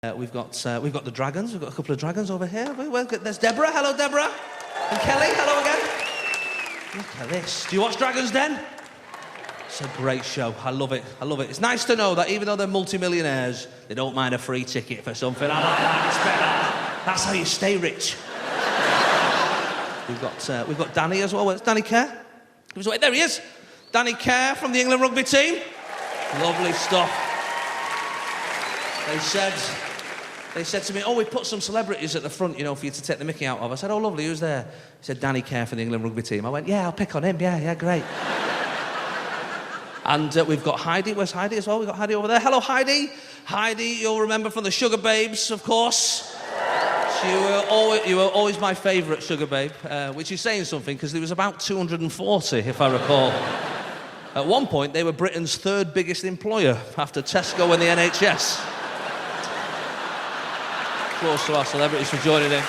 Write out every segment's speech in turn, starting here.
We've got the dragons. We've got a couple of dragons over here. There's Deborah. Hello, Deborah. And Kelly. Hello again. Look at this. Do you watch Dragon's Den? It's a great show. I love it. I love it. It's nice to know that even though they're multimillionaires, they don't mind a free ticket for something. I like that. It's better. That's how you stay rich. We've got Danny as well. Where's Danny Kerr? There he is. Danny Kerr from the England rugby team. Lovely stuff. They said to me, oh, we put some celebrities at the front, you know, for you to take the mickey out of. I said, oh, lovely, who's there? He said, Danny Kerr from the England rugby team. I went, yeah, I'll pick on him. Yeah, great. And we've got Heidi. Where's Heidi as well? We've got Heidi over there. Hello, Heidi. Heidi, you'll remember from the Sugar Babes, of course. You were always my favourite Sugar Babe, which is saying something, because there was about 240, if I recall. At one point, they were Britain's third biggest employer, after Tesco and the NHS. Applause to our celebrities for joining in.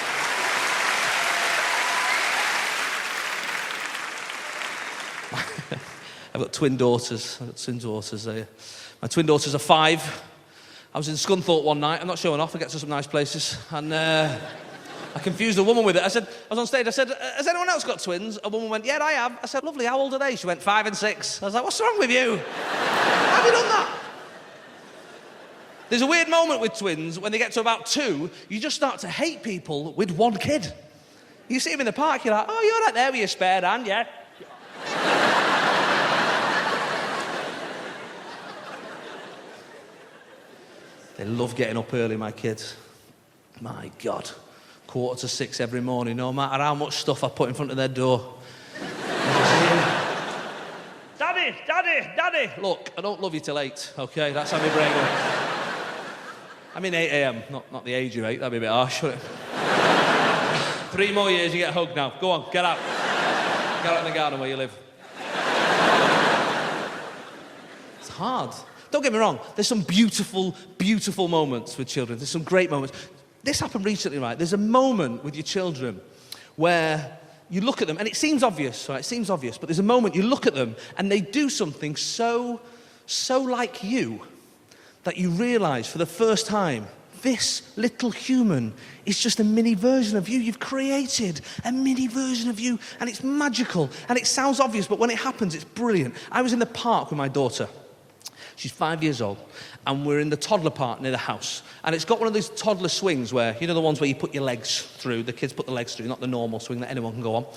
I've got twin daughters. My twin daughters are 5. I was in Scunthorpe one night. I'm not showing off. I get to some nice places. And I confused a woman with it. I was on stage. I said, has anyone else got twins? A woman went, yeah, I have. I said, lovely, how old are they? She went, 5 and 6. I was like, what's wrong with you? How have you done that? There's a weird moment with twins. When they get to about 2, you just start to hate people with one kid. You see them in the park, you're like, oh, you're right there with your spare hand, yeah? They love getting up early, my kids. My God. 5:45 every morning, no matter how much stuff I put in front of their door. Daddy! Look, I don't love you till 8, okay? That's how my brain works. I mean 8 a.m, not the age of 8, that'd be a bit harsh, wouldn't it? 3 more years, you get hugged now. Go on, get out. Get out in the garden where you live. It's hard. Don't get me wrong, there's some beautiful, beautiful moments with children. There's some great moments. This happened recently, right? There's a moment with your children where you look at them, and it seems obvious, right? It seems obvious, but there's a moment you look at them, and they do something so like you, that you realise for the first time, this little human is just a mini version of you. You've created a mini version of you, and it's magical, and it sounds obvious, but when it happens, it's brilliant. I was in the park with my daughter. She's 5 years old, and we're in the toddler park near the house. And it's got one of those toddler swings where, you know, the ones where you put your legs through, the kids put the legs through, not the normal swing that anyone can go on.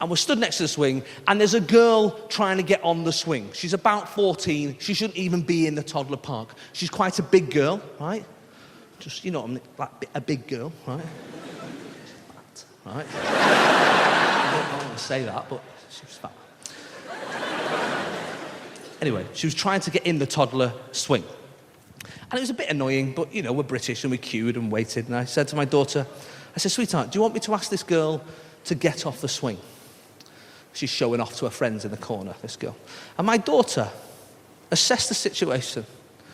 And we're stood next to the swing, and there's a girl trying to get on the swing. She's about 14. She shouldn't even be in the toddler park. She's quite a big girl, right? Just, you know, like a big girl, right? She's fat, right? I don't want to say that, but she's fat. Anyway, she was trying to get in the toddler swing. And it was a bit annoying, but, you know, we're British, and we queued and waited. And I said to my daughter, I said, sweetheart, do you want me to ask this girl to get off the swing? She's showing off to her friends in the corner, this girl. And my daughter assessed the situation.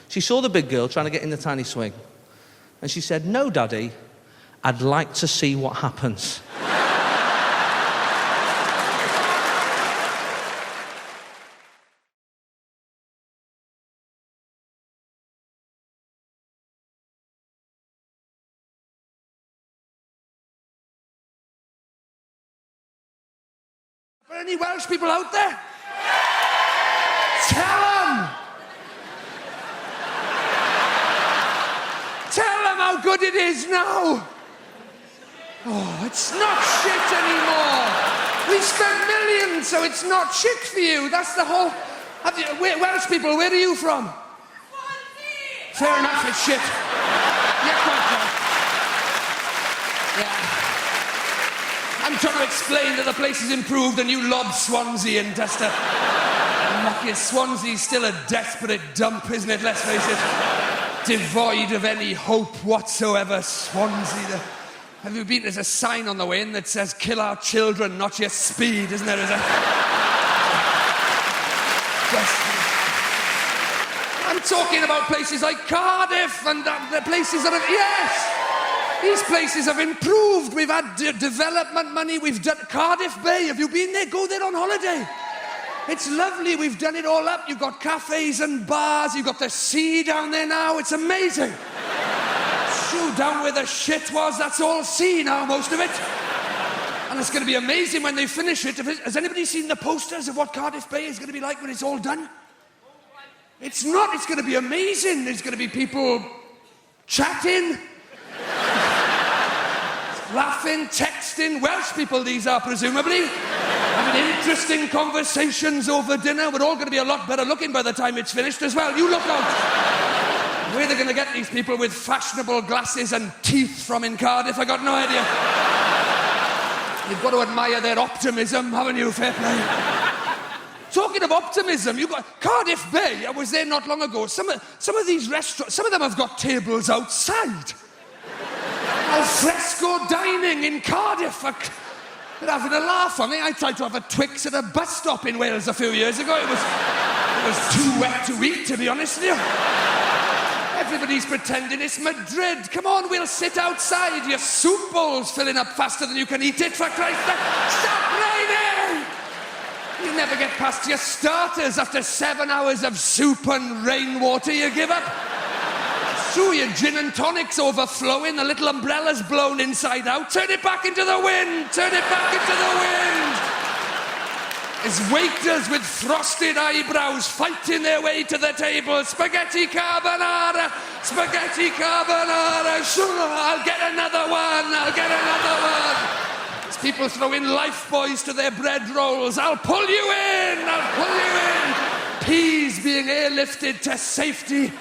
She saw the big girl trying to get in the tiny swing. And she said, no, Daddy, I'd like to see what happens. Are there any Welsh people out there? Tell them! Tell them how good it is now! Oh, it's not shit anymore! We spent millions, so it's not shit for you. That's the whole... Welsh people, where are you from? Swansea! Fair enough, it's shit. Yeah, come on. Yeah. I'm trying to explain that the place has improved and you lob Swansea and just lucky Swansea's still a desperate dump, isn't it? Let's face it. Devoid of any hope whatsoever, Swansea. Have you been? There's a sign on the way in that says, kill our children, not your speed, isn't there? I'm talking about places like Cardiff and the places that have... Yes! These places have improved. We've had development money. We've done Cardiff Bay. Have you been there? Go there on holiday. It's lovely. We've done it all up. You've got cafes and bars. You've got the sea down there now. It's amazing. now, down where the shit was, that's all sea now, most of it. And it's going to be amazing when they finish it. Has anybody seen the posters of what Cardiff Bay is going to be like when it's all done? It's not. It's going to be amazing. There's going to be people chatting, laughing, texting. Welsh people, these are presumably. Having interesting conversations over dinner. We're all going to be a lot better looking by the time it's finished as well. You look out. Where they're going to get these people with fashionable glasses and teeth from in Cardiff, I got no idea. You've got to admire their optimism, haven't you? Fair play. Talking of optimism, you've got Cardiff Bay. I was there not long ago. Some of these restaurants, some of them have got tables outside. Al fresco dining in Cardiff. They're having a laugh on me. I tried to have a Twix at a bus stop in Wales a few years ago. It was too wet to eat, to be honest with you. Everybody's pretending it's Madrid. Come on, we'll sit outside. Your soup bowl's filling up faster than you can eat it, for Christ's sake. Stop raining! You never get past your starters after 7 hours of soup and rainwater. You give up. So your gin and tonic's overflowing, the little umbrella's blown inside out. Turn it back into the wind! Turn it back into the wind! There's waiters with frosted eyebrows fighting their way to the table. Spaghetti carbonara! Spaghetti carbonara! Sure, I'll get another one! I'll get another one! There's people throwing lifebuoys to their bread rolls. I'll pull you in! I'll pull you in! Peas being airlifted to safety.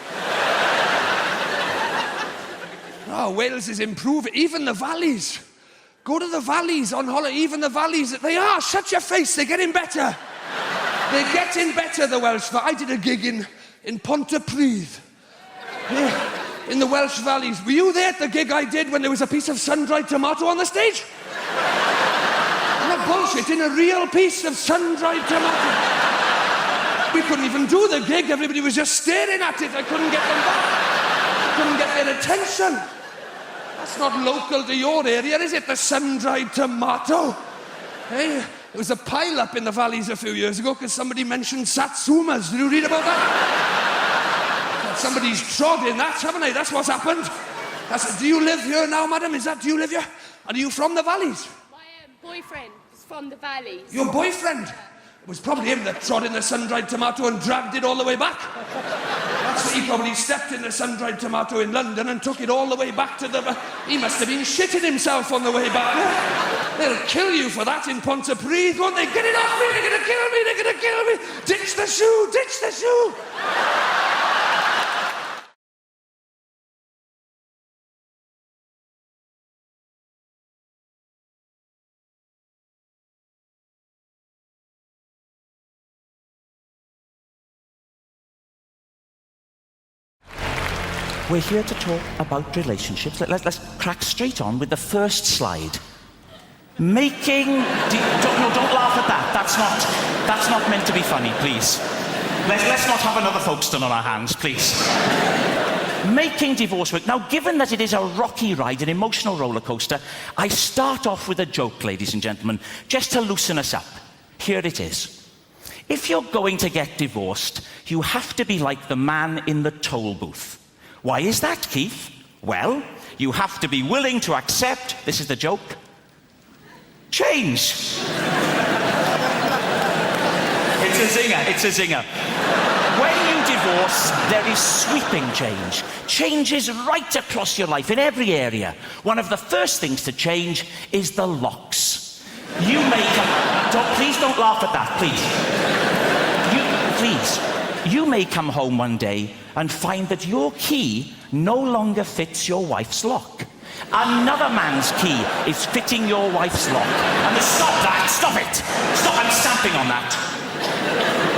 Oh, Wales is improving. Even the valleys. Go to the valleys on holiday. Even the valleys. They are. Shut your face. They're getting better. They're getting better, the Welsh. I did a gig in Pontypridd. Yeah, in the Welsh valleys. Were you there at the gig I did when there was a piece of sun-dried tomato on the stage? Not bullshit. In a real piece of sun-dried tomato. We couldn't even do the gig. Everybody was just staring at it. I couldn't get them back. I couldn't get their attention. That's not local to your area, is it? The sun-dried tomato. Hey, there was a pile-up in the valleys a few years ago because somebody mentioned satsumas. Did you read about that? Somebody's trod in that, haven't they? That's what's happened. Do you live here now, madam? Do you live here? And are you from the valleys? My boyfriend is from the valleys. Your boyfriend? It was probably him that trod in the sun-dried tomato and dragged it all the way back. That's what he probably stepped in the sun-dried tomato in London and took it all the way back to the... He must have been shitting himself on the way back. They'll kill you for that in Pontypridd, won't they? Get it off me, they're gonna kill me, they're gonna kill me. Ditch the shoe, ditch the shoe. We're here to talk about relationships. Let's crack straight on with the first slide. Don't laugh at that. That's not meant to be funny, please. Let's not have another Folkestone on our hands, please. Making divorce work. Now, given that it is a rocky ride, an emotional roller coaster, I start off with a joke, ladies and gentlemen, just to loosen us up. Here it is. If you're going to get divorced, you have to be like the man in the toll booth. Why is that, Keith? Well, you have to be willing to accept, this is the joke, change. It's a zinger. When you divorce, there is sweeping change. Change is right across your life, in every area. One of the first things to change is the locks. You may come... Please don't laugh at that, please. You may come home one day and find that your key no longer fits your wife's lock. Another man's key is fitting your wife's lock. And stop it! Stop, I'm stamping on that.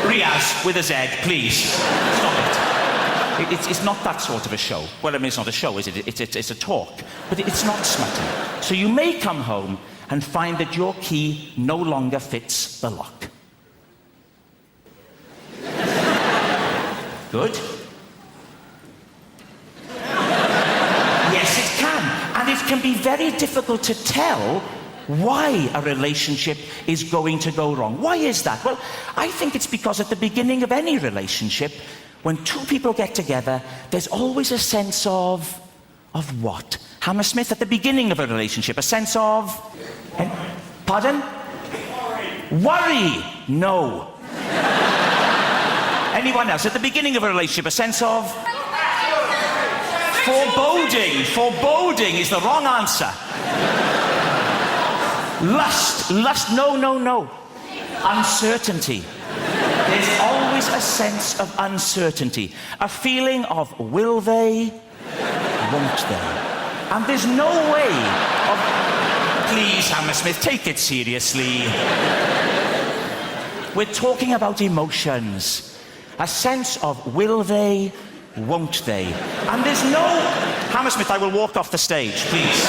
Riaz, with a Z, please. Stop it. It's not that sort of a show. Well, I mean, it's not a show, is it? It's a talk. But it's not smutty. So you may come home and find that your key no longer fits the lock. Good. Yes, it can. And it can be very difficult to tell why a relationship is going to go wrong. Why is that? Well, I think it's because at the beginning of any relationship, when two people get together, there's always a sense of Of what? Hammersmith, at the beginning of a relationship, a sense of... Pardon? Worry. No. Anyone else? At the beginning of a relationship, a sense of... Foreboding. Foreboding is the wrong answer. Lust. No. Uncertainty. There's always a sense of uncertainty. A feeling of will they, won't they? And there's no way of... Please, Hammersmith, take it seriously. We're talking about emotions. A sense of will they, won't they? And there's no... Hammersmith, I will walk off the stage, please.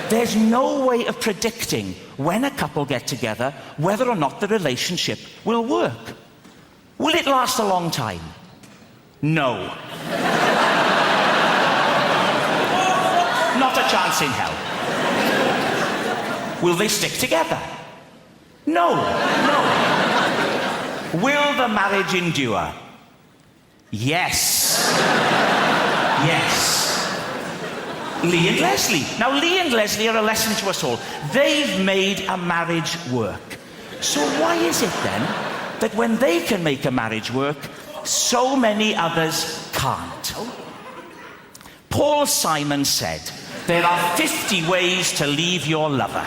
There's no way of predicting when a couple get together whether or not the relationship will work. Will it last a long time? No. Not a chance in hell. Will they stick together? No. Will the marriage endure? Yes. Lee and Leslie. Now, Lee and Leslie are a lesson to us all. They've made a marriage work. So why is it then that when they can make a marriage work, so many others can't? Paul Simon said, there are 50 ways to leave your lover.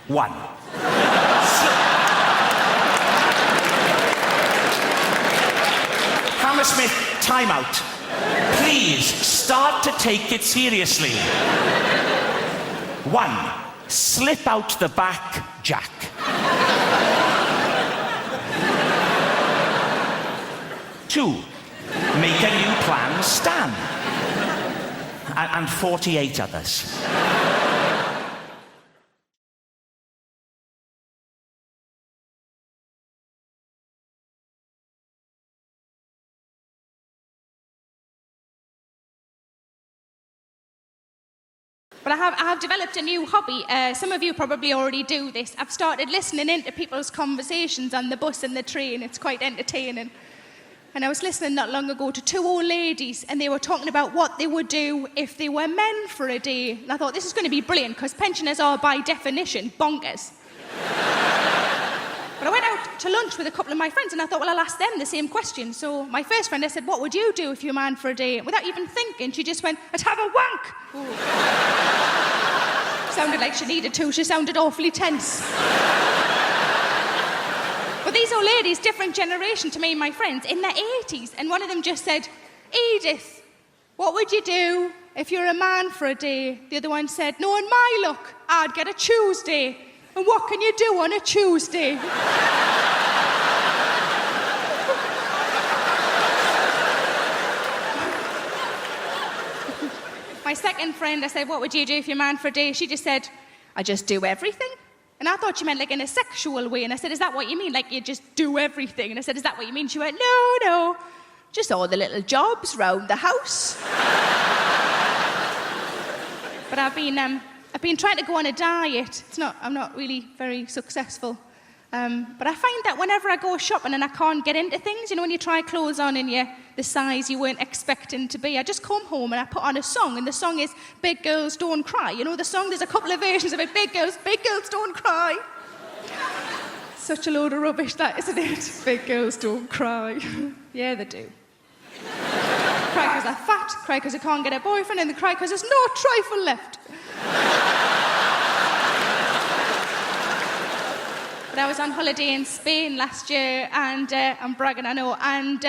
1. Hammersmith, time out. Please, start to take it seriously. 1. Slip out the back, Jack. 2. Make a new plan, Stan. And 48 others. But I have developed a new hobby. Some of you probably already do this. I've started listening into people's conversations on the bus and the train. It's quite entertaining. And I was listening not long ago to 2 old ladies, and they were talking about what they would do if they were men for a day. And I thought, this is going to be brilliant, because pensioners are, by definition, bonkers. But I went out to lunch with a couple of my friends, and I thought, well, I'll ask them the same question. So my first friend, I said, what would you do if you were a man for a day? And without even thinking, she just went, I'd have a wank. Sounded like she needed to. She sounded awfully tense. But these old ladies, different generation to me and my friends, in their 80s, and one of them just said, Edith, what would you do if you're a man for a day? The other one said, knowing my luck, I'd get a Tuesday. And what can you do on a Tuesday? My second friend, I said, what would you do if you're a man for a day? She just said, I just do everything. And I thought she meant like in a sexual way. And I said, is that what you mean? Like you just do everything? And I said, is that what you mean? She went, no, just all the little jobs round the house. But I've been trying to go on a diet. I'm not really very successful. But I find that whenever I go shopping and I can't get into things, you know, when you try clothes on and you're the size you weren't expecting to be, I just come home and I put on a song, and the song is Big Girls Don't Cry. You know the song? There's a couple of versions of it. Big girls don't cry. Such a load of rubbish, that, isn't it? Big girls don't cry. Yeah, they do. Cry because they're fat, cry because they can't get a boyfriend, and they cry because there's no trifle left. But I was on holiday in Spain last year, and I'm bragging, I know, and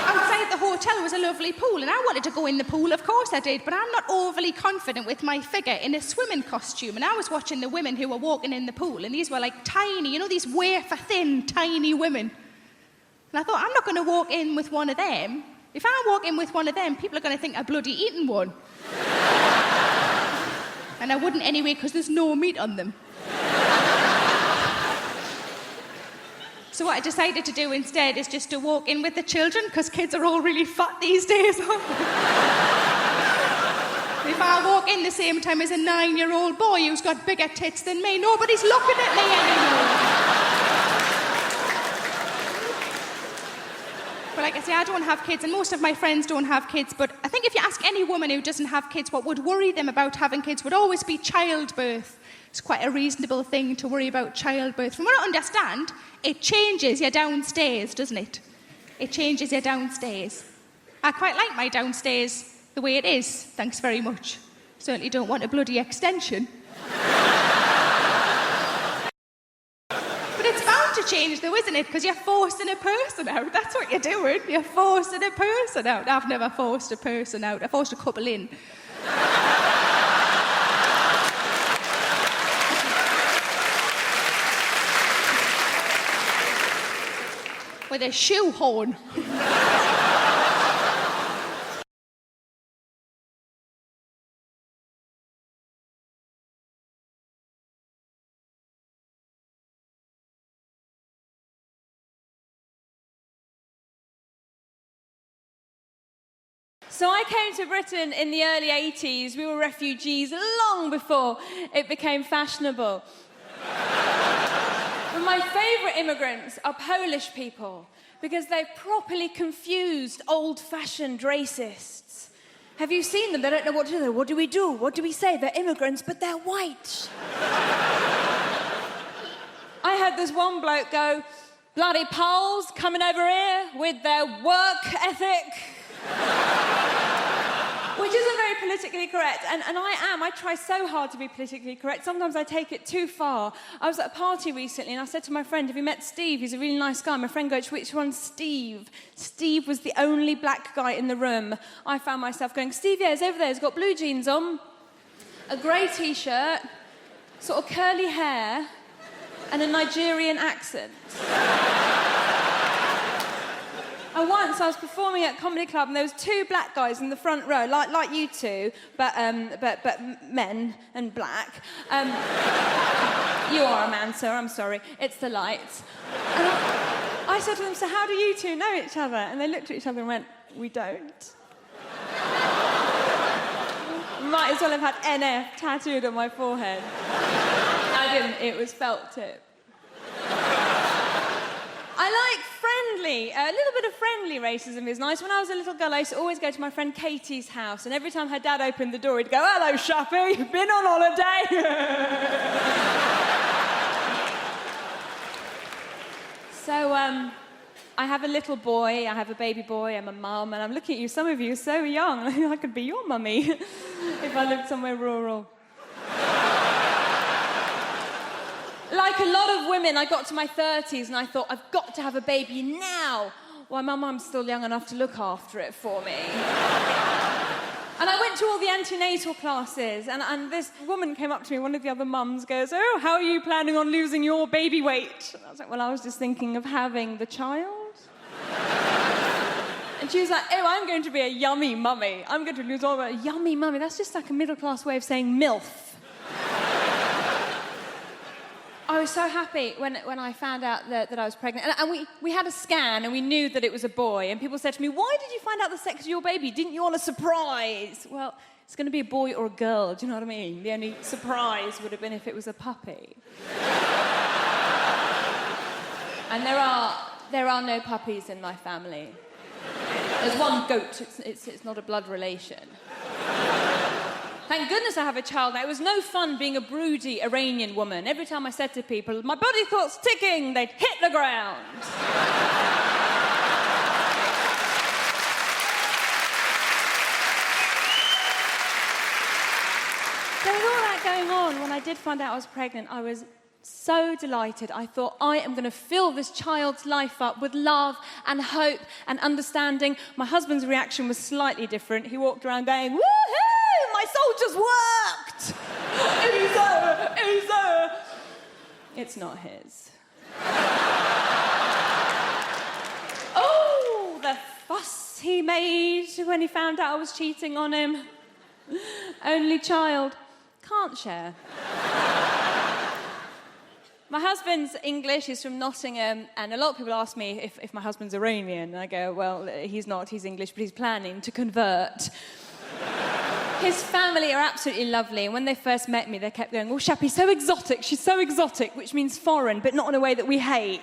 outside the hotel was a lovely pool, and I wanted to go in the pool, of course I did, but I'm not overly confident with my figure in a swimming costume, and I was watching the women who were walking in the pool, and these were like tiny, you know, these wafer-thin, tiny women. And I thought, I'm not going to walk in with one of them. If I walk in with one of them, people are going to think I've bloody eaten one. And I wouldn't anyway, because there's no meat on them. So what I decided to do instead is just to walk in with the children, because kids are all really fat these days. If I walk in the same time as a 9-year-old boy who's got bigger tits than me, nobody's looking at me anymore. But like I say, I don't have kids, and most of my friends don't have kids, but I think if you ask any woman who doesn't have kids what would worry them about having kids would always be childbirth. It's quite a reasonable thing to worry about childbirth. From what I understand, it changes you downstairs, doesn't it? It changes you downstairs. I quite like my downstairs the way it is, thanks very much. Certainly don't want a bloody extension. But it's bound to change though, isn't it? Because you're forcing a person out. That's what you're doing. You're forcing a person out. I've never forced a person out. I forced a couple in. With a shoehorn. So I came to Britain in the early 80s. We were refugees long before it became fashionable. But my favourite immigrants are Polish people because they've properly confused old-fashioned racists. Have you seen them? They don't know what to do. What do we do? What do we say? They're immigrants, but they're white. I heard this one bloke go, "Bloody Poles coming over here with their work ethic." Which isn't very politically correct, and I try so hard to be politically correct. Sometimes I take it too far. I was at a party recently and I said to my friend, "Have you met Steve? He's a really nice guy." My friend goes, "Which one's Steve?" Steve was the only black guy in the room. I found myself going, "Steve, yeah, he's over there. He's got blue jeans on, a grey T-shirt, sort of curly hair, and a Nigerian accent." And once I was performing at a comedy club and there was two black guys in the front row, like you two, but men and black. You are a man, sir, I'm sorry. It's the lights. And I said to them, "So how do you two know each other?" And they looked at each other and went, "We don't." Might as well have had NF tattooed on my forehead. I didn't, it was felt tip. I like friendly, a little bit of friendly racism is nice. When I was a little girl, I used to always go to my friend Katie's house, and every time her dad opened the door, he'd go, "Hello, Shappy, been on holiday?" So, I have a little boy, I have a baby boy, I'm a mum, and I'm looking at you, some of you are so young, I could be your mummy if I lived somewhere rural. Like a lot of women, I got to my 30s and I thought, I've got to have a baby now. Why, my mum's still young enough to look after it for me. And I went to all the antenatal classes, and this woman came up to me, one of the other mums goes, "Oh, how are you planning on losing your baby weight?" And I was like, "Well, I was just thinking of having the child." And she was like, "Oh, I'm going to be a yummy mummy. I'm going to lose all my..." Yummy mummy, that's just like a middle-class way of saying MILF. I was so happy when I found out that I was pregnant. And we had a scan and we knew that it was a boy. And people said to me, "Why did you find out the sex of your baby? Didn't you want a surprise?" Well, it's going to be a boy or a girl, do you know what I mean? The only surprise would have been if it was a puppy. And there are no puppies in my family. There's one goat, it's not a blood relation. Thank goodness I have a child now. It was no fun being a broody Iranian woman. Every time I said to people, "My body clock's ticking," they'd hit the ground. So with all that going on, when I did find out I was pregnant, I was so delighted. I thought, I am going to fill this child's life up with love and hope and understanding. My husband's reaction was slightly different. He walked around going, "Woohoo! My soldiers worked! Easy! It's not his. Oh, the fuss he made when he found out I was cheating on him. Only child. Can't share. My husband's English, he's from Nottingham, and a lot of people ask me if my husband's Iranian. And I go, well, he's not, he's English, but he's planning to convert. His family are absolutely lovely, and when they first met me, they kept going, "Oh, Shappy's so exotic, she's so exotic," which means foreign, but not in a way that we hate.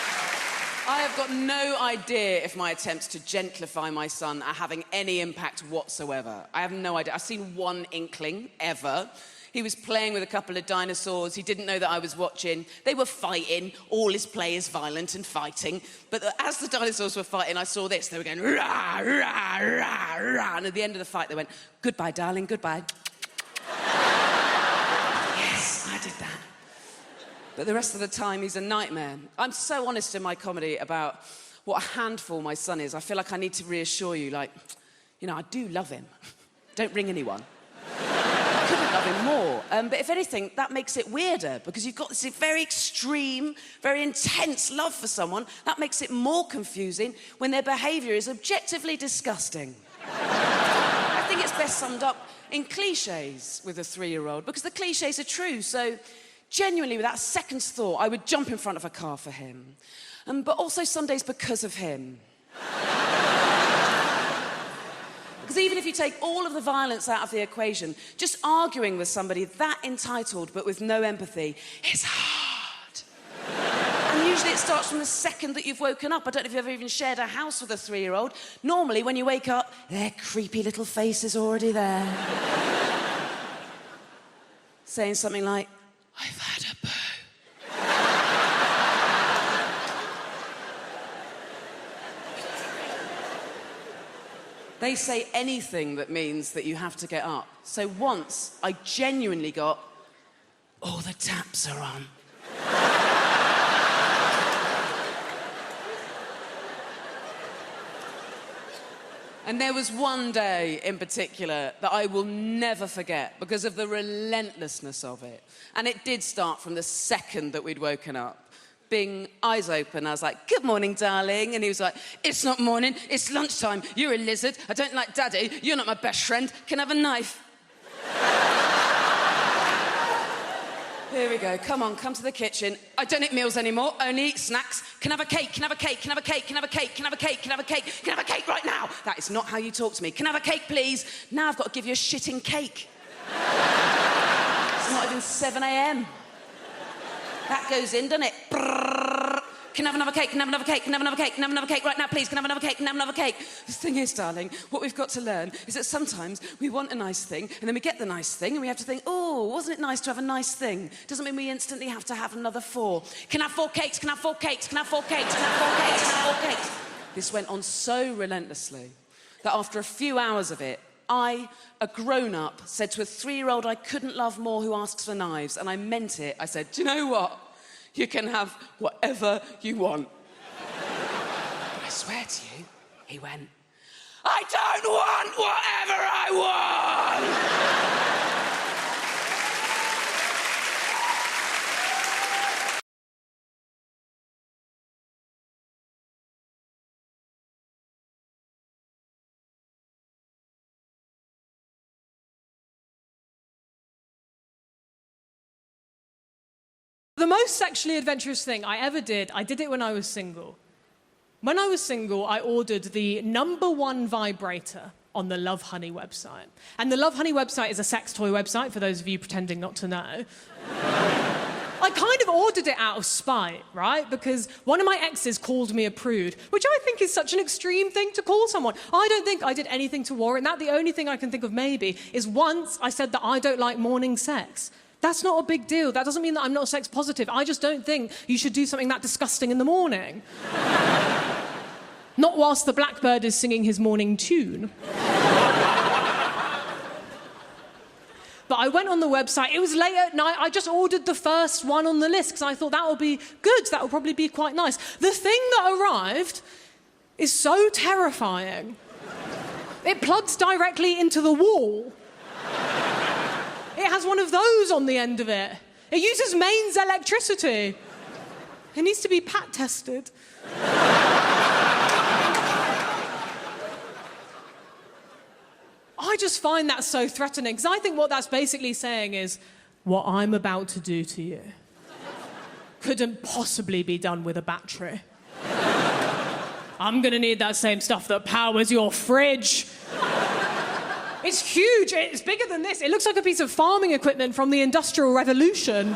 I have got no idea if my attempts to gentlify my son are having any impact whatsoever. I have no idea. I've seen one inkling, ever. He was playing with a couple of dinosaurs. He didn't know that I was watching. They were fighting. All his play is violent and fighting. But as the dinosaurs were fighting, I saw this. They were going, rah, rah, rah, rah. And at the end of the fight, they went, goodbye, darling, goodbye. Yes, I did that. But the rest of the time, he's a nightmare. I'm so honest in my comedy about what a handful my son is. I feel like I need to reassure you, like, you know, I do love him. Don't ring anyone. I couldn't love him more. But if anything, that makes it weirder, because you've got this very extreme, very intense love for someone. That makes it more confusing when their behaviour is objectively disgusting. I think it's best summed up in cliches with a 3-year-old, because the cliches are true. So genuinely, without a second's thought, I would jump in front of a car for him. But also some days because of him. Because even if you take all of the violence out of the equation, just arguing with somebody that entitled but with no empathy is hard. And usually it starts from the second that you've woken up. I don't know if you've ever even shared a house with a 3-year-old. Normally, when you wake up, their creepy little face is already there. Saying something like, I've had a poo. They say anything that means that you have to get up. So once I genuinely got, all the taps are on. And there was one day in particular that I will never forget because of the relentlessness of it. And it did start from the second that we'd woken up. Bing, eyes open, I was like, good morning, darling. And he was like, it's not morning, it's lunchtime. You're a lizard, I don't like daddy, you're not my best friend, can I have a knife? Here we go, come on, come to the kitchen. I don't eat meals anymore, only eat snacks. Can I have a cake, can I have a cake, can I have a cake, can I have a cake, can I have a cake, can I have a cake, can I have a cake right now? That is not how you talk to me. Can I have a cake, please? Now I've got to give you a shitting cake. It's not even 7 a.m. That goes in, doesn't it? Brrr. Can I have another cake? Can I have another cake? Can I have another cake? Can I have another cake right now, please? Can I have another cake? Can I have another cake? The thing is, darling, what we've got to learn is that sometimes we want a nice thing, and then we get the nice thing, and we have to think, oh, wasn't it nice to have a nice thing? Doesn't mean we instantly have to have another 4. Can I have 4 cakes? Can I have 4 cakes? Can I have 4 cakes? Can I have 4 cakes? Can I have 4 cakes? This went on so relentlessly that after a few hours of it, I, a grown-up, said to a 3-year-old I couldn't love more who asks for knives, and I meant it. I said, do you know what? You can have whatever you want. But I swear to you, he went, I don't want whatever I want! The most sexually adventurous thing I ever did, I did it when I was single. When I was single, I ordered the #1 vibrator on the Love Honey website. And the Love Honey website is a sex toy website, for those of you pretending not to know. I kind of ordered it out of spite, right? Because one of my exes called me a prude, which I think is such an extreme thing to call someone. I don't think I did anything to warrant that. The only thing I can think of maybe is once I said that I don't like morning sex. That's not a big deal. That doesn't mean that I'm not sex positive. I just don't think you should do something that disgusting in the morning. Not whilst the blackbird is singing his morning tune. But I went on the website. It was late at night. I just ordered the first one on the list because I thought that will be good. That will probably be quite nice. The thing that arrived is so terrifying. It plugs directly into the wall. It has one of those on the end of it. It uses mains electricity. It needs to be pat tested. I just find that so threatening, because I think what that's basically saying is, what I'm about to do to you couldn't possibly be done with a battery. I'm going to need that same stuff that powers your fridge. It's huge. It's bigger than this. It looks like a piece of farming equipment from the Industrial Revolution.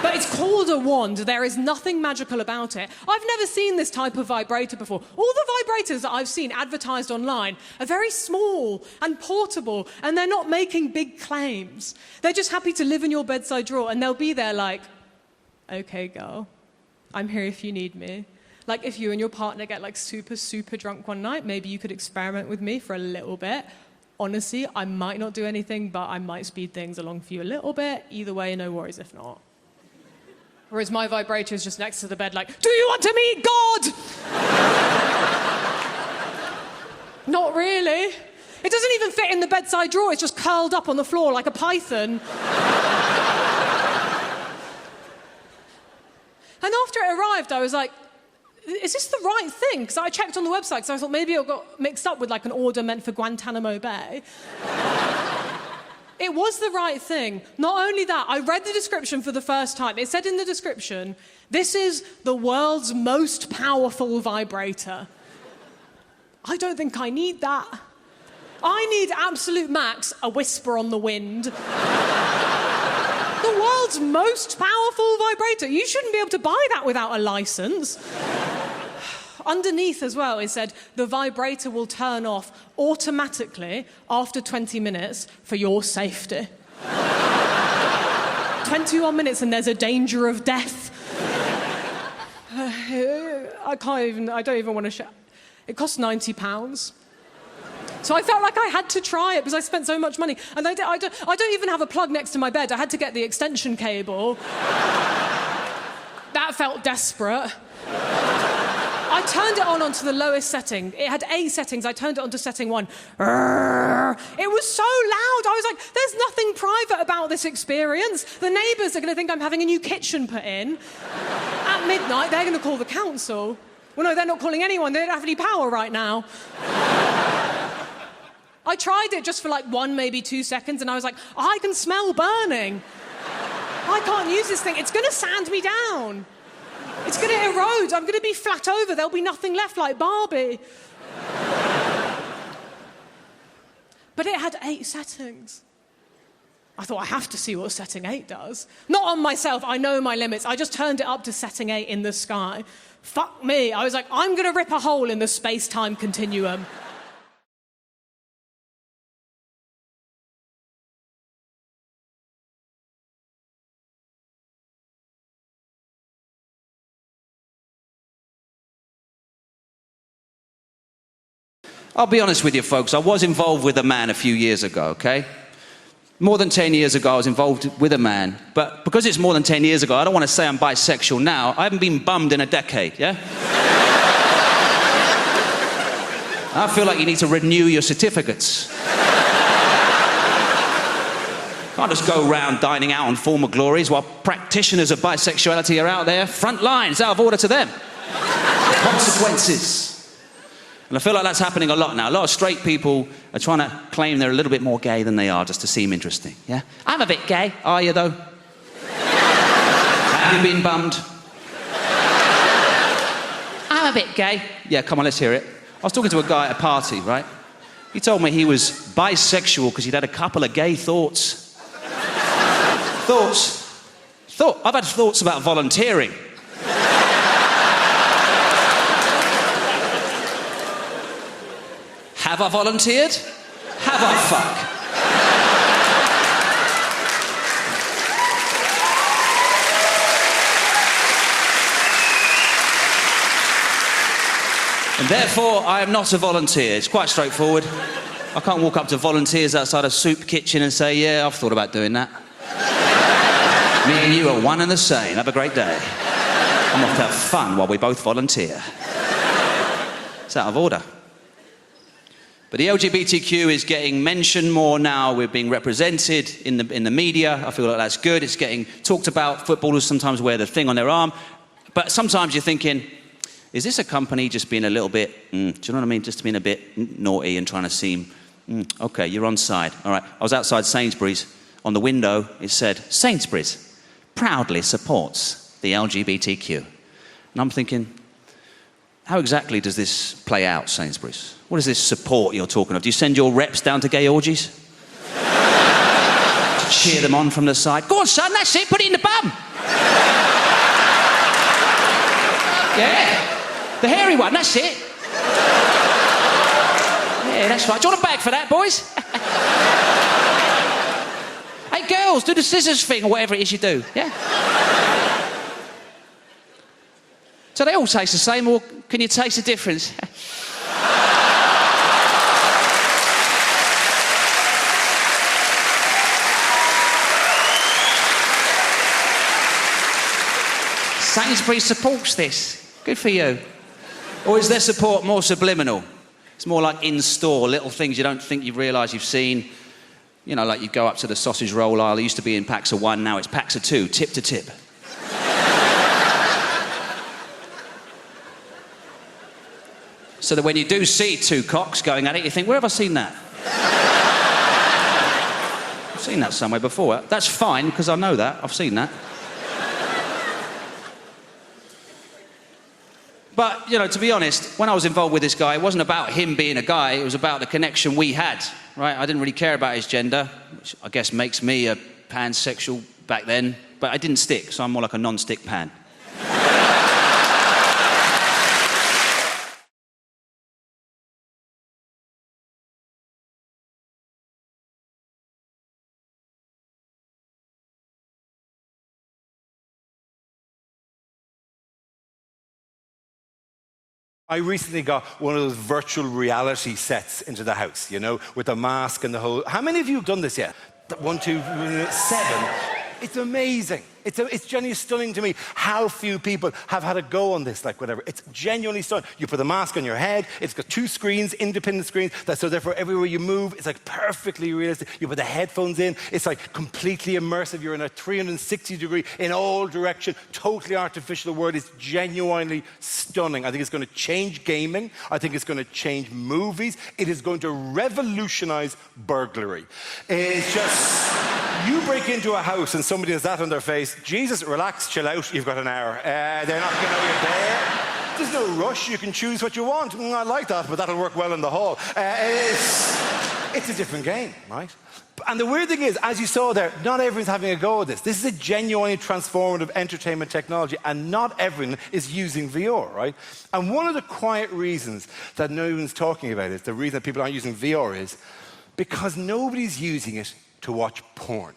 But it's called a wand. There is nothing magical about it. I've never seen this type of vibrator before. All the vibrators that I've seen advertised online are very small and portable, and they're not making big claims. They're just happy to live in your bedside drawer, and they'll be there like, okay, girl, I'm here if you need me. Like, if you and your partner get, like, super, super drunk one night, maybe you could experiment with me for a little bit. Honestly, I might not do anything, but I might speed things along for you a little bit. Either way, no worries if not. Whereas my vibrator is just next to the bed like, do you want to meet God? Not really. It doesn't even fit in the bedside drawer. It's just curled up on the floor like a python. And after it arrived, I was like, is this the right thing? Because I checked on the website, because I thought maybe it got mixed up with like an order meant for Guantanamo Bay. It was the right thing. Not only that, I read the description for the first time. It said in the description, this is the world's most powerful vibrator. I don't think I need that. I need absolute max, a whisper on the wind. The world's most powerful vibrator. You shouldn't be able to buy that without a license. Underneath as well, it said, the vibrator will turn off automatically after 20 minutes for your safety. 21 minutes and there's a danger of death. I don't even want to share. It cost £90. So I felt like I had to try it because I spent so much money. And I don't even have a plug next to my bed. I had to get the extension cable. That felt desperate. I turned it onto the lowest setting. It had 8 settings. I turned it onto setting 1. It was so loud. I was like, there's nothing private about this experience. The neighbours are going to think I'm having a new kitchen put in. At midnight, they're going to call the council. Well, no, they're not calling anyone. They don't have any power right now. I tried it just for like 1, maybe 2 seconds, and I was like, I can smell burning. I can't use this thing. It's going to sand me down. It's going to erode. I'm going to be flat over. There'll be nothing left like Barbie. But it had 8 settings. I thought, I have to see what setting 8 does. Not on myself. I know my limits. I just turned it up to setting 8 in the sky. Fuck me. I was like, I'm going to rip a hole in the space-time continuum. I'll be honest with you, folks. I was involved with a man a few years ago, okay? More than 10 years ago, I was involved with a man. But because it's more than 10 years ago, I don't want to say I'm bisexual now. I haven't been bummed in a decade, yeah? I feel like you need to renew your certificates. Can't just go around dining out on former glories while practitioners of bisexuality are out there. Front lines, out of order to them. Consequences. And I feel like that's happening a lot now. A lot of straight people are trying to claim they're a little bit more gay than they are just to seem interesting, yeah? I'm a bit gay. Are you, though? Have you been bummed? I'm a bit gay. Yeah, come on, let's hear it. I was talking to a guy at a party, right? He told me he was bisexual because he'd had a couple of gay thoughts. I've had thoughts about volunteering. Have I volunteered? Have I fuck? And therefore, I am not a volunteer. It's quite straightforward. I can't walk up to volunteers outside a soup kitchen and say, yeah, I've thought about doing that. Me and you are one and the same. Have a great day. I'm off to have fun while we both volunteer. It's out of order. But the LGBTQ is getting mentioned more now. We're being represented in the media. I feel like that's good. It's getting talked about. Footballers sometimes wear the thing on their arm. But sometimes you're thinking, is this a company just being a little bit, do you know what I mean? Just being a bit naughty and trying to seem, okay, you're on side. All right, I was outside Sainsbury's. On the window, it said, Sainsbury's proudly supports the LGBTQ. And I'm thinking, how exactly does this play out, Sainsbury's? What is this support you're talking of? Do you send your reps down to gay orgies? cheer them on from the side. Go on, son, that's it, put it in the bum. Yeah. The hairy one, that's it. Yeah, that's right. Do you want a bag for that, boys? Hey, girls, do the scissors thing or whatever it is you do, yeah? So they all taste the same, or can you taste the difference? Sainsbury's supports this. Good for you. Or is their support more subliminal? It's more like in-store, little things you don't think you realise you've seen. You know, like you go up to the sausage roll aisle. It used to be in packs of 1, now it's packs of 2, tip to tip. So that when you do see 2 cocks going at it, you think, where have I seen that? I've seen that somewhere before. That's fine, because I know that. I've seen that. But, you know, to be honest, when I was involved with this guy, it wasn't about him being a guy, it was about the connection we had, right? I didn't really care about his gender, which I guess makes me a pansexual back then, but I didn't stick, so I'm more like a non-stick pan. I recently got one of those virtual reality sets into the house, you know, with the mask and the whole... How many of you have done this yet? 1, 2, 7. It's amazing. It's genuinely stunning to me how few people have had a go on this, like whatever. It's genuinely stunning. You put the mask on your head, it's got 2 screens, independent screens, so therefore everywhere you move, it's like perfectly realistic. You put the headphones in, it's like completely immersive. You're in a 360-degree, in all direction, totally artificial world. It's genuinely stunning. I think it's going to change gaming. I think it's going to change movies. It is going to revolutionize burglary. It's just... You break into a house and somebody has that on their face, Jesus, relax, chill out, you've got an hour. They're not going to know you're there. There's no rush, you can choose what you want. I like that, but that'll work well in the hall. It's a different game, right? And the weird thing is, as you saw there, not everyone's having a go at this. This is a genuinely transformative entertainment technology, and not everyone is using VR, right? And one of the quiet reasons that no one's talking about it, the reason that people aren't using VR is because nobody's using it to watch porn.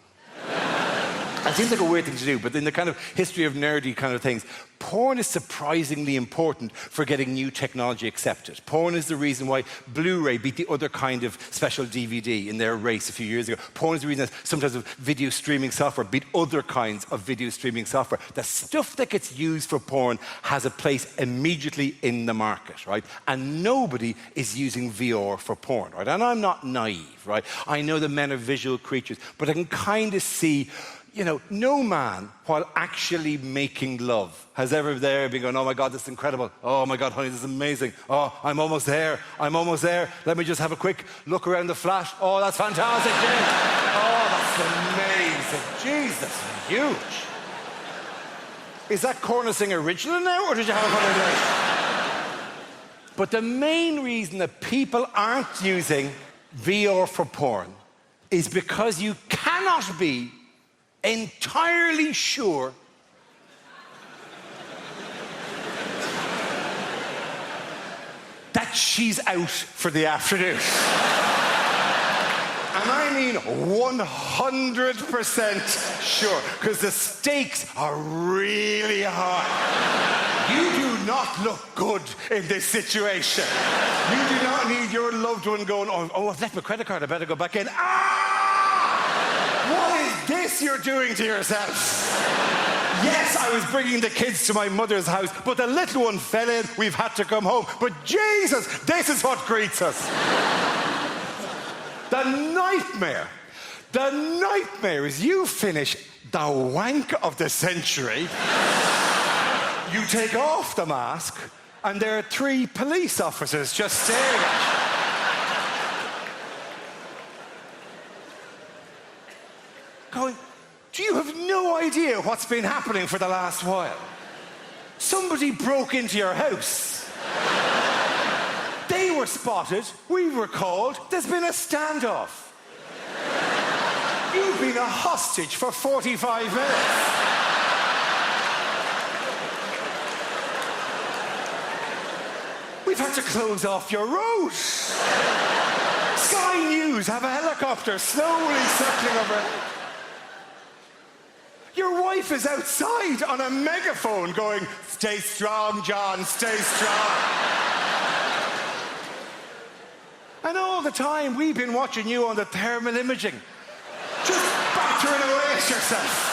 It seems like a weird thing to do, but in the kind of history of nerdy kind of things, porn is surprisingly important for getting new technology accepted. Porn is the reason why Blu-ray beat the other kind of special DVD in their race a few years ago. Porn is the reason that sometimes video streaming software beat other kinds of video streaming software. The stuff that gets used for porn has a place immediately in the market, right? And nobody is using VR for porn, right? And I'm not naive, right? I know that men are visual creatures, but I can kind of see, you know, no man, while actually making love, has ever there been going, oh my God, this is incredible. Oh my God, honey, this is amazing. Oh, I'm almost there. I'm almost there. Let me just have a quick look around the flat. Oh, that's fantastic, Jim. Oh, that's amazing. Jesus, huge. Is that Corner Singer original now, or did you have it on later? But the main reason that people aren't using VR for porn is because you cannot be entirely sure that she's out for the afternoon. And I mean 100% sure, because the stakes are really high. You do not look good in this situation. You do not need your loved one going, oh, I've left my credit card, I better go back in. What is this you're doing to yourself? Yes, I was bringing the kids to my mother's house, but the little one fell in, we've had to come home. But Jesus, this is what greets us. The nightmare is you finish the wank of the century, you take off the mask, and there are 3 police officers just staring at you. Going, do you have no idea what's been happening for the last while? Somebody broke into your house. They were spotted, we were called, there's been a standoff. You've been a hostage for 45 minutes. We've had to close off your road. Sky News have a helicopter slowly circling overhead. Your wife is outside on a megaphone going, "Stay strong, John, stay strong." And all the time we've been watching you on the thermal imaging, just battering away at yourself.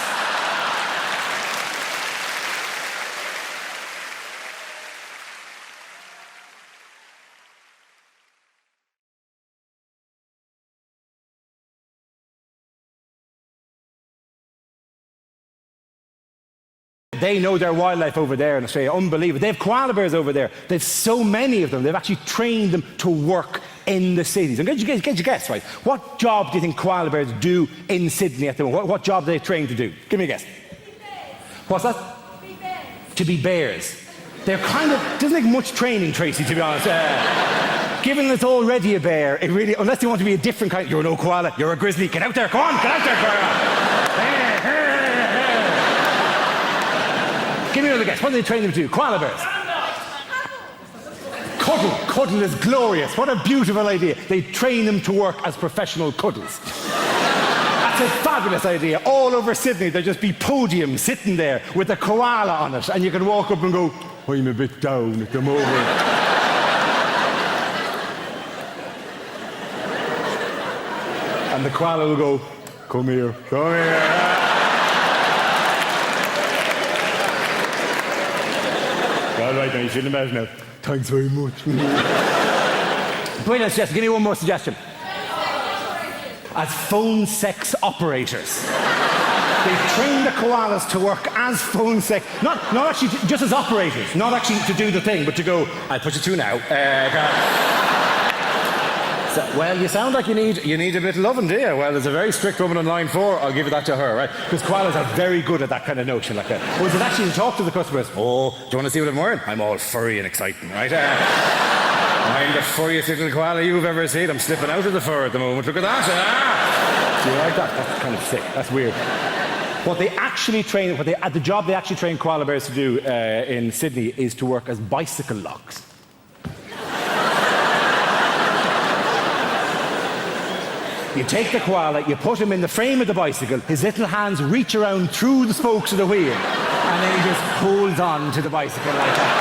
They know their wildlife over there in Australia. Unbelievable. They have koala bears over there. They've so many of them. They've actually trained them to work in the cities. And get your guess, right? What job do you think koala bears do in Sydney at the moment? What job are they trained to do? Give me a guess. What's that? To be bears. They're kind of... doesn't take much training, Tracy, to be honest. Given it's already a bear, it really... unless you want to be a different kind... You're no koala. You're a grizzly. Get out there. Go on. Get out there, koala. Give me another guess. What do they train them to do? Koala bears. Cuddle. Cuddle is glorious. What a beautiful idea. They train them to work as professional cuddles. That's a fabulous idea. All over Sydney, there'll just be podiums sitting there with a koala on it, and you can walk up and go, "I'm a bit down at the moment." And the koala will go, "Come here, come here." All right, now you shouldn't have now. Thanks very much. Brilliant suggestion. Give me one more suggestion. As phone sex operators. They train the koalas to work as phone sex, not actually just as operators, not actually to do the thing, but to go, "I'll put you through now." So, well, you sound like you need a bit of loving, do you? Well, there's a very strict woman on line 4. I'll give you that to her, right? Because koalas are very good at that kind of notion like that. Or is it actually to talk to the customers? "Oh, do you want to see what I'm wearing? I'm all furry and exciting, right? I'm the furriest little koala you've ever seen. I'm slipping out of the fur at the moment. Look at that. Do you like that? That's kind of sick. That's weird. What they actually train, the job they actually train koala bears to do in Sydney is to work as bicycle locks. You take the koala, you put him in the frame of the bicycle, his little hands reach around through the spokes of the wheel, and then he just holds on to the bicycle like that.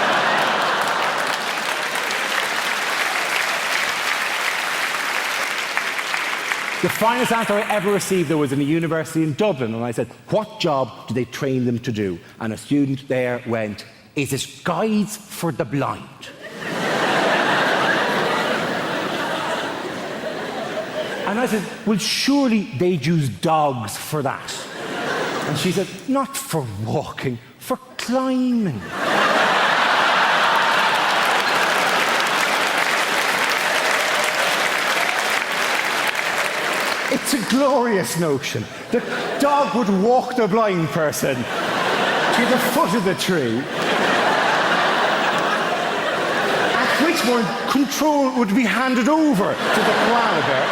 The finest answer I ever received, though, was in a university in Dublin, and I said, "What job do they train them to do?" And a student there went, "Is it guides for the blind?" And I said, "Well, surely they'd use dogs for that." And she said, "Not for walking, for climbing." It's a glorious notion. The dog would walk the blind person to the foot of the tree, at which point control would be handed over to the koala bear,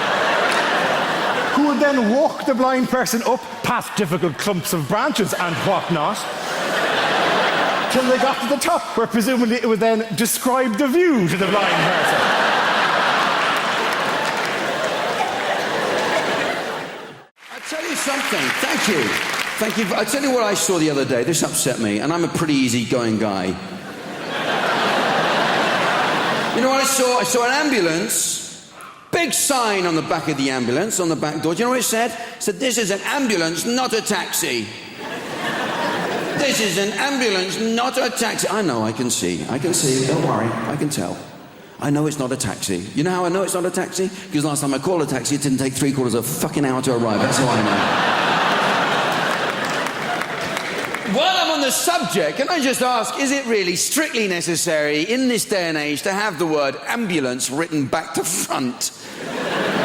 who would then walk the blind person up past difficult clumps of branches and whatnot, till they got to the top, where presumably it would then describe the view to the blind person. I'll tell you something. Thank you. Thank you. I'll tell you what I saw the other day. This upset me, and I'm a pretty easygoing guy. You know what I saw? I saw an ambulance. Big sign on the back of the ambulance, on the back door. Do you know what it said? It said, "This is an ambulance, not a taxi." This is an ambulance, not a taxi. I know, I can see. Don't worry, I can tell. I know it's not a taxi. You know how I know it's not a taxi? Because last time I called a taxi, it didn't take 3/4 of a fucking hour to arrive. That's how I know. While I'm on the subject, can I just ask, is it really strictly necessary in this day and age to have the word ambulance written back to front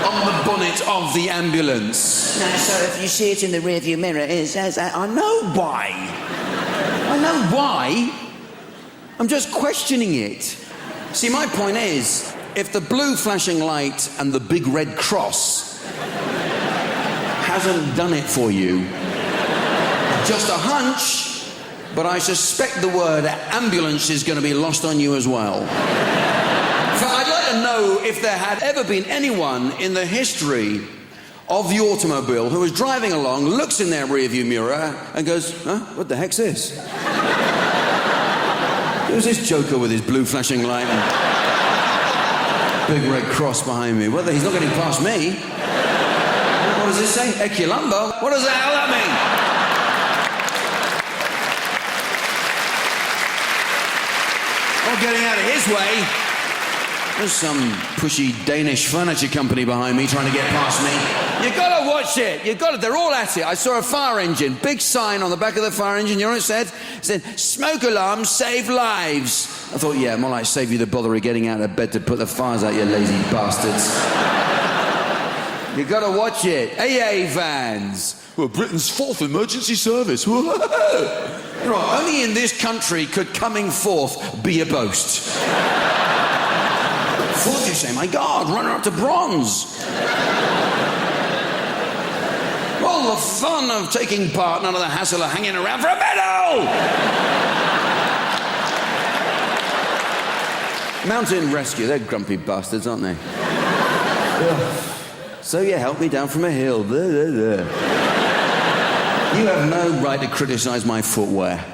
on the bonnet of the ambulance? No, so if you see it in the rearview mirror, it says that. I know why. I know why. I'm just questioning it. See, my point is, if the blue flashing light and the big red cross hasn't done it for you. Just a hunch, but I suspect the word ambulance is going to be lost on you as well. So I'd like to know if there had ever been anyone in the history of the automobile who was driving along, looks in their rearview mirror and goes, huh, what the heck's this? Who's this joker with his blue flashing light and big red cross behind me? Well, he's not getting past me. What does this say? Eculumbo? What does the hell that mean? Not getting out of his way. There's some pushy Danish furniture company behind me trying to get past me. You gotta watch it. You gotta. They're all at it. I saw a fire engine. Big sign on the back of the fire engine. You know what it said? It said, "Smoke alarms save lives." I thought, yeah, more like save you the bother of getting out of bed to put the fires out, you lazy bastards. You gotta watch it. AA vans. Well, Britain's 4th emergency service. Right, only in this country could coming 4th be a boast. 4th, you say? My God, runner up to bronze. All the fun of taking part, none of the hassle of hanging around for a medal! Mountain Rescue, they're grumpy bastards, aren't they? So you helped me down from a hill. You have no right to criticise my footwear.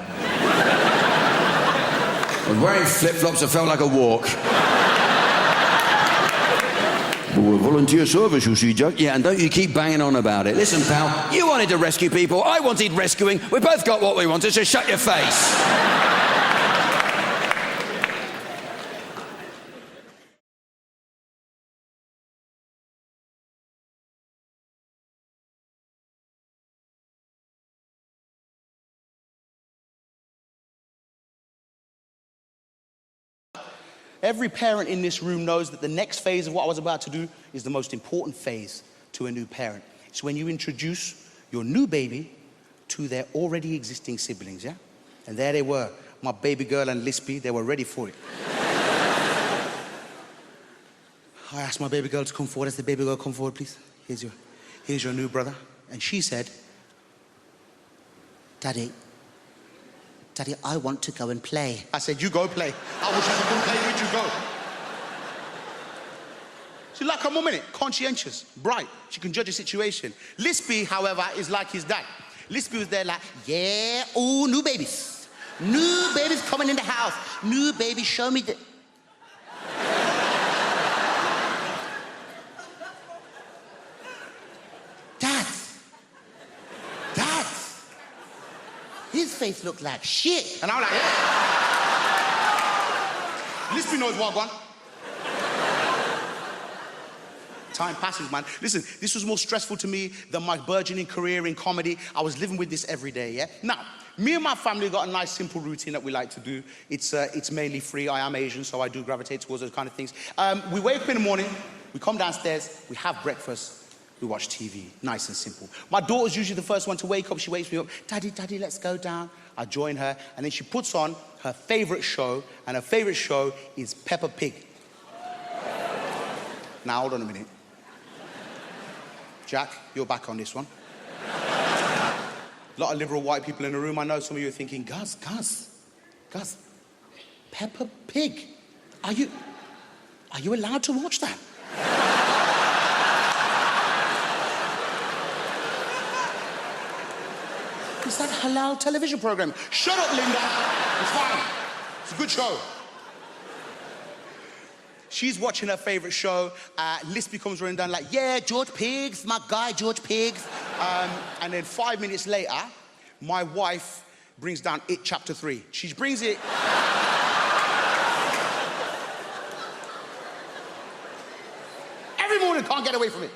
I was wearing flip-flops that felt like a walk. Volunteer service, you see, Jack. Yeah, and don't you keep banging on about it. Listen, pal, you wanted to rescue people, I wanted rescuing. We both got what we wanted, so shut your face. Every parent in this room knows that the next phase of what I was about to do is the most important phase to a new parent. It's when you introduce your new baby to their already existing siblings, yeah? And there they were, my baby girl and Lispy, they were ready for it. I asked my baby girl to come forward. I said, baby girl, come forward, please. Here's your new brother. And she said, Daddy, I want to go and play. I said, you go play. I wish I could go play with you, go. She's like her mum, innit? Conscientious, bright. She can judge a situation. Lispy, however, is like his dad. Lispy was there like, yeah, ooh, new babies. New babies coming in the house. New baby, show me the... Dad. His face looked like shit. And I'm like, yeah. Lispy knows what one. Time passes, man. Listen, this was more stressful to me than my burgeoning career in comedy. I was living with this every day, yeah? Now, me and my family got a nice, simple routine that we like to do. It's mainly free. I am Asian, so I do gravitate towards those kind of things. We wake up in the morning, we come downstairs, we have breakfast, we watch TV. Nice and simple. My daughter's usually the first one to wake up. She wakes me up, Daddy, let's go down. I join her, and then she puts on her favorite show, and her favorite show is Peppa Pig. Now, hold on a minute. Jack, you're back on this one. A lot of liberal white people in the room. I know some of you are thinking, Gus, Peppa Pig. Are you allowed to watch that? Is that halal television program? Shut up, Linda. It's fine. It's a good show. She's watching her favorite show. Lispy comes running down like, yeah, George Pigs, my guy, George Pigs. And then 5 minutes later, my wife brings down It Chapter 3. She brings it... Every morning, can't get away from it.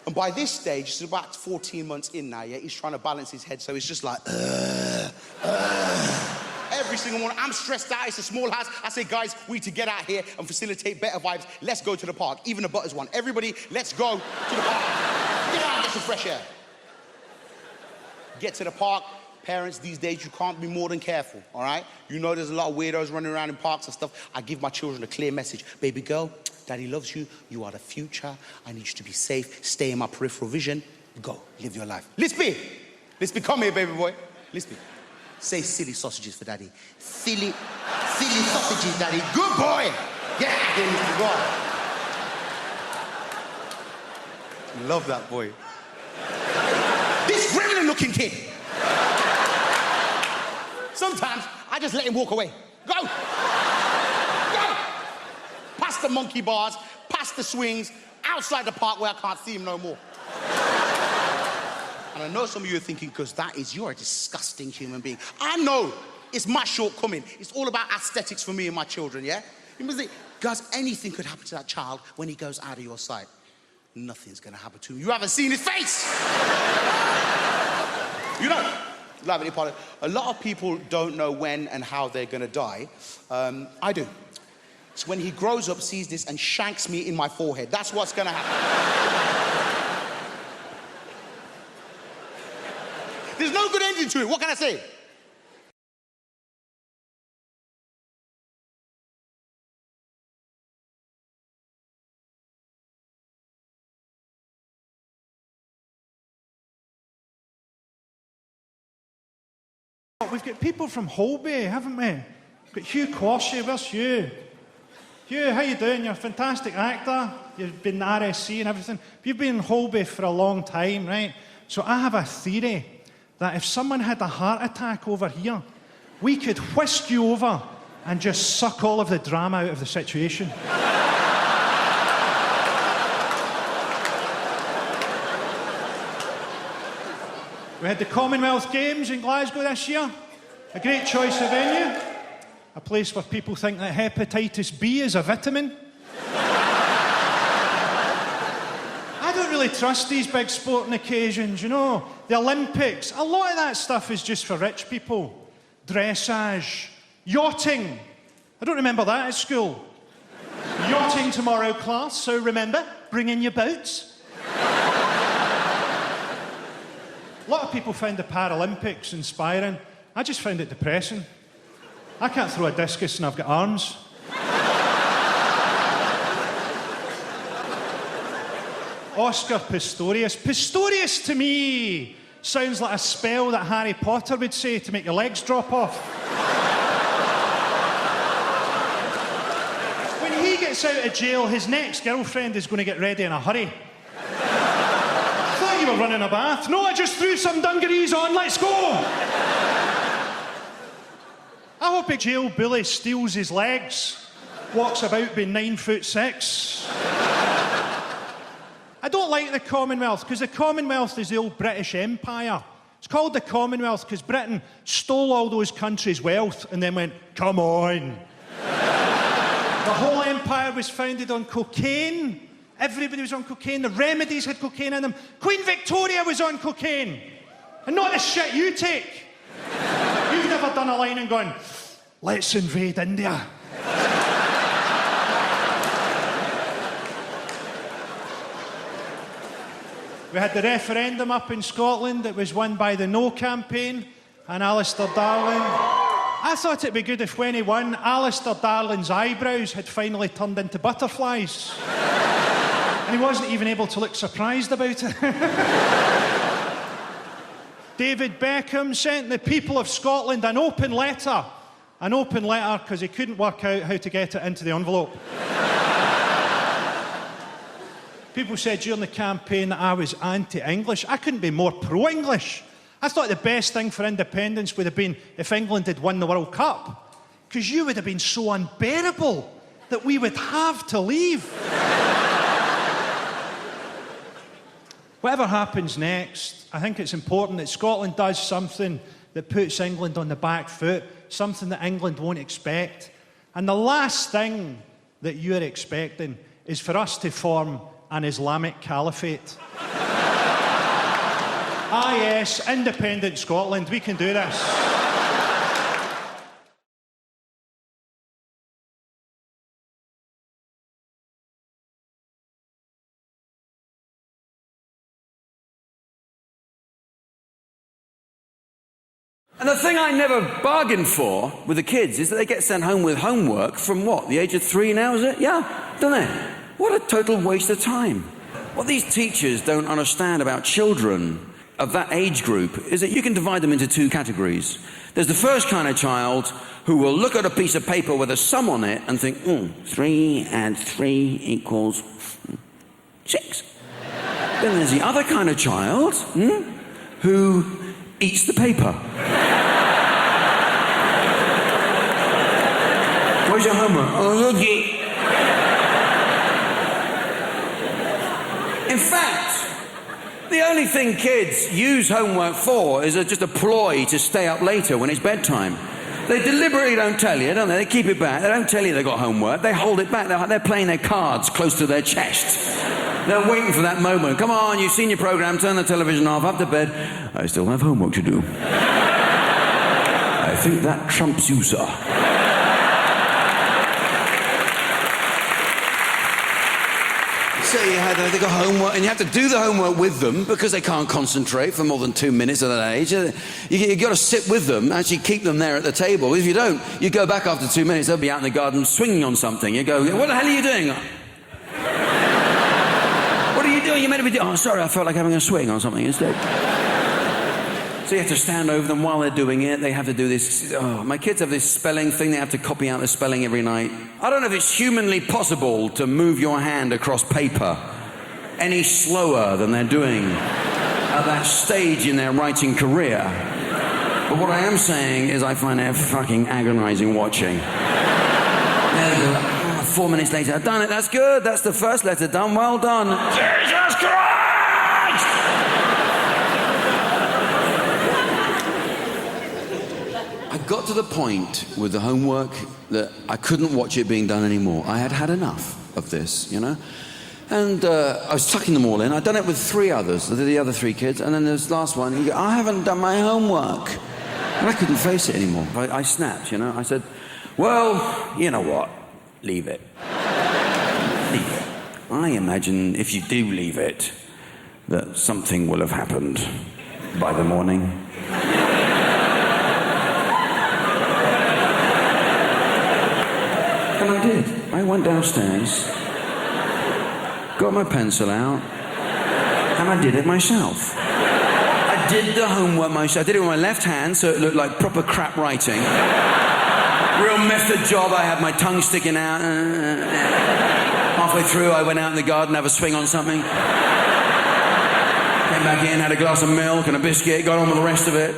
And by this stage, she's about 14 months in now, yeah? He's trying to balance his head, so he's just like, Every single morning, I'm stressed out, it's a small house. I say, guys, we need to get out here and facilitate better vibes. Let's go to the park. Even the Butters one. Everybody, let's go to the park. Get out and get some fresh air. Get to the park. Parents, these days, you can't be more than careful, all right? You know there's a lot of weirdos running around in parks and stuff. I give my children a clear message. Baby girl, Daddy loves you. You are the future. I need you to be safe. Stay in my peripheral vision. Go. Live your life. Lispy! Lispy, come here, baby boy. Lispy. Say silly sausages for Daddy. Silly sausages, Daddy. Good boy. Yeah, there you go. Love that boy. This gremlin-looking kid. Sometimes I just let him walk away. Go. Go. Past the monkey bars, past the swings, outside the park where I can't see him no more. And I know some of you are thinking, because you're a disgusting human being. I know it's my shortcoming. It's all about aesthetics for me and my children, yeah? You must think, guys, anything could happen to that child when he goes out of your sight. Nothing's gonna happen to him. You haven't seen his face! You know, a lot of people don't know when and how they're gonna die. I do. It's when he grows up, sees this, and shanks me in my forehead. That's what's gonna happen. There's no good ending to it. What can I say? We've got people from Holby, haven't we? We've got Hugh Quashie. Where's Hugh? Hugh, how you doing? You're a fantastic actor. You've been in RSC and everything. You've been in Holby for a long time, right? So I have a theory that if someone had a heart attack over here, we could whisk you over and just suck all of the drama out of the situation. We had the Commonwealth Games in Glasgow this year. A great choice of venue. A place where people think that hepatitis B is a vitamin. I don't really trust these big sporting occasions, you know. The Olympics, a lot of that stuff is just for rich people. Dressage, yachting. I don't remember that at school. Yachting tomorrow, class, so remember, bring in your boats. A lot of people found the Paralympics inspiring. I just found it depressing. I can't throw a discus and I've got arms. Oscar Pistorius. Pistorius to me sounds like a spell that Harry Potter would say to make your legs drop off. When he gets out of jail, his next girlfriend is going to get ready in a hurry. You were running a bath. No, I just threw some dungarees on. Let's go. I hope a jail bully steals his legs, walks about being 9'6". I don't like the Commonwealth because the Commonwealth is the old British Empire. It's called the Commonwealth because Britain stole all those countries' wealth and then went, come on. The whole empire was founded on cocaine. Everybody was on cocaine. The remedies had cocaine in them. Queen Victoria was on cocaine. And not the shit you take. You've never done a line and gone, let's invade India. We had the referendum up in Scotland that was won by the No campaign and Alistair Darling. I thought it'd be good if when he won, Alistair Darling's eyebrows had finally turned into butterflies. And he wasn't even able to look surprised about it. David Beckham sent the people of Scotland an open letter. An open letter because he couldn't work out how to get it into the envelope. People said during the campaign that I was anti-English. I couldn't be more pro-English. I thought the best thing for independence would have been if England had won the World Cup. Because you would have been so unbearable that we would have to leave. Whatever happens next, I think it's important that Scotland does something that puts England on the back foot, something that England won't expect. And the last thing that you're expecting is for us to form an Islamic caliphate. Ah yes, independent Scotland, we can do this. And the thing I never bargained for with the kids is that they get sent home with homework from what? The age of 3 now, is it? Yeah, don't they? What a total waste of time. What these teachers don't understand about children of that age group is that you can divide them into two categories. There's the first kind of child who will look at a piece of paper with a sum on it and think, 3 and 3 equals 6. Then there's the other kind of child who eats the paper. Where's your homework? Oh, look it. In fact, the only thing kids use homework for is just a ploy to stay up later when it's bedtime. They deliberately don't tell you, don't they? They keep it back. They don't tell you they've got homework. They hold it back. They're playing their cards close to their chest. They're waiting for that moment. Come on, you've seen your program. Turn the television off. Up to bed. I still have homework to do. I think that trumps you, sir. So they got homework, and you have to do the homework with them because they can't concentrate for more than 2 minutes at that age. You've got to sit with them, actually keep them there at the table. If you don't, you go back after 2 minutes, they'll be out in the garden swinging on something. You go, what the hell are you doing? What are you doing? You're meant to be doing... Oh, sorry, I felt like having a swing on something instead. So you have to stand over them while they're doing it. They have to do this... Oh, my kids have this spelling thing. They have to copy out the spelling every night. I don't know if it's humanly possible to move your hand across paper any slower than they're doing at that stage in their writing career. But what I am saying is I find it fucking agonizing watching. 4 minutes later, I've done it. That's good. That's the first letter done. Well done. Jesus Christ! I got to the point with the homework that I couldn't watch it being done anymore. I had had enough of this, you know? And I was tucking them all in. I'd done it with 3 others, the other 3 kids, and then this last one, he goes, I haven't done my homework. And I couldn't face it anymore. I snapped, you know? I said, well, you know what? Leave it. Leave it. I imagine if you do leave it, that something will have happened by the morning. And I did. I went downstairs, got my pencil out, and I did it myself. I did the homework myself. I did it with my left hand, so it looked like proper crap writing. Real method job. I had my tongue sticking out. Halfway through, I went out in the garden, have a swing on something. Came back in, had a glass of milk and a biscuit, got on with the rest of it.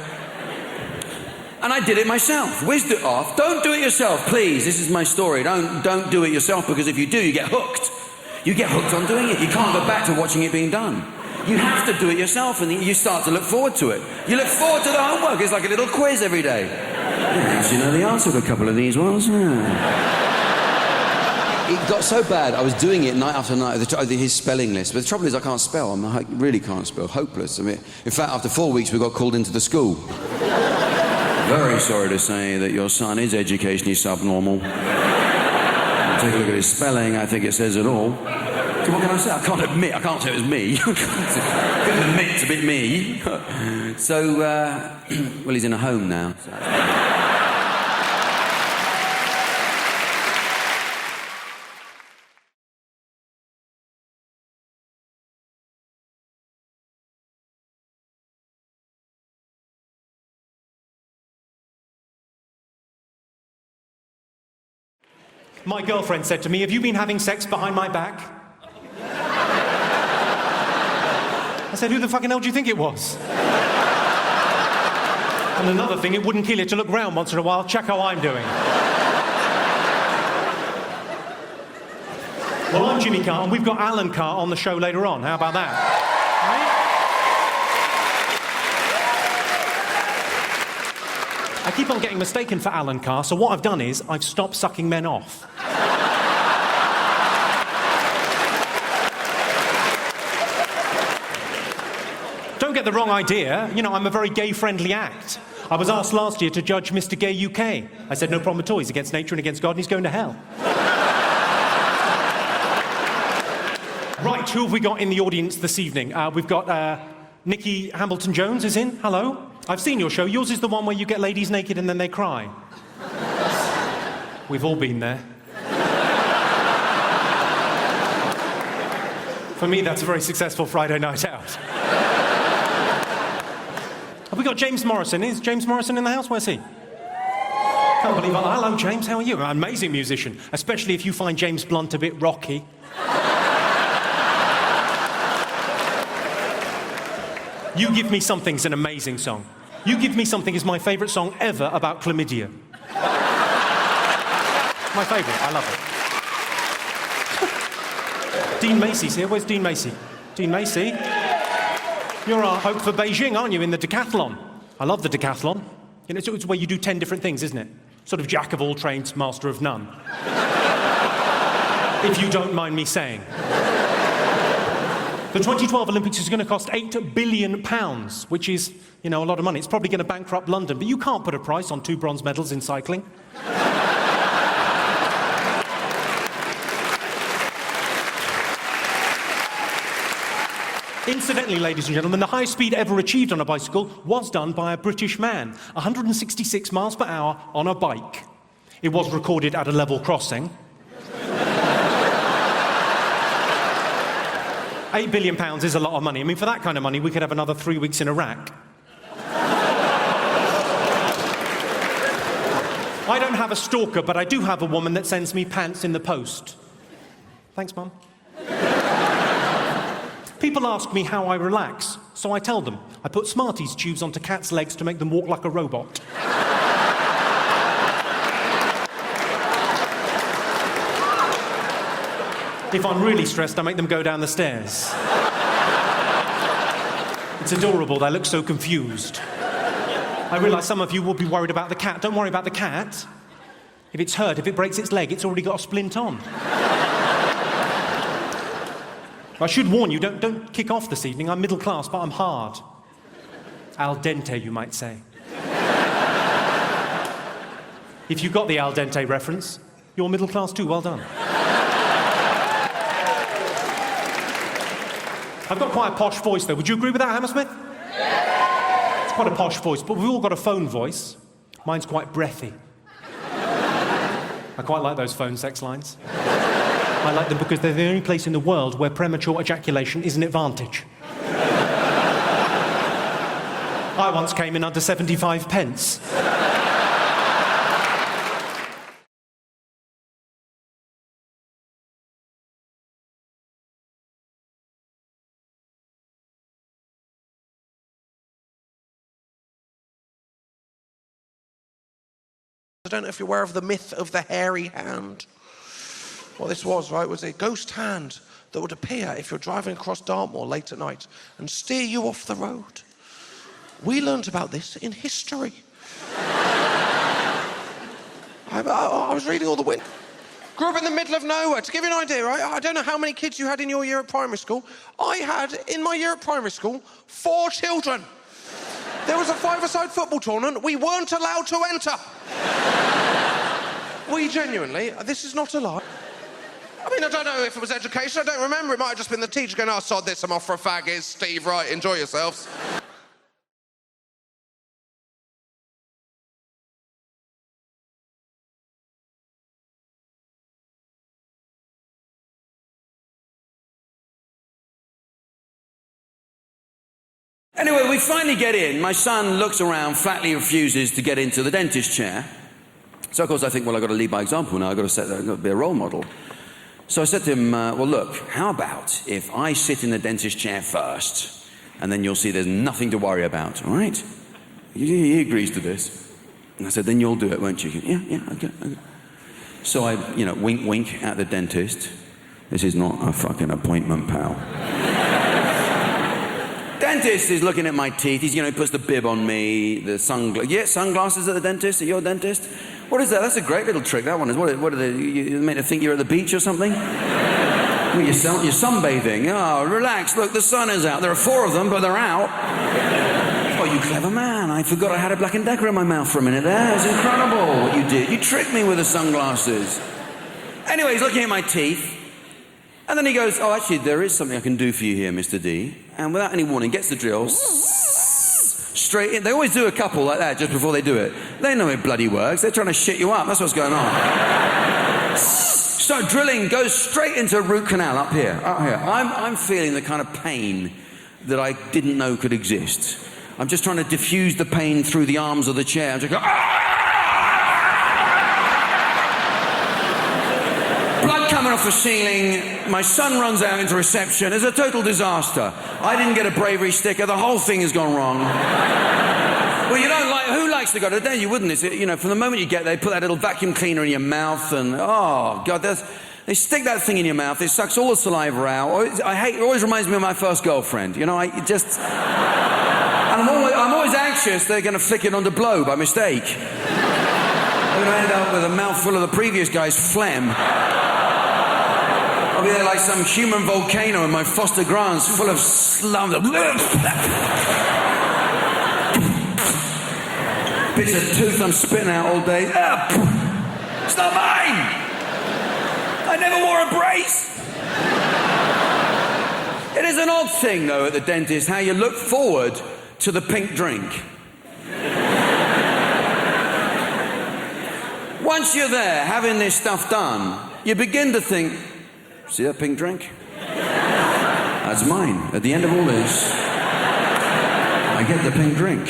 And I did it myself, whizzed it off. Don't do it yourself, please. This is my story. Don't do it yourself, because if you do, you get hooked. You get hooked on doing it. You can't go back to watching it being done. You have to do it yourself, and you start to look forward to it. You look forward to the homework. It's like a little quiz every day. Yes, you know the answer to a couple of these ones. It got so bad, I was doing it night after night, his spelling list. But the trouble is, I can't spell. I really can't spell. Hopeless. I mean, in fact, after 4 weeks, we got called into the school. Very sorry to say that your son is educationally subnormal. Take a look at his spelling, I think it says it all. So what can I say? I can't say it was me. I couldn't admit it's a bit me. So, well, he's in a home now. So. My girlfriend said to me, have you been having sex behind my back? I said, who the fucking hell do you think it was? And another thing, it wouldn't kill you to look round once in a while, check how I'm doing. Well, I'm Jimmy Carr, and we've got Alan Carr on the show later on. How about that? Right? I keep on getting mistaken for Alan Carr, so what I've done is I've stopped sucking men off. Don't get the wrong idea. You know, I'm a very gay-friendly act. I was asked last year to judge Mr. Gay UK. I said, no problem at all. He's against nature and against God, and he's going to hell. Right, who have we got in the audience this evening? We've got Nikki Hamilton-Jones is in. Hello. I've seen your show. Yours is the one where you get ladies naked and then they cry. We've all been there. For me, that's a very successful Friday night out. Have we got James Morrison? Is James Morrison in the house? Where's he? Can't believe it. Hello, James. How are you? An amazing musician, especially if you find James Blunt a bit rocky. You Give Me Something's an amazing song. You Give Me Something is my favourite song ever about chlamydia. My favourite. I love it. Dean Macy's here. Where's Dean Macy? Dean Macy? You're our hope for Beijing, aren't you, in the decathlon? I love the decathlon. You know, it's where you do 10 different things, isn't it? Sort of jack of all trades, master of none. If you don't mind me saying. The 2012 Olympics is going to cost £8 billion, which is, you know, a lot of money. It's probably going to bankrupt London, but you can't put a price on 2 bronze medals in cycling. Incidentally, ladies and gentlemen, the highest speed ever achieved on a bicycle was done by a British man, 166 miles per hour on a bike. It was recorded at a level crossing. £8 billion is a lot of money. I mean, for that kind of money, we could have another 3 weeks in Iraq. I don't have a stalker, but I do have a woman that sends me pants in the post. Thanks, Mum. People ask me how I relax, so I tell them. I put Smarties tubes onto cats' legs to make them walk like a robot. If I'm really stressed, I make them go down the stairs. It's adorable, they look so confused. I realise some of you will be worried about the cat. Don't worry about the cat. If it's hurt, if it breaks its leg, it's already got a splint on. I should warn you, don't kick off this evening. I'm middle class, but I'm hard. Al dente, you might say. If you got the al dente reference, you're middle class too. Well done. I've got quite a posh voice, though. Would you agree with that, Hammersmith? It's quite a posh voice, but we've all got a phone voice. Mine's quite breathy. I quite like those phone sex lines. I like them because they're the only place in the world where premature ejaculation is an advantage. I once came in under 75 pence. I don't know if you're aware of the myth of the hairy hand. What this was, right, was a ghost hand that would appear if you're driving across Dartmoor late at night and steer you off the road. We learnt about this in history. I was reading all the wind. Grew up in the middle of nowhere. To give you an idea, right, I don't know how many kids you had in your year at primary school. I had, in my year at primary school, 4 children. There was a 5-a-side football tournament. We weren't allowed to enter. We genuinely, this is not a lie. I mean, I don't know if it was education, I don't remember. It might have just been the teacher going, "Oh, sod this, I'm off for a fag, here's Steve, right, enjoy yourselves." Anyway, we finally get in. My son looks around, flatly refuses to get into the dentist chair. So, of course, I think, well, I've got to lead by example now. I've got to be a role model. So I said to him, well, look, how about if I sit in the dentist chair first, and then you'll see there's nothing to worry about, all right? He agrees to this. And I said, then you'll do it, won't you? Yeah, okay. So I, wink, wink at the dentist. This is not a fucking appointment, pal. Dentist is looking at my teeth. He's, he puts the bib on me, the sunglasses. Yeah, sunglasses at the dentist? At your dentist? What is that? That's a great little trick, that one is. What are they? You made to think you're at the beach or something? Well, you're sunbathing. Oh, relax. Look, the sun is out. There are 4 of them, but they're out. Oh, you clever man. I forgot I had a Black & Decker in my mouth for a minute there. It was incredible what you did. You tricked me with the sunglasses. Anyway, he's looking at my teeth. And then he goes, oh, actually, there is something I can do for you here, Mr. D. And without any warning, gets the drill. Straight in. They always do a couple like that just before they do it. They know it bloody works. They're trying to shit you up. That's what's going on. start drilling, goes straight into root canal up here. I'm feeling the kind of pain that I didn't know could exist. I'm just trying to diffuse the pain through the arms of the chair. I'm just going, blood coming off the ceiling. My son runs out into reception. It's a total disaster. I didn't get a bravery sticker. The whole thing has gone wrong. Well, you don't like... Who likes to go to... You wouldn't. It's, you know, from the moment you get there, they put that little vacuum cleaner in your mouth and... Oh, God, they stick that thing in your mouth. It sucks all the saliva out. It always reminds me of my first girlfriend. You know, And I'm always anxious they're going to flick it onto blow by mistake. I'm going to end up with a mouthful of the previous guy's phlegm. I'll be there like some human volcano in my Foster Grants full of slums. Bits of tooth I'm spitting out all day. It's not mine! I never wore a brace! It is an odd thing, though, at the dentist, how you look forward to the pink drink. Once you're there, having this stuff done, you begin to think, see that pink drink? That's mine. At the end of all this, I get the pink drink.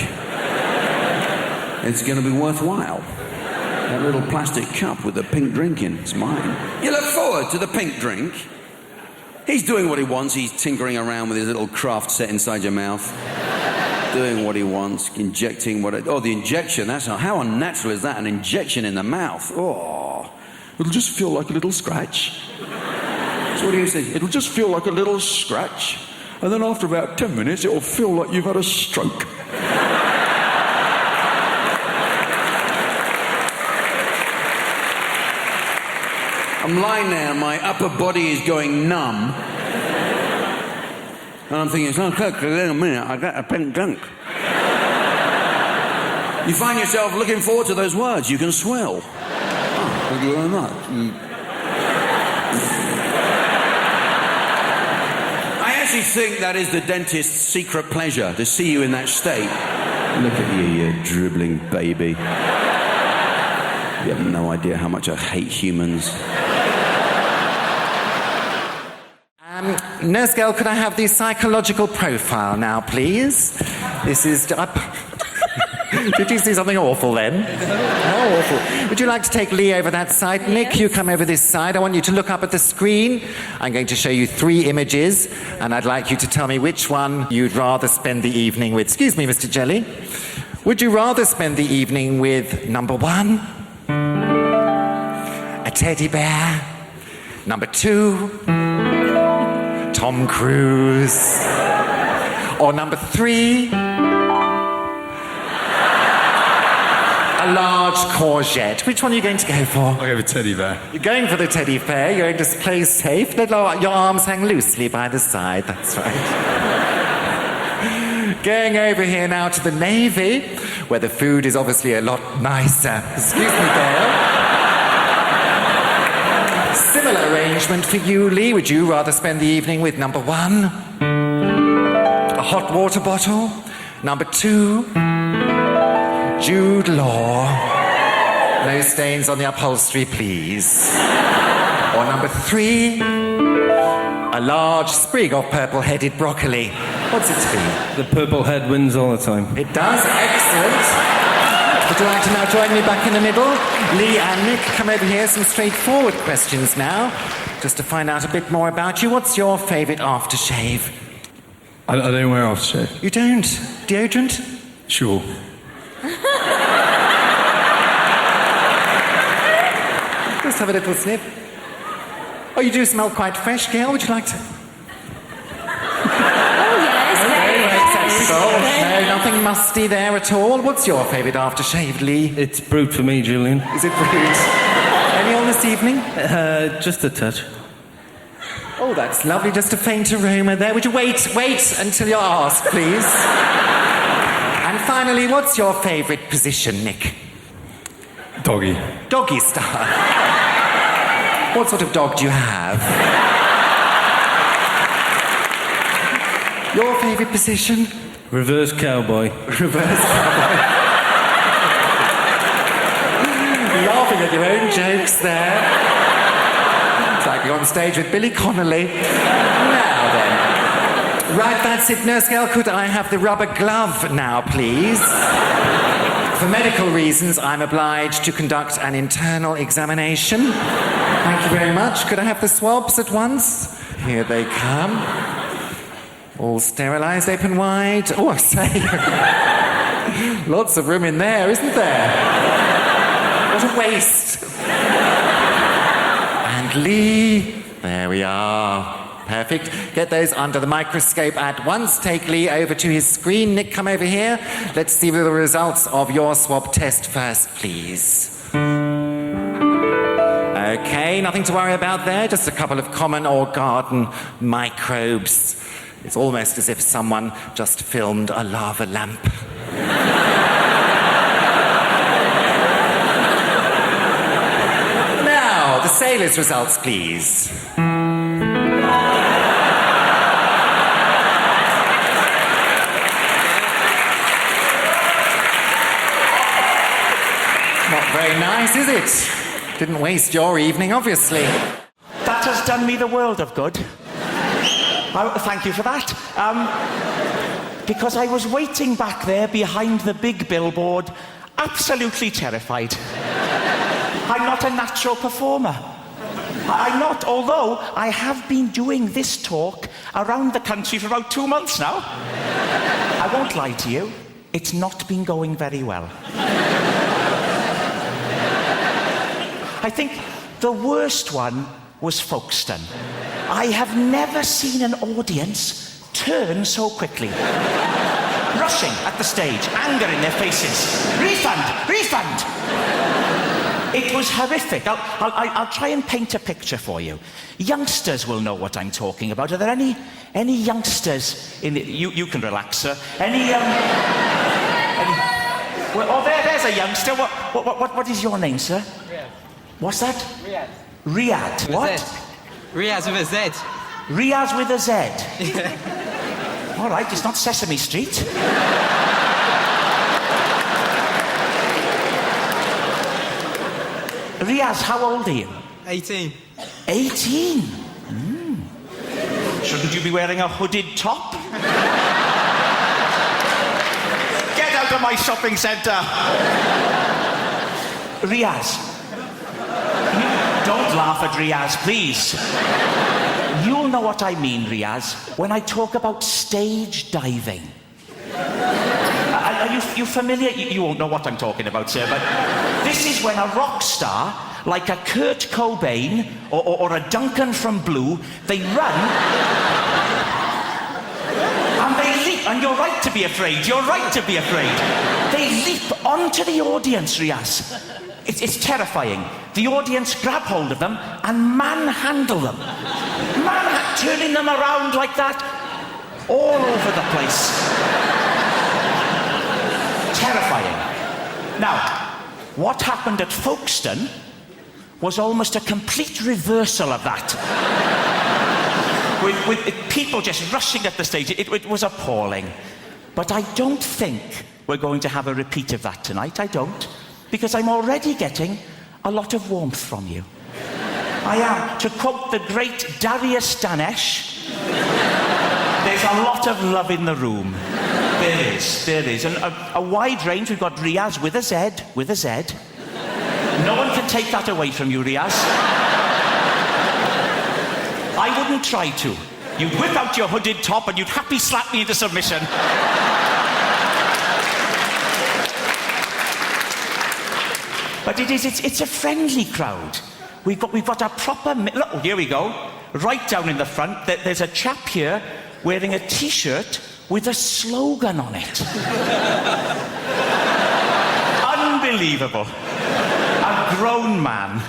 It's going to be worthwhile. That little plastic cup with the pink drink in, it's mine. You look forward to the pink drink. He's doing what he wants. He's tinkering around with his little craft set inside your mouth. Doing what he wants, injecting what... Oh, the injection, that's not... How unnatural is that, an injection in the mouth? Oh, it'll just feel like a little scratch. So what do you say? It'll just feel like a little scratch. And then after about 10 minutes, it'll feel like you've had a stroke. I'm lying there, my upper body is going numb. And I'm thinking, it's not quick, in a minute, I got a pink drink. You find yourself looking forward to those words you can swell. Oh, thank you very much. I actually think that is the dentist's secret pleasure, to see you in that state. Look at you, you dribbling baby. You have no idea how much I hate humans. Nurse girl, could I have the psychological profile now, please? This is... Did you see something awful then? How awful. Would you like to take Lee over that side? Yes. Nick, you come over this side. I want you to look up at the screen. I'm going to show you 3 images, and I'd like you to tell me which one you'd rather spend the evening with. Excuse me, Mr. Jelly. Would you rather spend the evening with number 1, a teddy bear, number 2, Tom Cruise, or number 3, a large courgette? Which one are you going to go for? I'll go for teddy bear. You're going for the teddy bear. You're going to play safe. Let your arms hang loosely by the side. That's right. Going over here now to the Navy, where the food is obviously a lot nicer. Excuse me, Dale. Similar arrangement for you, Lee. Would you rather spend the evening with number 1, a hot water bottle, number 2, Jude Law, no stains on the upholstery, please, or number 3, a large sprig of purple-headed broccoli? What's it to be? The purple head wins all the time. It does? Excellent. Would you like to now join me back in the middle? Lee and Nick, come over here. Some straightforward questions now, just to find out a bit more about you. What's your favourite aftershave? I don't wear aftershave. You don't? Deodorant? Sure. Let's have a little sniff. Oh, you do smell quite fresh, Gail. Would you like to... No, nothing musty there at all. What's your favourite aftershave, Lee? It's brewed for me, Julian. Is it brewed? Any on this evening? Just a touch. Oh, that's lovely. Just a faint aroma there. Would you wait until you're asked, please? And finally, what's your favourite position, Nick? Doggy. Doggy style. What sort of dog do you have? Your favourite position? Reverse cowboy. Reverse cowboy. Laughing at your own jokes there. It's like you're on stage with Billy Connolly. Now then. Right, that's it. Nurse girl, could I have the rubber glove now, please? For medical reasons, I'm obliged to conduct an internal examination. Thank you very much. Could I have the swabs at once? Here they come. All sterilised, open wide. Oh, I say. Lots of room in there, isn't there? What a waste. And Lee. There we are. Perfect. Get those under the microscope at once. Take Lee over to his screen. Nick, come over here. Let's see the results of your swab test first, please. Okay, nothing to worry about there. Just a couple of common or garden microbes. It's almost as if someone just filmed a lava lamp. Now, the sailors' results, please. Not very nice, is it? Didn't waste your evening, obviously. That has done me the world of good. Thank you for that. Because I was waiting back there behind the big billboard, absolutely terrified. I'm not a natural performer. I'm not, although I have been doing this talk around the country for about 2 months now. I won't lie to you, it's not been going very well. I think the worst one was Folkestone. I have never seen an audience turn so quickly. Rushing at the stage, anger in their faces. Refund! Refund! It was horrific. I'll try and paint a picture for you. Youngsters will know what I'm talking about. Are there any youngsters in the... You can relax, sir. Well, oh, there's a youngster. What is your name, sir? Riyadh. What's that? Riyadh. Riyadh. What? Riyadh with a Z. Riyadh with a Z. All right, it's not Sesame Street. Riyadh, how old are you? 18. 18? Shouldn't you be wearing a hooded top? Get out of my shopping centre! Riyadh. Don't laugh at Riyadh, please. You'll know what I mean, Riyadh, when I talk about stage diving. Are you familiar? You won't know what I'm talking about, sir, but this is when a rock star, like a Kurt Cobain or a Duncan from Blue, they run and they leap, and you're right to be afraid, you're right to be afraid. They leap onto the audience, Riyadh. It's terrifying. The audience grab hold of them and manhandle them. Turning them around like that, all over the place. Terrifying. Now, what happened at Folkestone was almost a complete reversal of that. with people just rushing at the stage. It was appalling. But I don't think we're going to have a repeat of that tonight. I don't. Because I'm already getting a lot of warmth from you. I am. To quote the great Darius Danesh, there's a lot of love in the room. There is. And a wide range. We've got Riyadh with a Z. No one can take that away from you, Riyadh. I wouldn't try to. You'd whip out your hooded top and you'd happy slap me into submission. But it's a friendly crowd. We've got a proper... Look, here we go. Right down in the front, there's a chap here wearing a T-shirt with a slogan on it. Unbelievable. A grown man.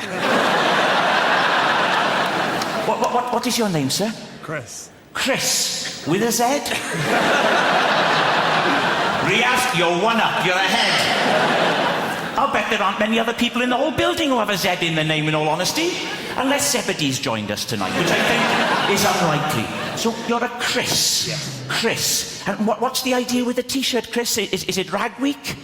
What is your name, sir? Chris. Chris, with a Z? Riyadh, you're one up, you're ahead. I'll bet there aren't many other people in the whole building who have a Z in their name, in all honesty. Unless Zebedee's joined us tonight, which I think is unlikely. So you're a Chris. Yes. Chris. And what's the idea with the T-shirt, Chris? Is it Rag Week?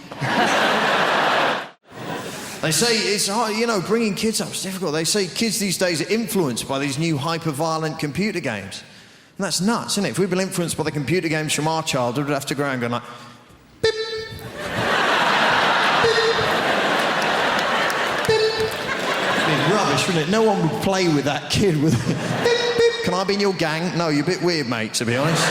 They say it's hard, you know, bringing kids up is difficult. They say kids these days are influenced by these new hyper-violent computer games. And that's nuts, isn't it? If we'd been influenced by the computer games from our childhood, we'd have to go around going like, beep, it'd be rubbish, wouldn't it? No one would play with that kid with beep, beep. Can I be in your gang? No, you're a bit weird, mate, to be honest.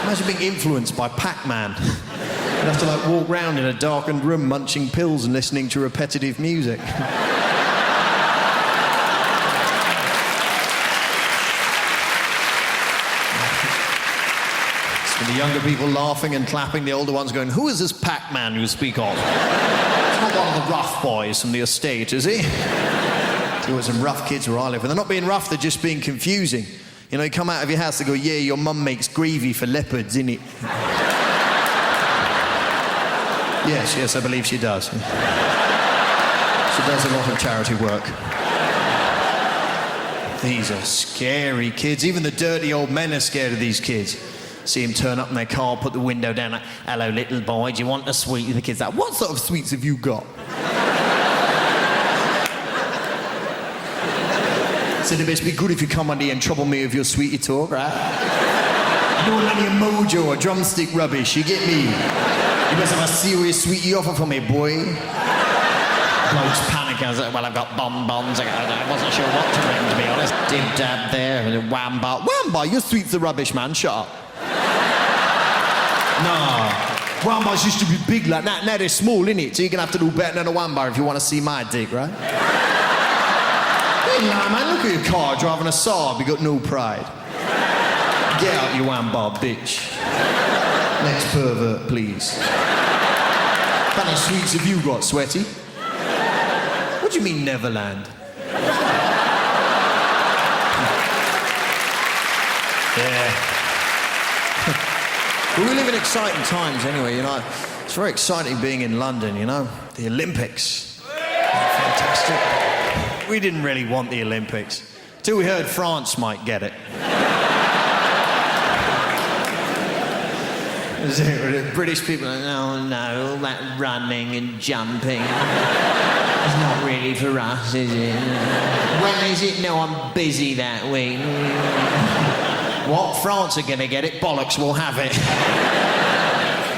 Imagine being influenced by Pac-Man. You'd have to like walk round in a darkened room munching pills and listening to repetitive music. So the younger people laughing and clapping, the older ones going, who is this Pac-Man you speak of? It's not one of the rough boys from the estate, is he? There were some rough kids where I live, and they're not being rough, they're just being confusing. You know, you come out of your house, they go, yeah, your mum makes gravy for leopards, innit? Yes, I believe she does. She does a lot of charity work. These are scary kids. Even the dirty old men are scared of these kids. See them turn up in their car, put the window down, like, hello, little boy, do you want a sweet? And the kid's like, what sort of sweets have you got? Said it best be good if you come under here and trouble me with your sweetie talk, right? You don't want any mojo or drumstick rubbish, you get me? You must have a serious sweetie offer for me, boy. Blokes panic. I was like, well, I've got bonbons. I wasn't sure what to bring, to be honest. Dib dab there, and a wham-bar. Wham-bar, your sweets are rubbish, man. Shut up. Nah. Wham-bars used to be big like that. Now they're small, innit? So you're going to have to do better than a wham-bar if you want to see my dick, right? Hey, nah, man, look at your car driving a Saab. You got no pride. Get out, you wham-bar, bitch. Next pervert, please. How many sweets have you got, Sweaty? What do you mean, Neverland? Yeah. But we live in exciting times anyway, you know. It's very exciting being in London, you know. The Olympics. Fantastic. We didn't really want the Olympics till we heard France might get it. The British people are like, oh no, all that running and jumping. It's not really for us, is it? When is it? No, I'm busy that week. What? France are going to get it? Bollocks, we'll have it.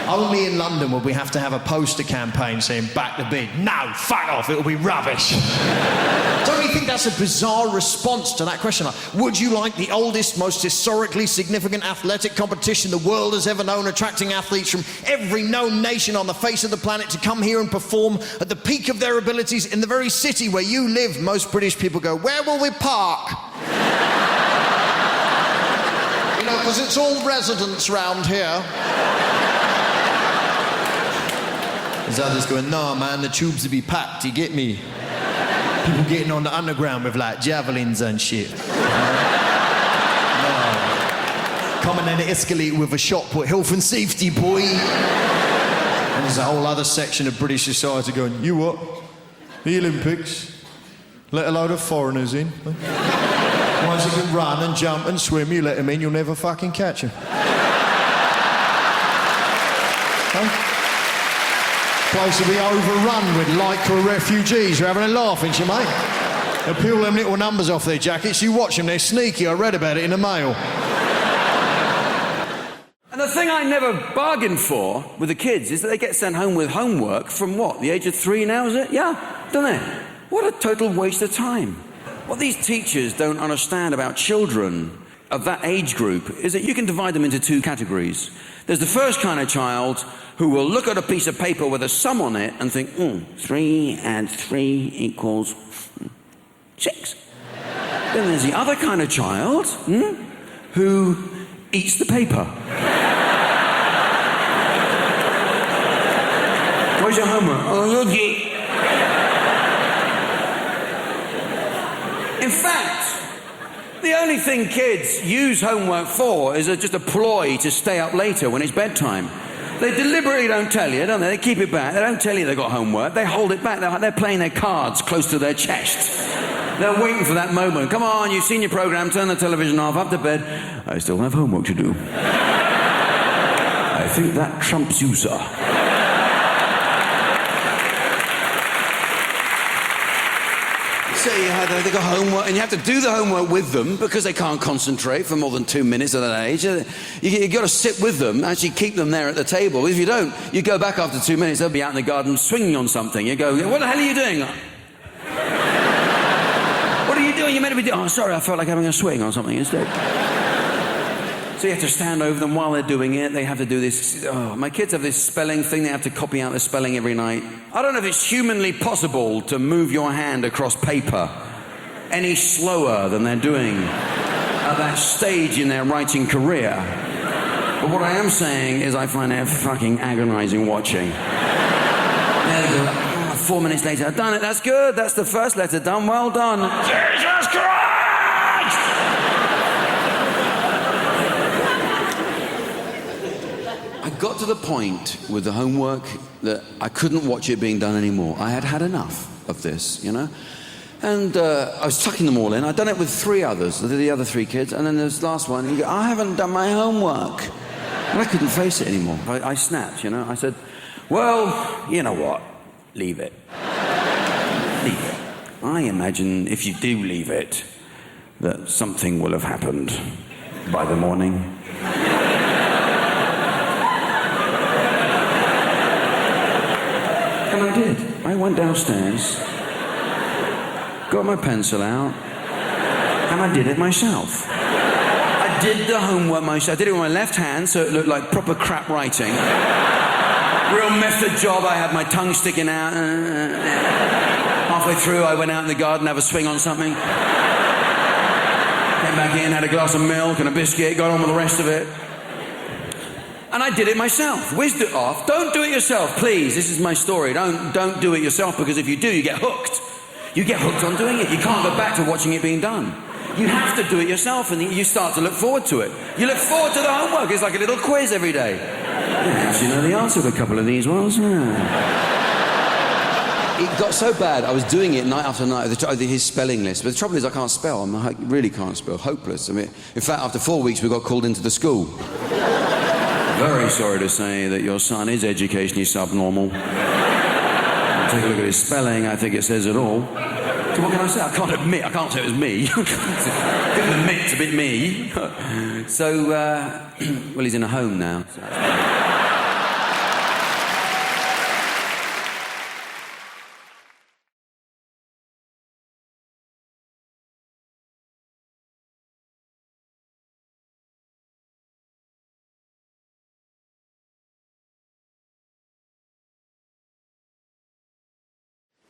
Only in London would we have to have a poster campaign saying back the bid. No, fuck off, it'll be rubbish. Don't you think that's a bizarre response to that question? Like, would you like the oldest, most historically significant athletic competition the world has ever known, attracting athletes from every known nation on the face of the planet to come here and perform at the peak of their abilities in the very city where you live? Most British people go, where will we park? You know, because it's all residents round here. There's others going, no, man, the tubes will be packed, you get me? People getting on the underground with, like, javelins and shit. No. Coming down the escalator with a shot put, health and safety, boy. And there's a whole other section of British society going, you what? The Olympics? Let a load of foreigners in? Ones that can run and jump and swim, you let them in, you'll never fucking catch them. Huh? Place will be overrun with Lycra refugees. You're having a laugh, ain't you, mate? They'll peel them little numbers off their jackets. You watch them, they're sneaky. I read about it in the Mail. And the thing I never bargained for with the kids is that they get sent home with homework from what, the age of 3 now, is it? Yeah, don't they? What a total waste of time. What these teachers don't understand about children of that age group is that you can divide them into 2 categories. There's the first kind of child who will look at a piece of paper with a sum on it and think, 3 and 3 equals 6. Then there's the other kind of child who eats the paper. Where's your homework? Oh, okay. In fact, the only thing kids use homework for is just a ploy to stay up later when it's bedtime. They deliberately don't tell you, don't they? They keep it back. They don't tell you they've got homework. They hold it back. They're playing their cards close to their chest. They're waiting for that moment. Come on, you've seen your program. Turn the television off. Up to bed. I still have homework to do. I think that trumps you, sir. say they got homework, and you have to do the homework with them because they can't concentrate for more than 2 minutes at that age. You got to sit with them, actually keep them there at the table. If you don't, you go back after 2 minutes, they'll be out in the garden swinging on something. You go, what the hell are you doing? What are you doing? You're meant to be doing... Oh, sorry, I felt like having a swing on something instead. So you have to stand over them while they're doing it. They have to do this. Oh, my kids have this spelling thing. They have to copy out their spelling every night. I don't know if it's humanly possible to move your hand across paper any slower than they're doing at that stage in their writing career. But what I am saying is I find it fucking agonizing watching. There they go. 4 minutes later, I've done it. That's good. That's the first letter done. Well done. Jesus Christ! I got to the point with the homework that I couldn't watch it being done anymore. I had had enough of this, you know? And I was tucking them all in. I'd done it with 3 others, the other 3 kids, and then there's the last one. He goes, I haven't done my homework. And I couldn't face it anymore. I snapped, you know? I said, well, you know what? Leave it. Leave it. I imagine if you do leave it, that something will have happened by the morning. And I did. I went downstairs, got my pencil out, and I did it myself. I did the homework myself. I did it with my left hand, so it looked like proper crap writing. Real method job. I had my tongue sticking out. Halfway through, I went out in the garden, have a swing on something. Came back in, had a glass of milk and a biscuit, got on with the rest of it. And I did it myself. Whizzed it off. Don't do it yourself, please. This is my story. Don't do it yourself, because if you do, you get hooked. You get hooked on doing it. You can't go back to watching it being done. You have to do it yourself, and you start to look forward to it. You look forward to the homework. It's like a little quiz every day. Yeah, you know the answer to a couple of these ones. Yeah. It got so bad, I was doing it night after night, his spelling list. But the trouble is I can't spell. I really can't spell. Hopeless. I mean, in fact, after 4 weeks, we got called into the school. Very sorry to say that your son is educationally subnormal. Take a look at his spelling, I think it says it all. So what can I say? I can't say it was me. Couldn't admit it's a bit me. So, well, he's in a home now. So.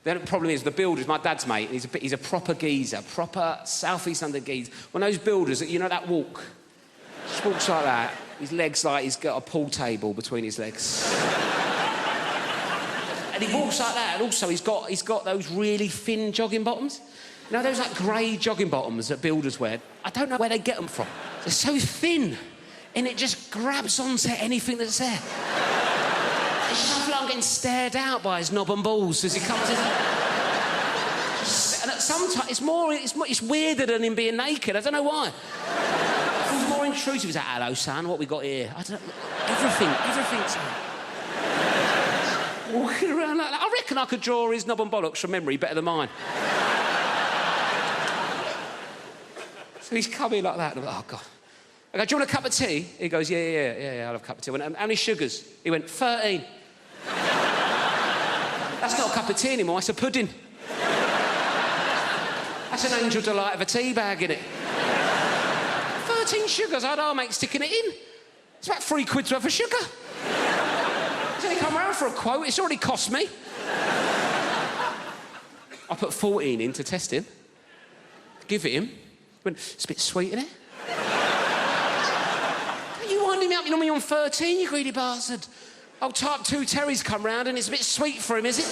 The problem is the builders, my dad's mate, he's a proper geezer, proper South East London geezer. One of those builders, you know that walk? Just walks like that. His legs like he's got a pool table between his legs. And he walks like that, and also he's got those really thin jogging bottoms. You know those like grey jogging bottoms that builders wear? I don't know where they get them from. They're so thin, and it just grabs onto anything that's there. I feel like I'm getting stared out by his knob and balls as he comes in. And sometimes it's weirder than him being naked. I don't know why. It feels more intrusive. He's like, hello, son, what we got here? I don't know. Everything's walking around like that. I reckon I could draw his knob and bollocks from memory better than mine. So he's coming like that, and I'm like, oh, God. I go, do you want a cup of tea? He goes, yeah, I'll have a cup of tea. I went, how many sugars? He went, 13. That's not a cup of tea anymore, it's a pudding. That's an Angel Delight of a tea bag, innit? 13 sugars, how'd our mate sticking it in? It's about 3 quid's worth of sugar. He's only come round for a quote, it's already cost me. I put 14 in to test him. Give it him. He went, it's a bit sweet, innit? You winding me up, you know me on 13, you greedy bastard. Old type 2 Terry's come round and it's a bit sweet for him, is it?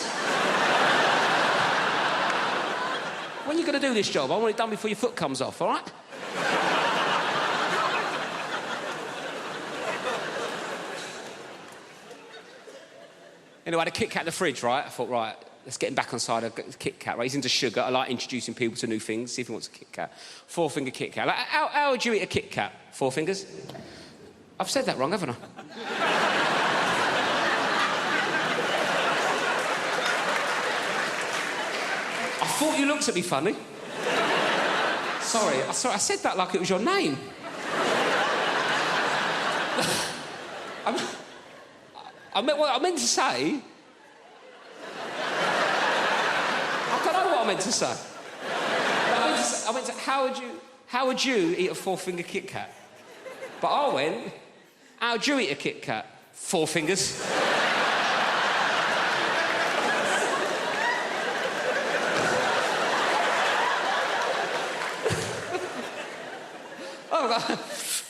When are you going to do this job? I want it done before your foot comes off, all right? Anyway, I had a Kit Kat in the fridge, right? I thought, right, let's get him back on side of Kit Kat, right? He's into sugar. I like introducing people to new things, see if he wants a Kit Kat. 4-finger Kit Kat. Like, how would you eat a Kit Kat? 4 fingers? I've said that wrong, haven't I? I thought you looked at me funny. Sorry, I said that like it was your name. What I meant to say... I don't know what I meant to say. I went to how would you eat a 4-finger Kit Kat? But I went, how would you eat a Kit Kat? 4 fingers.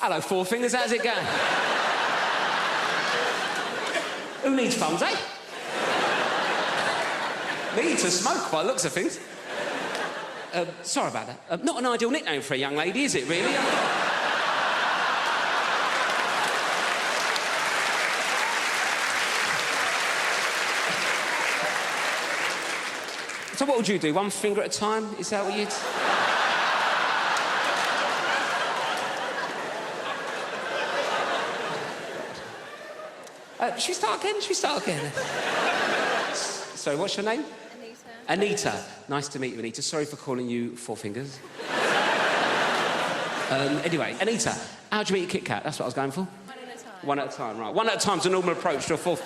Hello, 4 fingers, how's it going? Who needs thumbs, eh? Me to smoke by the looks of things. Sorry about that. Not an ideal nickname for a young lady, is it, really? So what would you do? 1 finger at a time? Is that what you'd... Should we start again? Sorry, what's your name? Anita. Nice to meet you, Anita. Sorry for calling you 4 fingers. Anyway, Anita, how do you eat a Kit Kat? That's what I was going for. 1 at a time. 1 at a time, right. 1 at a time's a normal approach to a 4th.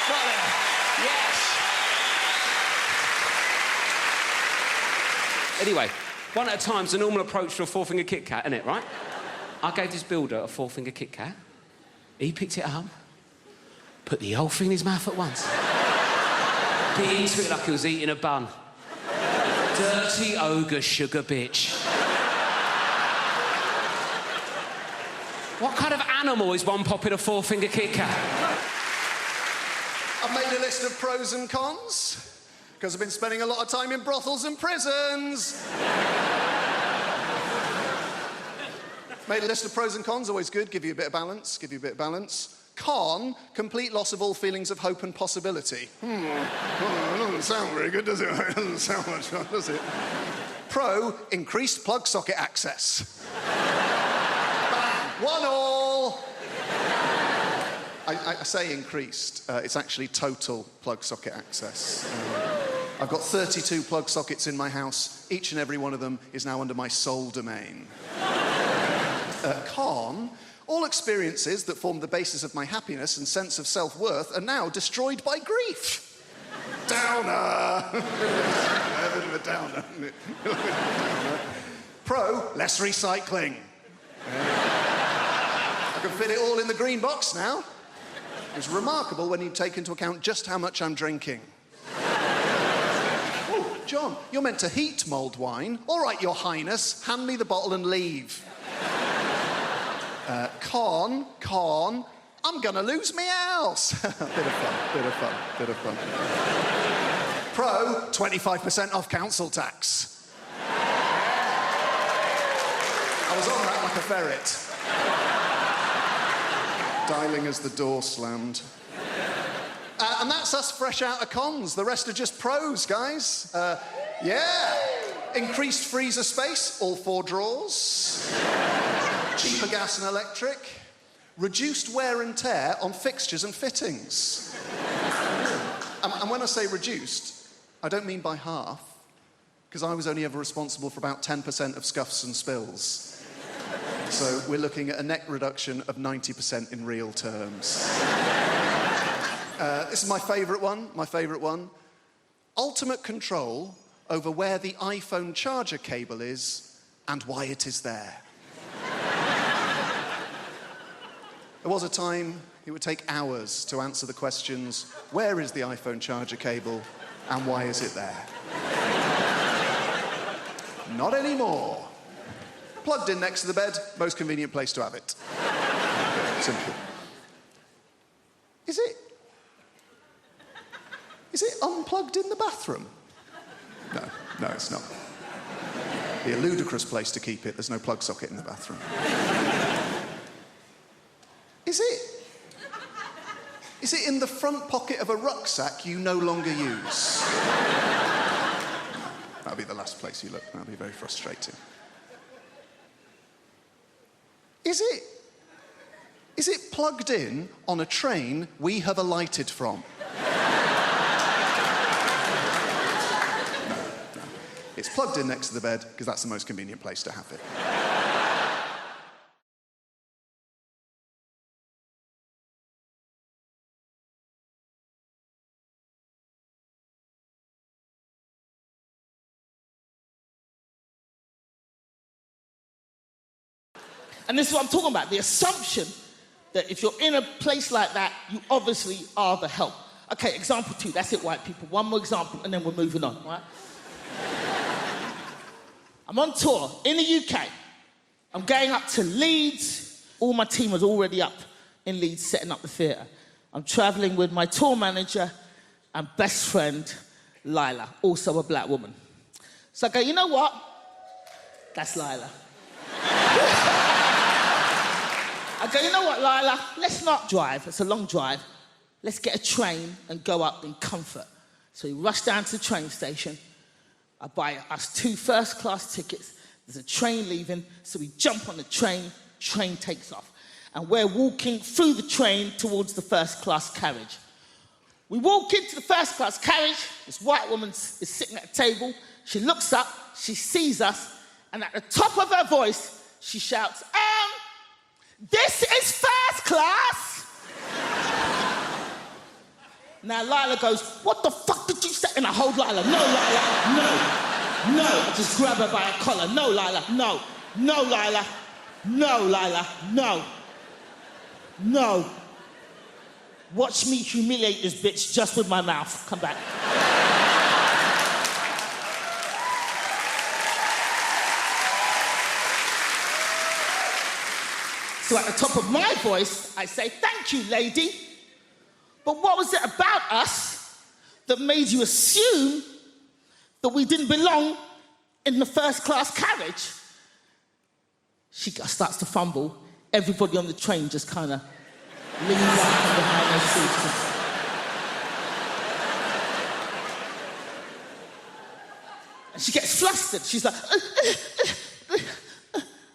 Got there. Yes. Anyway, 1 at a time's a normal approach to a 4-finger Kit Kat, isn't it, right? I gave this builder a 4-finger Kit Kat. He picked it up, put the whole thing in his mouth at once. Bit into it like he was eating a bun. Dirty ogre sugar bitch. What kind of animal is one popping a 4-finger Kit Kat? I've made a list of pros and cons, because I've been spending a lot of time in brothels and prisons. Made a list of pros and cons, always good, give you a bit of balance, Con, complete loss of all feelings of hope and possibility. It doesn't sound very good, does it? It doesn't sound much fun, does it? Pro, increased plug socket access. 1-1. I say increased, it's actually total plug socket access. I've got 32 plug sockets in my house, each and every one of them is now under my sole domain. Con, all experiences that formed the basis of my happiness and sense of self-worth are now destroyed by grief. Downer. A bit of a downer, isn't it? Pro, less recycling. I can fit it all in the green box now. It's remarkable when you take into account just how much I'm drinking. Oh, John, you're meant to heat mulled wine. All right, Your Highness, hand me the bottle and leave. Con, I'm gonna lose my house. Bit of fun. Pro, 25% off council tax. I was on that like a ferret. Dialing as the door slammed. And that's us fresh out of cons. The rest are just pros, guys. Increased freezer space, all 4 drawers. Cheaper gas and electric. Reduced wear and tear on fixtures and fittings. And when I say reduced, I don't mean by half, because I was only ever responsible for about 10% of scuffs and spills. So we're looking at a net reduction of 90% in real terms. This is my favourite one. Ultimate control over where the iPhone charger cable is and why it is there. There was a time it would take hours to answer the questions, where is the iPhone charger cable and why is it there? Not anymore. Plugged in next to the bed, most convenient place to have it. Simple. Is it unplugged in the bathroom? No, it's not. It'd be a ludicrous place to keep it. There's no plug socket in the bathroom. Is it in the front pocket of a rucksack you no longer use? That'll be the last place you look. That'll be very frustrating. Is it plugged in on a train we have alighted from? It's plugged in next to the bed because that's the most convenient place to have it. And this is what I'm talking about, the assumption that if you're in a place like that, you obviously are the help. Okay, example 2, that's it, white people. One more example, and then we're moving on, right? I'm on tour in the UK. I'm going up to Leeds. All my team was already up in Leeds setting up the theatre. I'm travelling with my tour manager and best friend, Lila, also a black woman. So I go, you know what? That's Lila. I go, you know what, Lila? Let's not drive. It's a long drive. Let's get a train and go up in comfort. So we rush down to the train station. I buy us 2 first-class tickets. There's a train leaving, so we jump on the train takes off. And we're walking through the train towards the first-class carriage. We walk into the first-class carriage. This white woman is sitting at a table. She looks up, she sees us, and at the top of her voice, she shouts, this is first class! Now Lila goes, what the fuck did you say? And I hold Lila, no, Lila, no. I just grab her by her collar, no, Lila, no. No, Lila, no, Lila, no. Watch me humiliate this bitch just with my mouth. Come back. So at the top of my voice, I say, thank you, lady. But what was it about us that made you assume that we didn't belong in the first-class carriage? She starts to fumble. Everybody on the train just kind of leans out from behind their seats. And she gets flustered. She's like,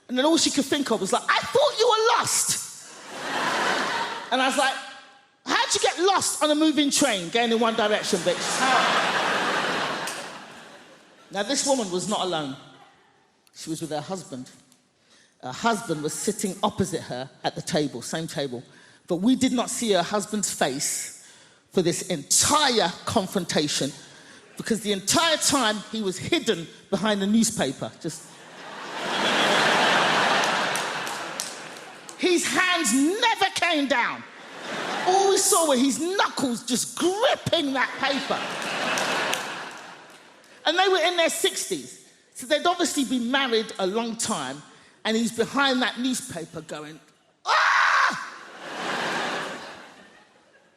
and then all she could think of was like, I thought you were lost. And I was like, how'd you get lost on a moving train going in one direction, bitch? How? Now, this woman was not alone. She was with her husband. Her husband was sitting opposite her at the table, same table. But we did not see her husband's face for this entire confrontation because the entire time he was hidden behind a newspaper, just... His hands never came down. All we saw were his knuckles just gripping that paper. And they were in their 60s. So they'd obviously been married a long time, and he's behind that newspaper going, ah!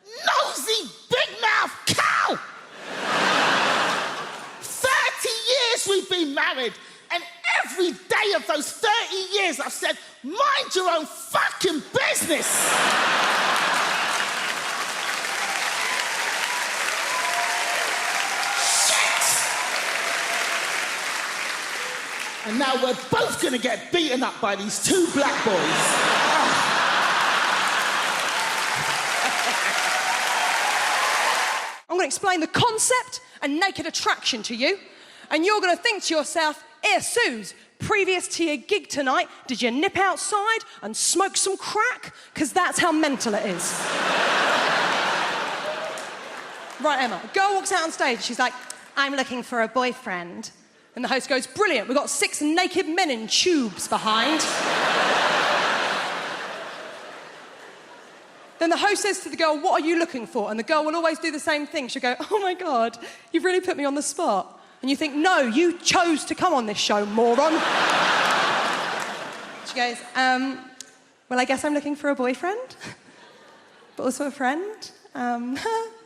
Nosy, big-mouth cow! 30 years we've been married, and every day of those 30 years I've said, mind your own fucking business! Shit! And now we're both gonna get beaten up by these 2 black boys. I'm gonna explain the concept and naked attraction to you, and you're gonna think to yourself, Suze, previous to your gig tonight, did you nip outside and smoke some crack? Because that's how mental it is. Right, Emma, a girl walks out on stage. She's like, I'm looking for a boyfriend. And the host goes, brilliant, we've got 6 naked men in tubes behind. Then the host says to the girl, what are you looking for? And the girl will always do the same thing. She'll go, oh my God, you've really put me on the spot. And you think, no, you chose to come on this show, moron. She goes, well, I guess I'm looking for a boyfriend, but also a friend. I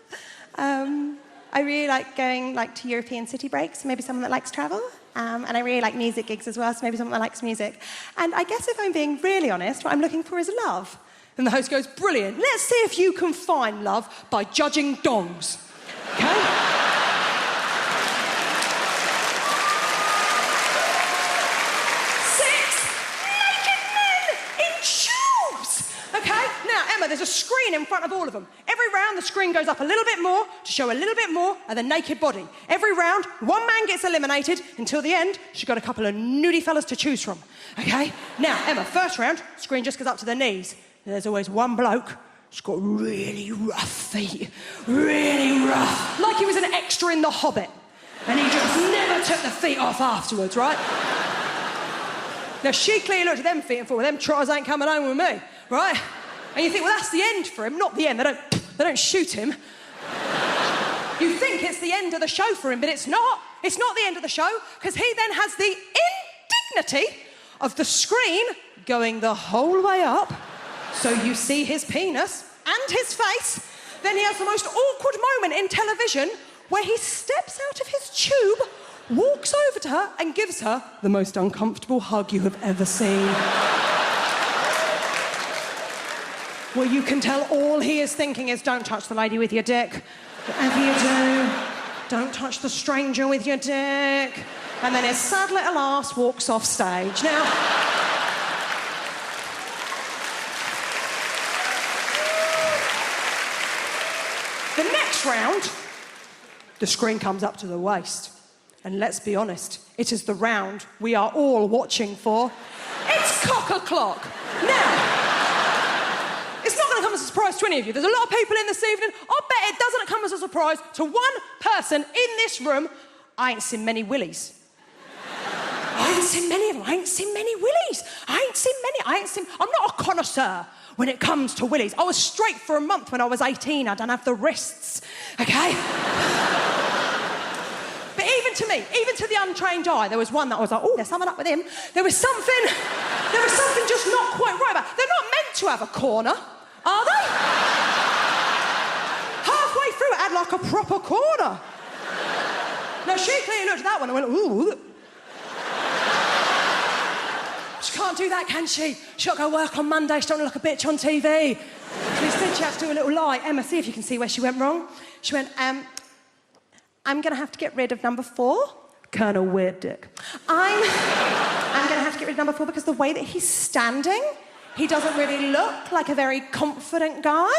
really like going to European city breaks, maybe someone that likes travel. And I really like music gigs as well, so maybe someone that likes music. And I guess if I'm being really honest, what I'm looking for is love. And the host goes, brilliant, let's see if you can find love by judging dongs. Okay? There's a screen in front of all of them. Every every round, the screen goes up a little bit more to show a little bit more of the naked body. Every round, one man gets eliminated. Until the end, she's got a couple of nudie fellas to choose from. Okay? Now, Emma, first round, screen just goes up to the knees. There's always one bloke who's got really rough feet. Really rough. Like he was an extra in The Hobbit. And he just never took the feet off afterwards, right? Now, she clearly looked at them feet and thought, well, them trotters ain't coming home with me, right? And you think, well, that's the end for him. Not the end. They don't shoot him. You think it's the end of the show for him, but it's not. It's not the end of the show, because he then has the indignity of the screen going the whole way up, so you see his penis and his face. Then he has the most awkward moment in television where he steps out of his tube, walks over to her and gives her the most uncomfortable hug you have ever seen. Where you can tell all he is thinking is, don't touch the lady with your dick. Whatever you do, don't touch the stranger with your dick. And then his sad little ass walks off stage. Now, the next round, the screen comes up to the waist. And let's be honest, it is the round we are all watching for. It's cock-a-clock. Now, it's not going to come as a surprise to any of you. There's a lot of people in this evening. I bet it doesn't come as a surprise to one person in this room. I ain't seen many willies. I ain't seen many of them. I ain't seen many willies. I'm not a connoisseur when it comes to willies. I was straight for a month when I was 18. I don't have the wrists, okay? But even to me, even to the untrained eye, there was one that I was like, oh, there's something up with him. There was something just not quite right about it. They're not meant to have a corner, are they? Halfway through, it had like a proper corner. Now, she clearly looked at that one and went, ooh. She can't do that, can she? She'll go work on Monday, she don't look like a bitch on TV. So instead, she had to do a little lie. Emma, see if you can see where she went wrong. She went, I'm going to have to get rid of number 4. Colonel Weird Dick. I'm going to have to get rid of number 4 because the way that he's standing, he doesn't really look like a very confident guy.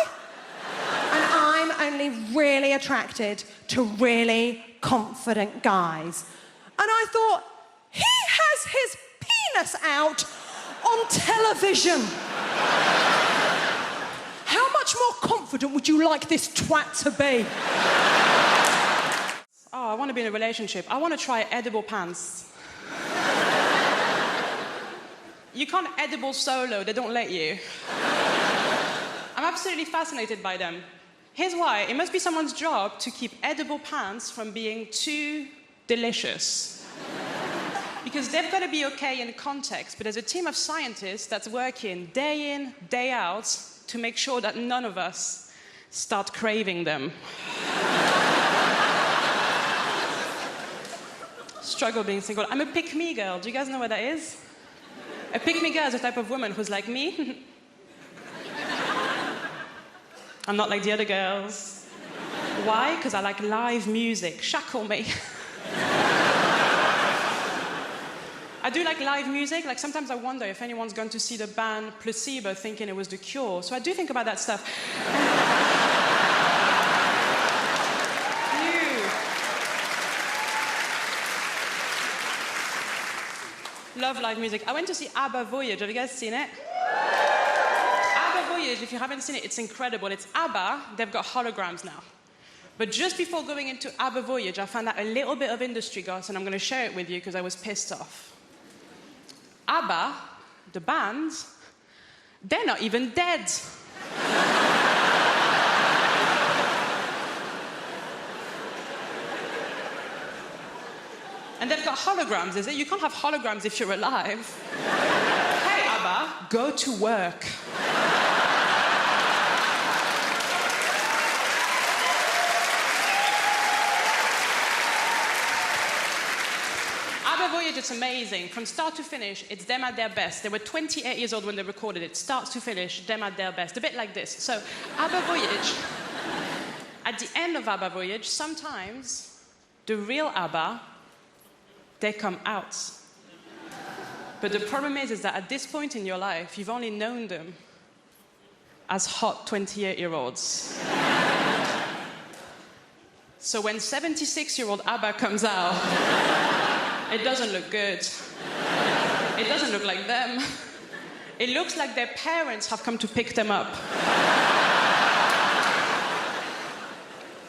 And I'm only really attracted to really confident guys. And I thought, he has his penis out on television. How much more confident would you like this twat to be? Oh, I want to be in a relationship. I want to try edible pants. You can't edible solo, they don't let you. I'm absolutely fascinated by them. Here's why. It must be someone's job to keep edible pants from being too delicious. Because they've got to be okay in context, but there's a team of scientists that's working day in, day out to make sure that none of us start craving them. Struggle being single. I'm a pick-me girl. Do you guys know what that is? A pick-me girl is a type of woman who's like me. I'm not like the other girls. Why? Because I like live music. Shackle me. I do like live music. Like, sometimes I wonder if anyone's going to see the band Placebo thinking it was The Cure. So I do think about that stuff. Love live music. I went to see ABBA Voyage. Have you guys seen it? ABBA Voyage, if you haven't seen it, it's incredible. It's ABBA. They've got holograms now. But just before going into ABBA Voyage, I found out a little bit of industry gossip, and I'm going to share it with you because I was pissed off. ABBA, the band, they're not even dead. And they've got holograms, is it? You can't have holograms if you're alive. Hey, ABBA, go to work. ABBA Voyage, it's amazing. From start to finish, it's them at their best. They were 28 years old when they recorded it. Start to finish, them at their best. A bit like this. So, ABBA Voyage, at the end of ABBA Voyage, sometimes the real ABBA, they come out. But the problem is that at this point in your life, you've only known them as hot 28-year-olds. So when 76-year-old ABBA comes out, it doesn't look good. It doesn't look like them. It looks like their parents have come to pick them up.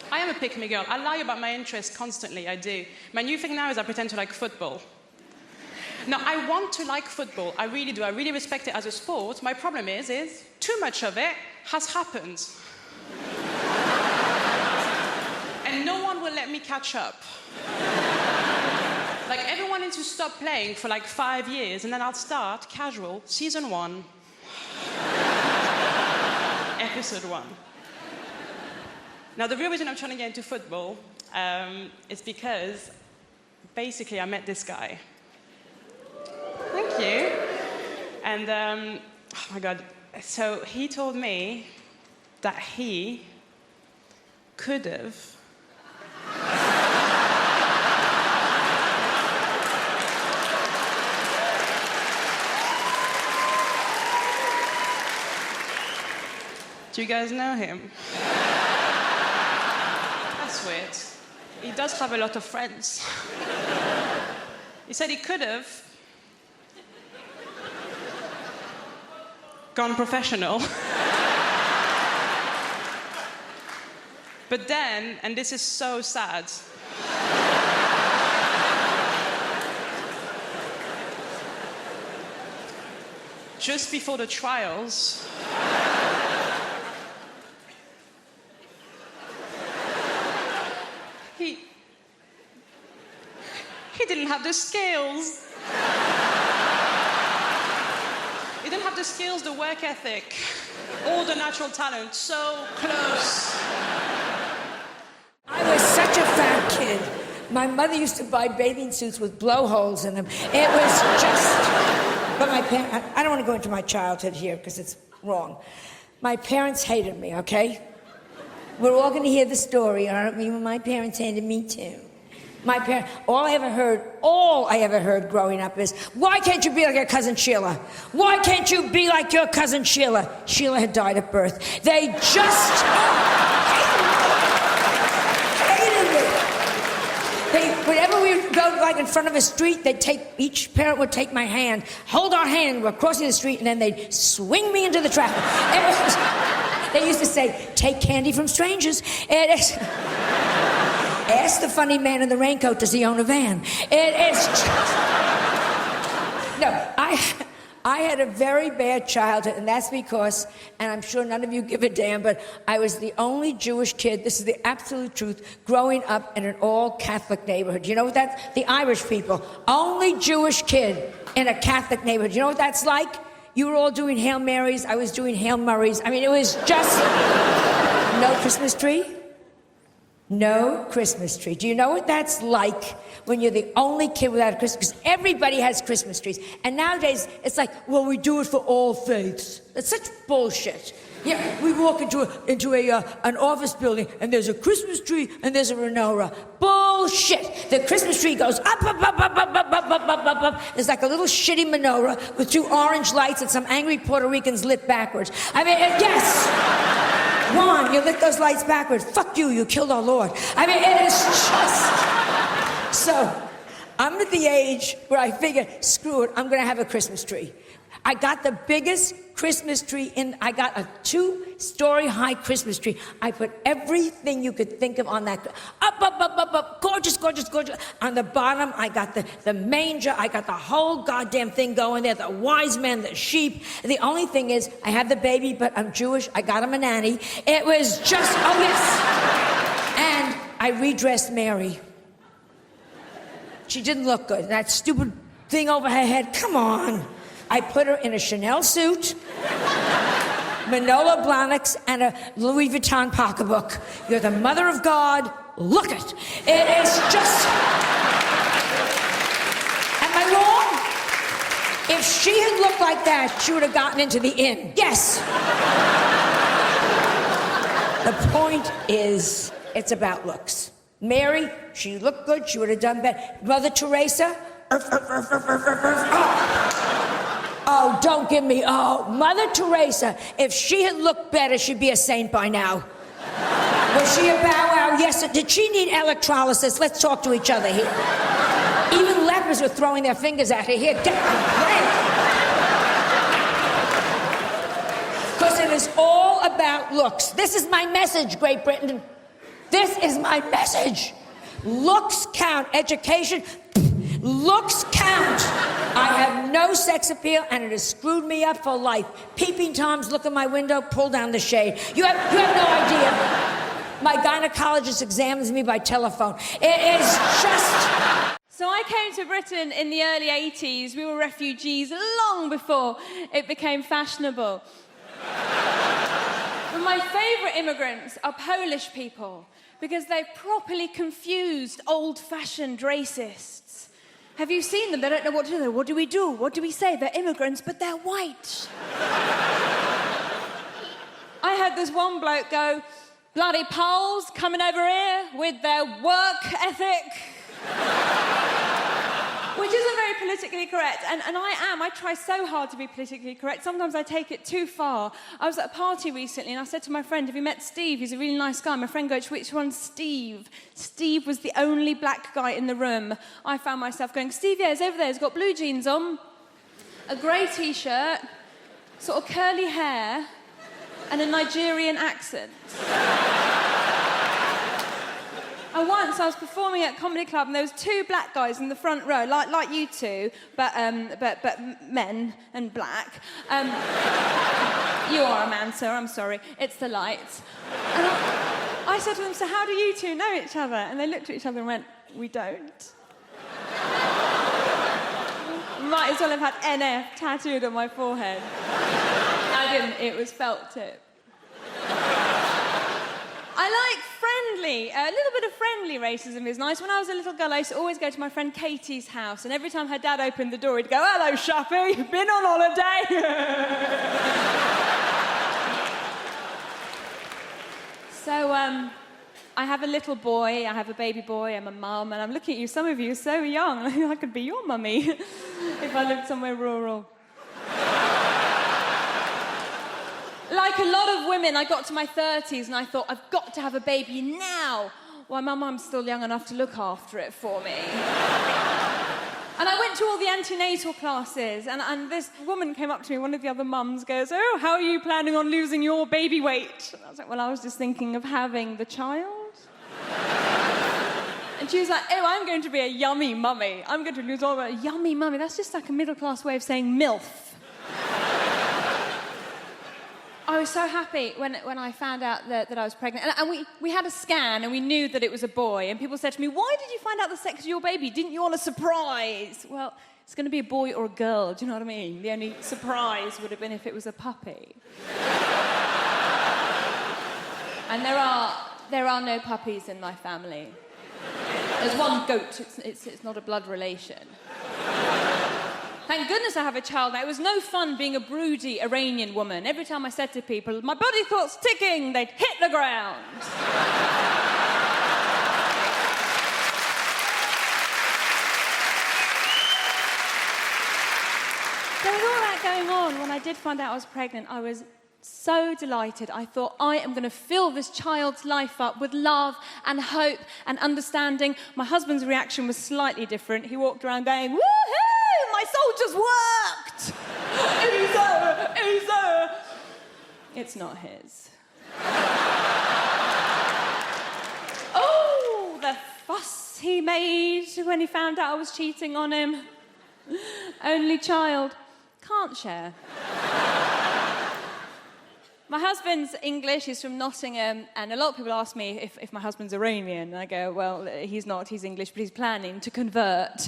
I am a pick-me girl. I lie about my interests constantly, I do. My new thing now is I pretend to like football. Now, I want to like football. I really do. I really respect it as a sport. My problem is too much of it has happened. And no one will let me catch up. Like, everyone needs to stop playing for like 5 years, and then I'll start casual, season 1, episode 1. Now, the real reason I'm trying to get into football is because, basically, I met this guy. Thank you. And, oh my God. So he told me that he could have Do you guys know him? That's weird. He does have a lot of friends. He said he could have gone professional. But then, and this is so sad, just before the trials, he didn't have the skills. He didn't have the skills, the work ethic, all the natural talent. So close. I was such a fat kid. My mother used to buy bathing suits with blowholes in them. It was just... But my parents... I don't want to go into my childhood here because it's wrong. My parents hated me, okay? We're all going to hear the story, aren't we? When my parents hated me too. My parents... All I ever heard growing up is, why can't you be like your cousin Sheila? Why can't you be like your cousin Sheila? Sheila had died at birth. They just... Whenever we would go, like, in front of a street, each parent would take my hand, hold our hand, we're crossing the street, and then they'd swing me into the traffic. They used to say, take candy from strangers. Ask the funny man in the raincoat, does he own a van? It's just... No, I had a very bad childhood, and that's because, and I'm sure none of you give a damn, but I was the only Jewish kid, this is the absolute truth, growing up in an all-Catholic neighborhood. You know what that's? The Irish people. Only Jewish kid in a Catholic neighborhood. You know what that's like? You were all doing Hail Marys, I was doing Hail Murrays. I mean, it was just... No Christmas tree? No Christmas tree. Do you know what that's like when you're the only kid without a Christmas? Because everybody has Christmas trees. And nowadays, it's like, well, we do it for all faiths. That's such bullshit. Yeah, we walk into an office building, and there's a Christmas tree, and there's a menorah. Bullshit. The Christmas tree goes up, up, up, up, up, up, up, up, up, up, up. There's like a little shitty menorah with 2 orange lights that some angry Puerto Ricans lit backwards. I mean, yes. Juan, you lit those lights backwards. Fuck you, you killed our Lord. I mean, it is just... So, I'm at the age where I figure, screw it, I'm gonna have a Christmas tree. I got the biggest Christmas tree I got a 2-story high Christmas tree. I put everything you could think of on that. Up, up, up, up, up, gorgeous, gorgeous, gorgeous. On the bottom, I got the manger. I got the whole goddamn thing going there. The wise men, the sheep. The only thing is, I had the baby, but I'm Jewish. I got him a nanny. It was just, oh yes. And I redressed Mary. She didn't look good. That stupid thing over her head, come on. I put her in a Chanel suit, Manolo Blahniks, and a Louis Vuitton pocketbook. You're the mother of God. Look it. It is just... Am I wrong? If she had looked like that, she would have gotten into the inn. Yes. The point is, it's about looks. Mary, she looked good. She would have done better. Mother Teresa... Oh, don't give me, Mother Teresa, if she had looked better, she'd be a saint by now. Was she a bow wow? Yes, did she need electrolysis? Let's talk to each other here. Even lepers were throwing their fingers at her. Here, because it is all about looks. This is my message, Great Britain. This is my message. Looks count. Education, looks count. I have no sex appeal, and it has screwed me up for life. Peeping Toms look in my window, pull down the shade. You have no idea. My gynecologist examines me by telephone. It is just... So I came to Britain in the early 80s. We were refugees long before it became fashionable. But my favourite immigrants are Polish people because they've properly confused old-fashioned racists. Have you seen them? They don't know what to do. What do we do? What do we say? They're immigrants, but they're white. I had this one bloke go, bloody Poles coming over here with their work ethic. Which isn't very politically correct, and I try so hard to be politically correct. Sometimes I take it too far. I was at a party recently and I said to my friend, have you met Steve? He's a really nice guy. My friend goes, which one's Steve? Steve was the only black guy in the room. I found myself going, Steve, yeah, he's over there. He's got blue jeans on, a grey T-shirt, sort of curly hair, and a Nigerian accent. And once I was performing at a comedy club and there was two black guys in the front row, like you two, but men and black. You are a man, sir, I'm sorry. It's the lights. And I said to them, so how do you two know each other? And they looked at each other and went, we don't. Might as well have had NF tattooed on my forehead. I didn't, it was felt tip. I like friendly, a little bit of friendly racism is nice. When I was a little girl, I used to always go to my friend Katie's house, and every time her dad opened the door, he'd go, hello, Shappy, been on holiday? So, I have a little boy, I have a baby boy, I'm a mum, and I'm looking at you, some of you are so young, I could be your mummy if I lived somewhere rural. Like a lot of women, I got to my 30s and I thought, I've got to have a baby now. Well, my mum's still young enough to look after it for me. And I went to all the antenatal classes, and this woman came up to me, one of the other mums goes, oh, how are you planning on losing your baby weight? And I was like, well, I was just thinking of having the child. And she was like, oh, I'm going to be a yummy mummy. I'm going to lose all my yummy mummy. That's just like a middle-class way of saying MILF. I was so happy when I found out that I was pregnant. And we had a scan and we knew that it was a boy. And people said to me, why did you find out the sex of your baby? Didn't you want a surprise? Well, it's going to be a boy or a girl, do you know what I mean? The only surprise would have been if it was a puppy. And there are no puppies in my family. There's one goat, it's not a blood relation. Thank goodness I have a child now. It was no fun being a broody Iranian woman. Every time I said to people, my body clock's ticking, they'd hit the ground. So with all that going on, when I did find out I was pregnant, I was so delighted. I thought, I am going to fill this child's life up with love and hope and understanding. My husband's reaction was slightly different. He walked around going, woohoo, my soldiers worked! Easy. It's not his. Oh, the fuss he made when he found out I was cheating on him. Only child. Can't share. My husband's English, he's from Nottingham, and a lot of people ask me if my husband's Iranian. And I go, well, he's not, he's English, but he's planning to convert.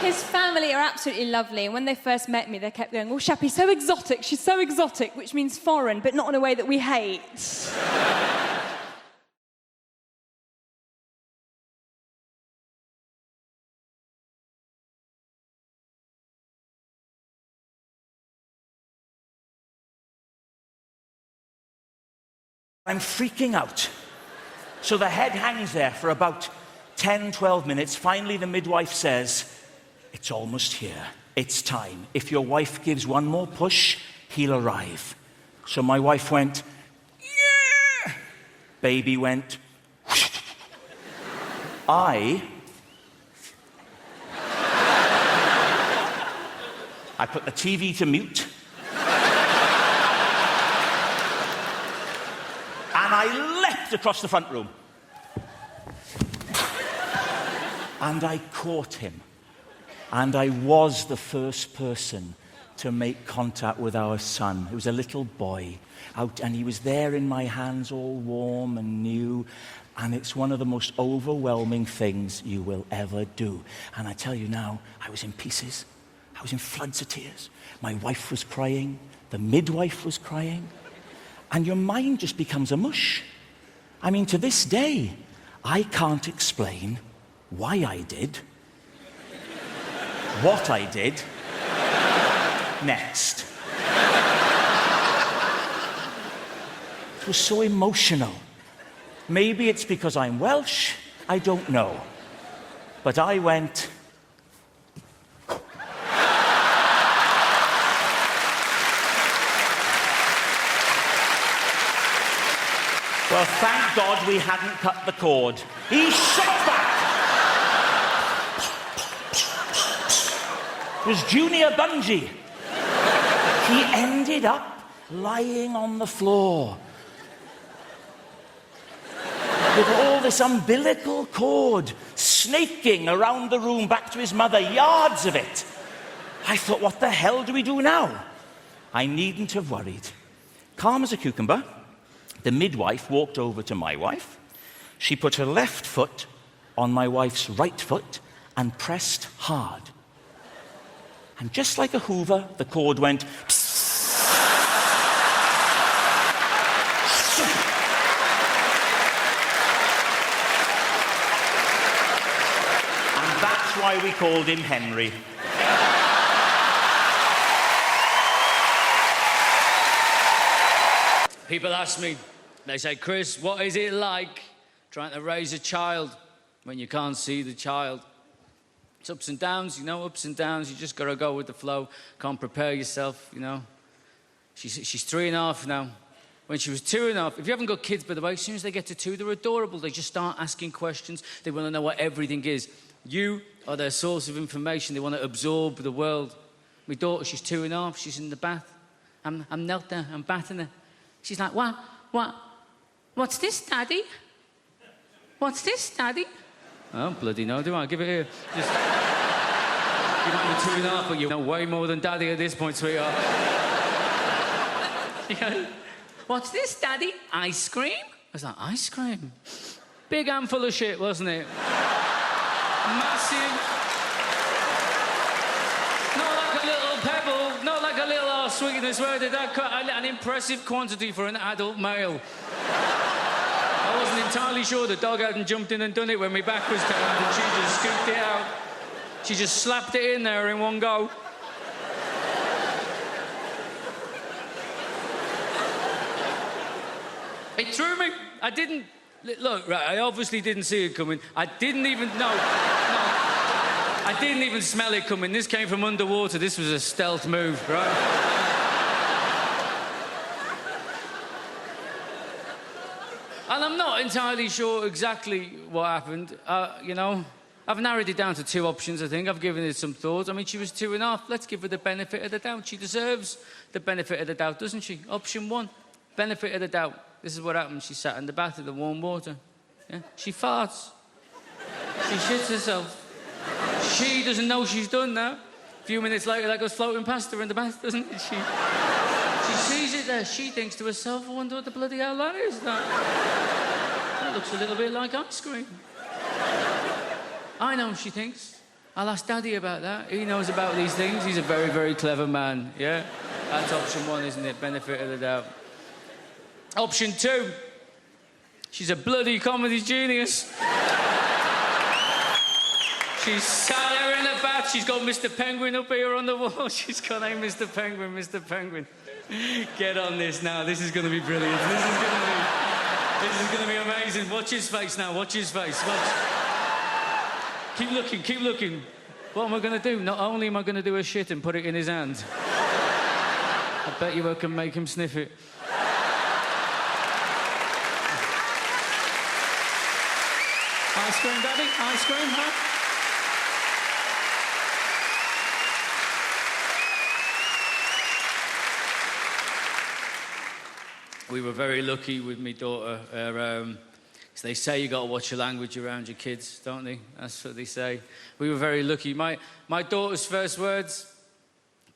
His family are absolutely lovely, and when they first met me, they kept going, oh, Shappy's so exotic, she's so exotic, which means foreign, but not in a way that we hate. I'm freaking out. So the head hangs there for about 10, 12 minutes. Finally, the midwife says, it's almost here. It's time. If your wife gives one more push, he'll arrive. So my wife went, yeah. Baby went, I put the TV to mute. And I leapt across the front room. And I caught him. And I was the first person to make contact with our son. He was a little boy out, and he was there in my hands, all warm and new. And it's one of the most overwhelming things you will ever do. And I tell you now, I was in pieces. I was in floods of tears. My wife was crying. The midwife was crying. And your mind just becomes a mush. I mean, to this day, I can't explain why I did, what I did, next. It was so emotional. Maybe it's because I'm Welsh, I don't know. But I went... Well, thank God we hadn't cut the cord. He shot back! It was Junior Bungee. He ended up lying on the floor with all this umbilical cord snaking around the room back to his mother, yards of it. I thought, what the hell do we do now? I needn't have worried. Calm as a cucumber, the midwife walked over to my wife. She put her left foot on my wife's right foot and pressed hard. And just like a hoover, the cord went... And that's why we called him Henry. People ask me, they say, Chris, what is it like trying to raise a child when you can't see the child? It's ups and downs, you know, ups and downs. You just got to go with the flow. Can't prepare yourself, you know. She's 3.5 now. When she was 2.5, if you haven't got kids, by the way, as soon as they get to 2, they're adorable. They just start asking questions. They want to know what everything is. You are their source of information. They want to absorb the world. My daughter, she's 2.5. She's in the bath. I'm knelt there. I'm bathing her. She's like, what's this, Daddy? What's this, Daddy? Oh, bloody no, do I? Give it here. Just... You might be 2.5, but you know way more than Daddy at this point, sweetheart. She goes, what's this, Daddy? Ice cream? I was like, ice cream? Big handful of shit, wasn't it? Massive. Not like a little pebble, not like a little arse sweetness. Where did that cut? An impressive quantity for an adult male. I wasn't entirely sure the dog hadn't jumped in and done it when my back was turned, and she just scooped it out. She just slapped it in there in one go. It threw me. I didn't... Look, right, I obviously didn't see it coming. I didn't even... No. I didn't even smell it coming. This came from underwater. This was a stealth move, right? And I'm not entirely sure exactly what happened. You know, I've narrowed it down to 2 options, I think. I've given it some thought. I mean, she was 2.5. Let's give her the benefit of the doubt. She deserves the benefit of the doubt, doesn't she? Option 1, benefit of the doubt. This is what happened. She sat in the bath of the warm water. Yeah? She farts. She shits herself. She doesn't know she's done that. A few minutes later, that goes floating past her in the bath, doesn't it? She sees it there. She thinks to herself, I wonder what the bloody hell that is. That looks a little bit like ice cream. I know, she thinks. I'll ask Daddy about that. He knows about these things. He's a very, very clever man, yeah? That's option 1, isn't it? Benefit of the doubt. Option 2. She's a bloody comedy genius. She's sat there in the bath. She's got Mr. Penguin up here on the wall. She's got, hey, Mr. Penguin, Mr. Penguin. Get on this now. This is going to be brilliant. This is going to be amazing. Watch his face now. Watch his face. Watch. Keep looking. Keep looking. What am I going to do? Not only am I going to do a shit and put it in his hand, I bet you I can make him sniff it. Ice cream, Daddy? Ice cream, huh? We were very lucky with my daughter. They say you got to watch your language around your kids, don't they? That's what they say. We were very lucky. My daughter's first words,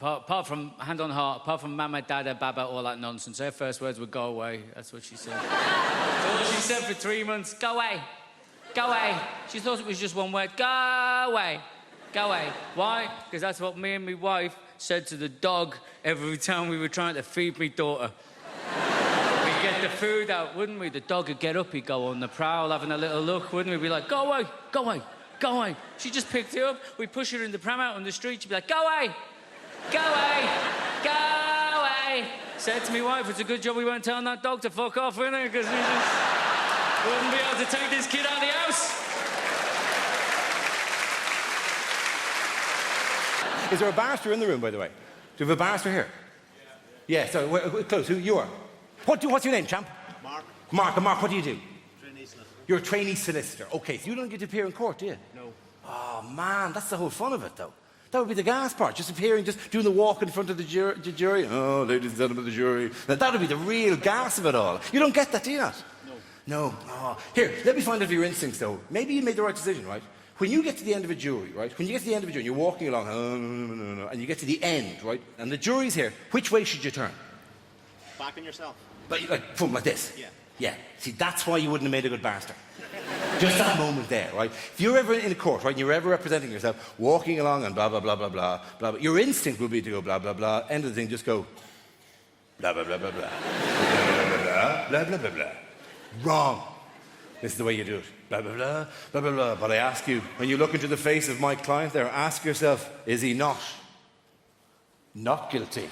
apart from hand on heart, apart from mama, dada, baba, all that nonsense, her first words were go away. That's what she said. That's all she said for 3 months. Go away. Go away. She thought it was just one word. Go away. Go away. Why? Because that's what me and my wife said to the dog every time we were trying to feed my daughter. We'd get the food out, wouldn't we? The dog would get up, he'd go on the prowl, having a little look, wouldn't we? We'd be like, go away, go away, go away. She just picked it up. We'd push her in the pram out on the street. She'd be like, go away, go away, go away. Said to my wife, it's a good job we weren't telling that dog to fuck off, isn't it? Because we just wouldn't be able to take this kid out of the house. Is there a barrister in the room, by the way? Do we have a barrister here? Yeah, so close. Who you are? What's your name, champ? Mark. Mark, what do you do? Trainee solicitor. You're a trainee solicitor. Okay, so you don't get to appear in court, do you? No. Oh, man, that's the whole fun of it, though. That would be the gas part, just appearing, just doing the walk in front of the jury. Oh, ladies and gentlemen of the jury. Now, that would be the real gas of it all. You don't get that, do you not? No. No. Oh. Here, let me find out your instincts, though. Maybe you made the right decision, right? When you get to the end of a jury, right? When you get to the end of a jury, you're walking along, no, and you get to the end, right? And the jury's here. Which way should you turn? Back on yourself. Like like this? Yeah. Yeah. See, that's why you wouldn't have made a good barrister. Just that moment there, right? If you're ever in a court, right, and you're ever representing yourself, walking along and blah, blah, blah, blah, blah, blah, blah, your instinct will be to go blah, blah, blah, end of the thing, just go blah, blah, blah, blah, blah, blah, blah, blah, blah, blah. Wrong. This is the way you do it. Blah, blah, blah, blah, blah, blah. But I ask you, when you look into the face of my client there, ask yourself, is he not guilty?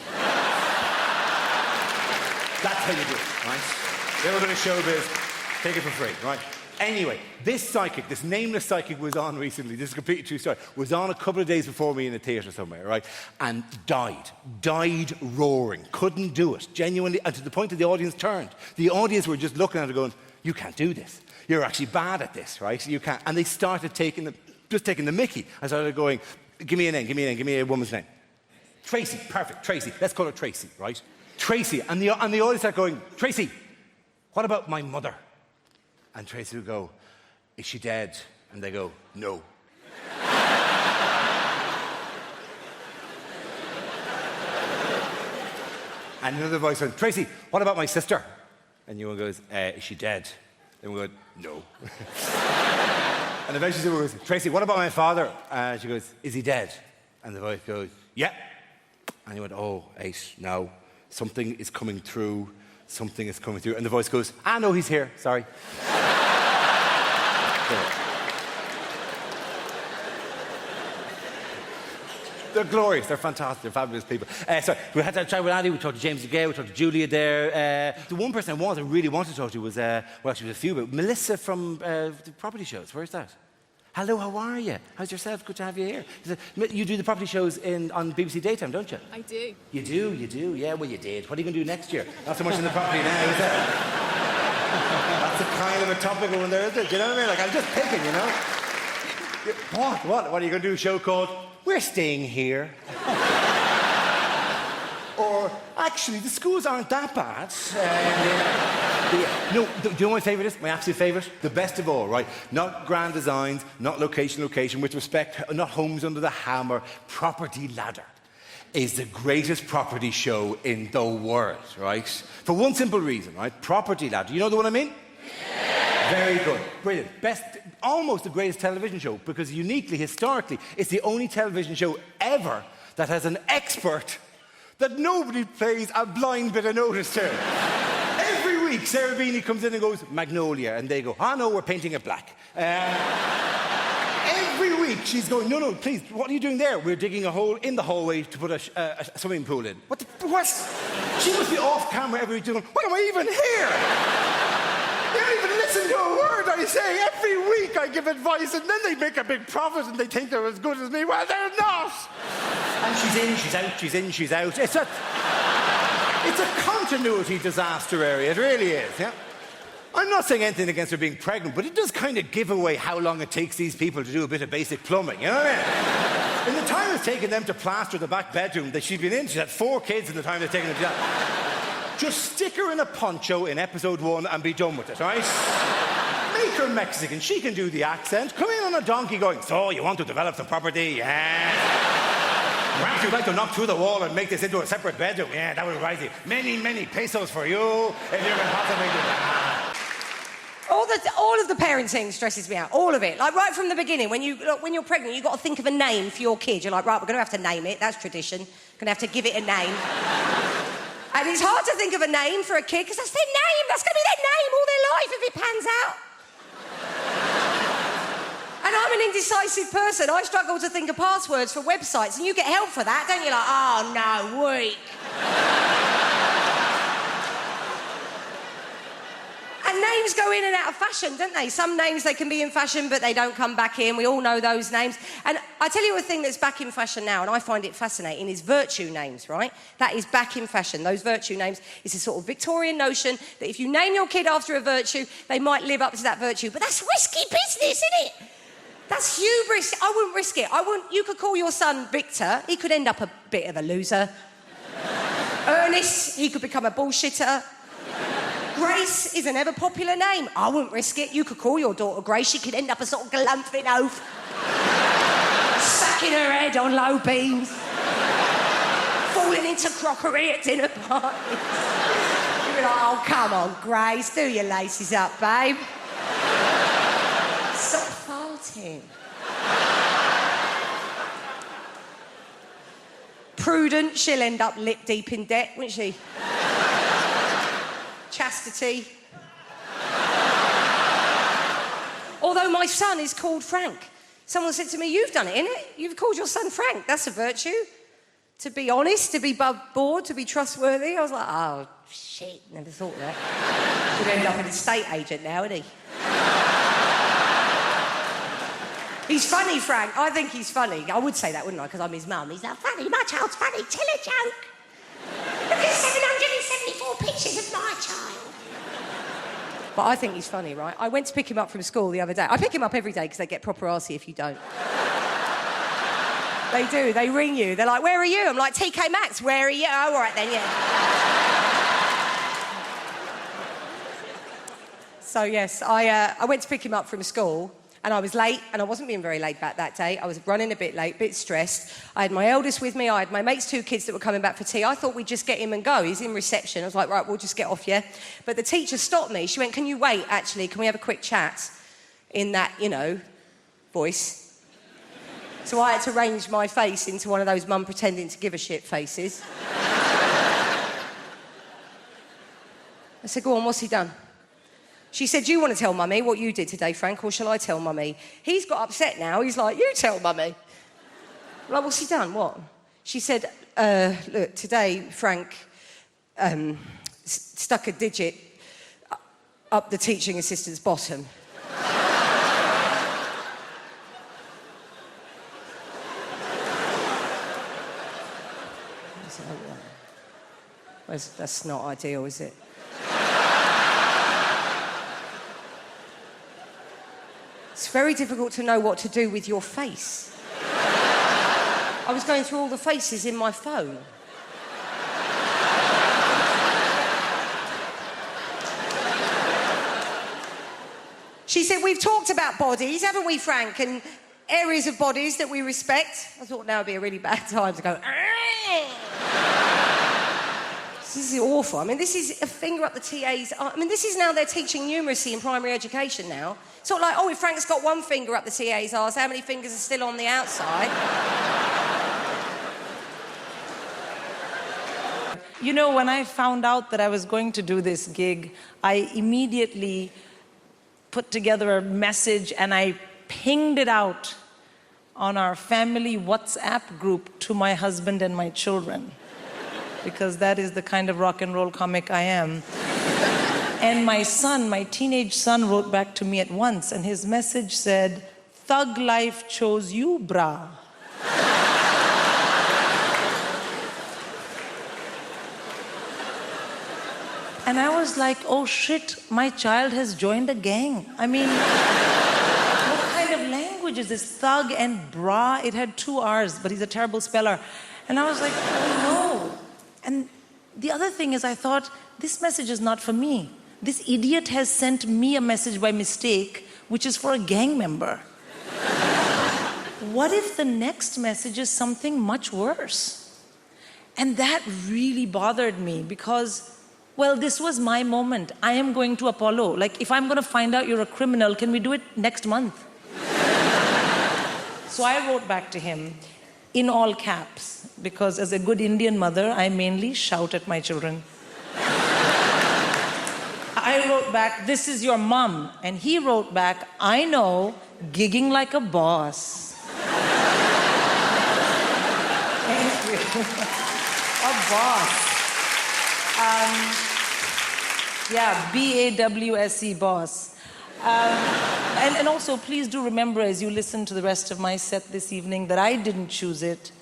That's how you do it, right? If you're ever going to showbiz, take it for free, right? Anyway, this psychic, this nameless psychic was on recently, this is a completely true story, was on a couple of days before me in a theatre somewhere, right? And died roaring, couldn't do it, genuinely, and to the point that the audience turned. The audience were just looking at her going, you can't do this. You're actually bad at this, right? You can't. And they started taking the mickey. I started going, give me a name, give me a woman's name. Tracy, perfect, Tracy. Let's call her Tracy, right? Tracy. And the audience started going, Tracy, what about my mother? And Tracy would go, is she dead? And they go, no. And another voice went, Tracy, what about my sister? And one goes, is she dead? And we go, no. And eventually someone goes, Tracy, what about my father? And she goes, is he dead? And the voice goes, yeah. And he went, oh, Ace, no. Something is coming through. Something is coming through. And the voice goes, no, he's here. Sorry. They're glorious. They're fantastic. They're fabulous people. So we had to chat with Andy. We talked to James again. We talked to Julia there. The one person I really wanted to talk to was, well, actually, was a few, but Melissa from the property shows. Where's that? Hello, how are you? How's yourself? Good to have you here. You do the property shows on BBC Daytime, don't you? I do. You do? Yeah, well, you did. What are you going to do next year? Not so much in the property now, is it? That's a kind of a topical one there, isn't it? Do you know what I mean? Like, I'm just picking, you know? What are you going to do? A show called We're Staying Here? Or, actually, the schools aren't that bad. No, do you know what my favourite is? My absolute favourite? The best of all, right? Not grand designs, not location, with respect, not homes under the hammer. Property Ladder is the greatest property show in the world, right? For one simple reason, right? Property Ladder. You know the one I mean? Yeah. Very good. Brilliant. Best, almost the greatest television show, because uniquely, historically, it's the only television show ever that has an expert that nobody pays a blind bit of notice to. Every week, Sarah Beanie comes in and goes, Magnolia, and they go, no, we're painting it black. Every week, she's going, no, please, what are you doing there? We're digging a hole in the hallway to put a swimming pool in. What? She must be off camera every week going, why am I even here? They don't even listen to a word I say. Every week I give advice, and then they make a big profit, and they think they're as good as me. Well, they're not. And she's in, she's out, she's in, she's out. It's a continuity disaster area. It really is, yeah? I'm not saying anything against her being pregnant, but it does kind of give away how long it takes these people to do a bit of basic plumbing, you know what I mean? In the time it's taken them to plaster the back bedroom that she'd been in, she had 4 kids in the time it's taken them to do that. Just stick her in a poncho in episode 1 and be done with it, right? Make her Mexican, she can do the accent. Come in on a donkey going, so you want to develop some property? Yeah. Perhaps you'd like to knock through the wall and make this into a separate bedroom. Yeah, that would rise you many, many pesos for you if you can possibly do that. All of the parenting stresses me out. All of it. Like right from the beginning, when you're pregnant, you've got to think of a name for your kid. You're like, right, we're going to have to name it. That's tradition. Going to have to give it a name. And it's hard to think of a name for a kid because that's their name. That's going to be their name all their life if it pans out. And I'm an indecisive person. I struggle to think of passwords for websites, and you get help for that, don't you? Like, oh no, weak. And names go in and out of fashion, don't they? Some names, they can be in fashion, but they don't come back in. We all know those names. And I tell you a thing that's back in fashion now, and I find it fascinating, is virtue names, right? That is back in fashion. Those virtue names is a sort of Victorian notion that if you name your kid after a virtue, they might live up to that virtue. But that's risky business, isn't it? That's hubris. I wouldn't risk it. You could call your son Victor. He could end up a bit of a loser. Ernest, he could become a bullshitter. Grace is an ever-popular name. I wouldn't risk it. You could call your daughter Grace. She could end up a sort of galumphing oaf. Sacking her head on low beams. Falling into crockery at dinner parties. You'd be like, oh, come on, Grace. Do your laces up, babe. Stop farting. Prudent, she'll end up lip deep in debt, won't she? Chastity. Although my son is called Frank. Someone said to me, you've done it, innit? You've called your son Frank. That's a virtue. To be honest, to be above board, to be trustworthy. I was like, oh, shit, never thought of that. Could end up an estate agent now, isn't he? He's funny, Frank. I think he's funny. I would say that, wouldn't I? Because I'm his mum. He's not funny. My child's funny. Tell a joke. Look at 774 pictures of my child. But I think he's funny, right? I went to pick him up from school the other day. I pick him up every day because they get proper arsey if you don't. They do. They ring you. They're like, where are you? I'm like, TK Maxx, where are you? Oh, all right then, yeah. So, yes, I went to pick him up from school. And I was late, and I wasn't being very laid back that day. I was running a bit late, a bit stressed. I had my eldest with me. I had my mate's 2 kids that were coming back for tea. I thought we'd just get him and go. He's in reception. I was like, right, we'll just get off, yeah? But the teacher stopped me. She went, can you wait, actually? Can we have a quick chat? In that, voice. So I had to arrange my face into one of those mum pretending to give a shit faces. I said, go on, what's he done? She said, do you want to tell Mummy what you did today, Frank, or shall I tell Mummy? He's got upset now. He's like, you tell Mummy. I'm like, what's he done? What? She said, look, today, Frank stuck a digit up the teaching assistant's bottom. That's not ideal, is it? It's very difficult to know what to do with your face. I was going through all the faces in my phone. She said, we've talked about bodies, haven't we, Frank? And areas of bodies that we respect. I thought now would be a really bad time to go, this is awful. I mean, this is a finger up the TA's... I mean, this is now they're teaching numeracy in primary education now. It's not like, oh, if Frank's got one finger up the TA's arse, how many fingers are still on the outside? You know, when I found out that I was going to do this gig, I immediately put together a message and I pinged it out on our family WhatsApp group to my husband and my children. Because that is the kind of rock and roll comic I am. And my son, my teenage son, wrote back to me at once, and his message said, "Thug life chose you, brah." And I was like, oh shit, my child has joined a gang. I mean, what kind of language is this? Thug and bra. It had 2 R's, but he's a terrible speller. And I was like, oh no. And the other thing is I thought, this message is not for me. This idiot has sent me a message by mistake, which is for a gang member. What if the next message is something much worse? And that really bothered me because, well, this was my moment. I am going to Apollo. Like, if I'm going to find out you're a criminal, can we do it next month? So I wrote back to him in all caps, because as a good Indian mother, I mainly shout at my children. I wrote back, this is your mom. And he wrote back, I know, gigging like a boss. Thank you. A boss. Yeah, B-A-W-S-E, boss. And also, please do remember as you listen to the rest of my set this evening that I didn't choose it,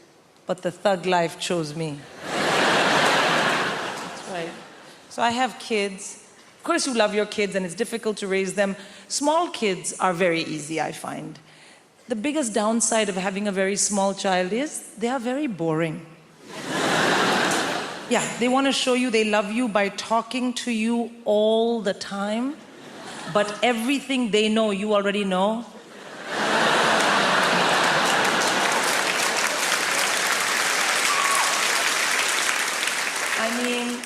but the thug life chose me. That's right. So I have kids. Of course, you love your kids, and it's difficult to raise them. Small kids are very easy, I find. The biggest downside of having a very small child is they are very boring. Yeah, they want to show you they love you by talking to you all the time, but everything they know, you already know. I mean,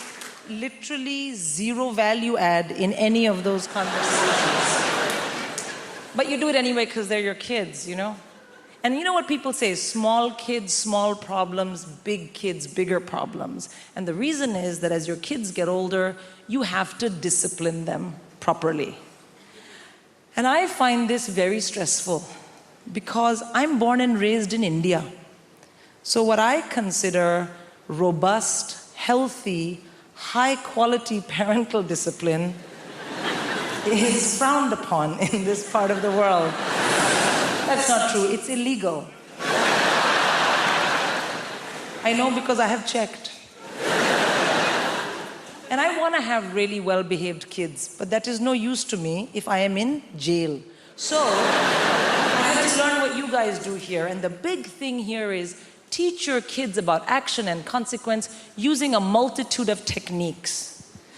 literally zero value add in any of those conversations. But you do it anyway because they're your kids, you know? And you know what people say, small kids, small problems, big kids, bigger problems. And the reason is that as your kids get older, you have to discipline them properly. And I find this very stressful because I'm born and raised in India. So what I consider robust, healthy, high-quality parental discipline is frowned upon in this part of the world. That's not true. It's illegal. I know because I have checked. And I want to have really well-behaved kids, but that is no use to me if I am in jail. So I have to learn what you guys do here. And the big thing here is teach your kids about action and consequence using a multitude of techniques.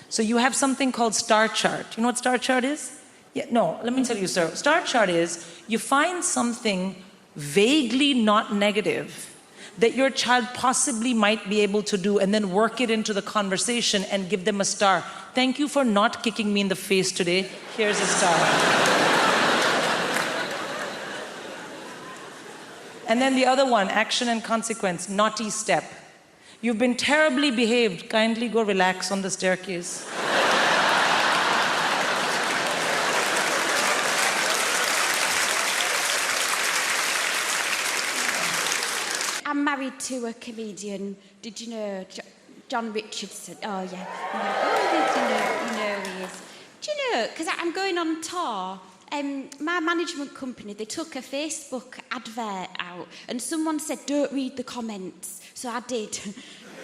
So you have something called star chart. You know what star chart is? Yeah, no, let me tell you, sir. Star chart is you find something vaguely not negative that your child possibly might be able to do and then work it into the conversation and give them a star. Thank you for not kicking me in the face today. Here's a star. And then the other one, action and consequence, naughty step. You've been terribly behaved. Kindly go relax on the staircase. I'm married to a comedian. Did you know John Richardson? Oh, yeah. Oh, you know he is. Do you know, because I'm going on tour, my management company, they took a Facebook advert out and someone said, don't read the comments. So I did.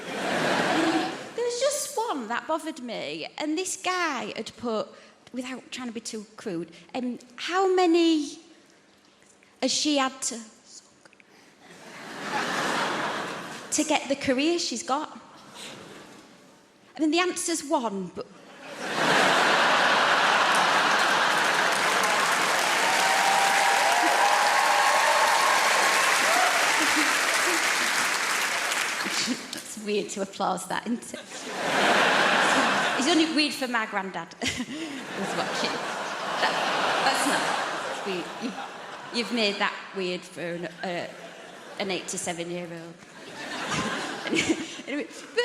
There was just one that bothered me. And this guy had put, without trying to be too crude, how many has she had to get the career she's got? I mean, the answer's 1, but... It's weird to applause that, isn't it? It's only weird for my granddad who's watching. That's not weird. You've made that weird for an 87-year-old. Anyway, but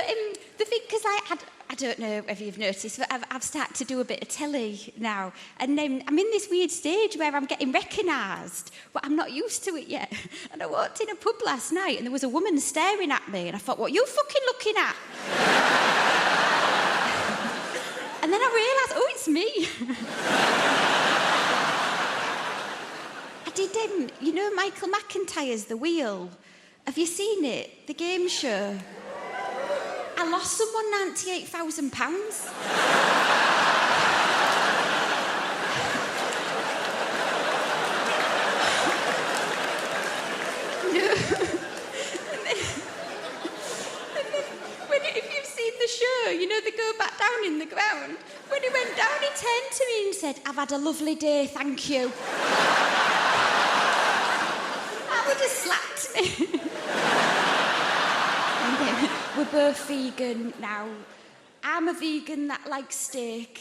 the thing, because I don't know if you've noticed, but I've started to do a bit of telly now, and I'm in this weird stage where I'm getting recognised, but I'm not used to it yet. And I walked in a pub last night, and there was a woman staring at me, and I thought, what are you fucking looking at? And then I realised, oh, it's me. I did, you know Michael McIntyre's The Wheel? Have you seen it? The game show? I lost someone £98,000. If you've seen the show, you know they go back down in the ground. When he went down, he turned to me and said, "I've had a lovely day, thank you." That would have slapped me. We're both vegan now. I'm a vegan that likes steak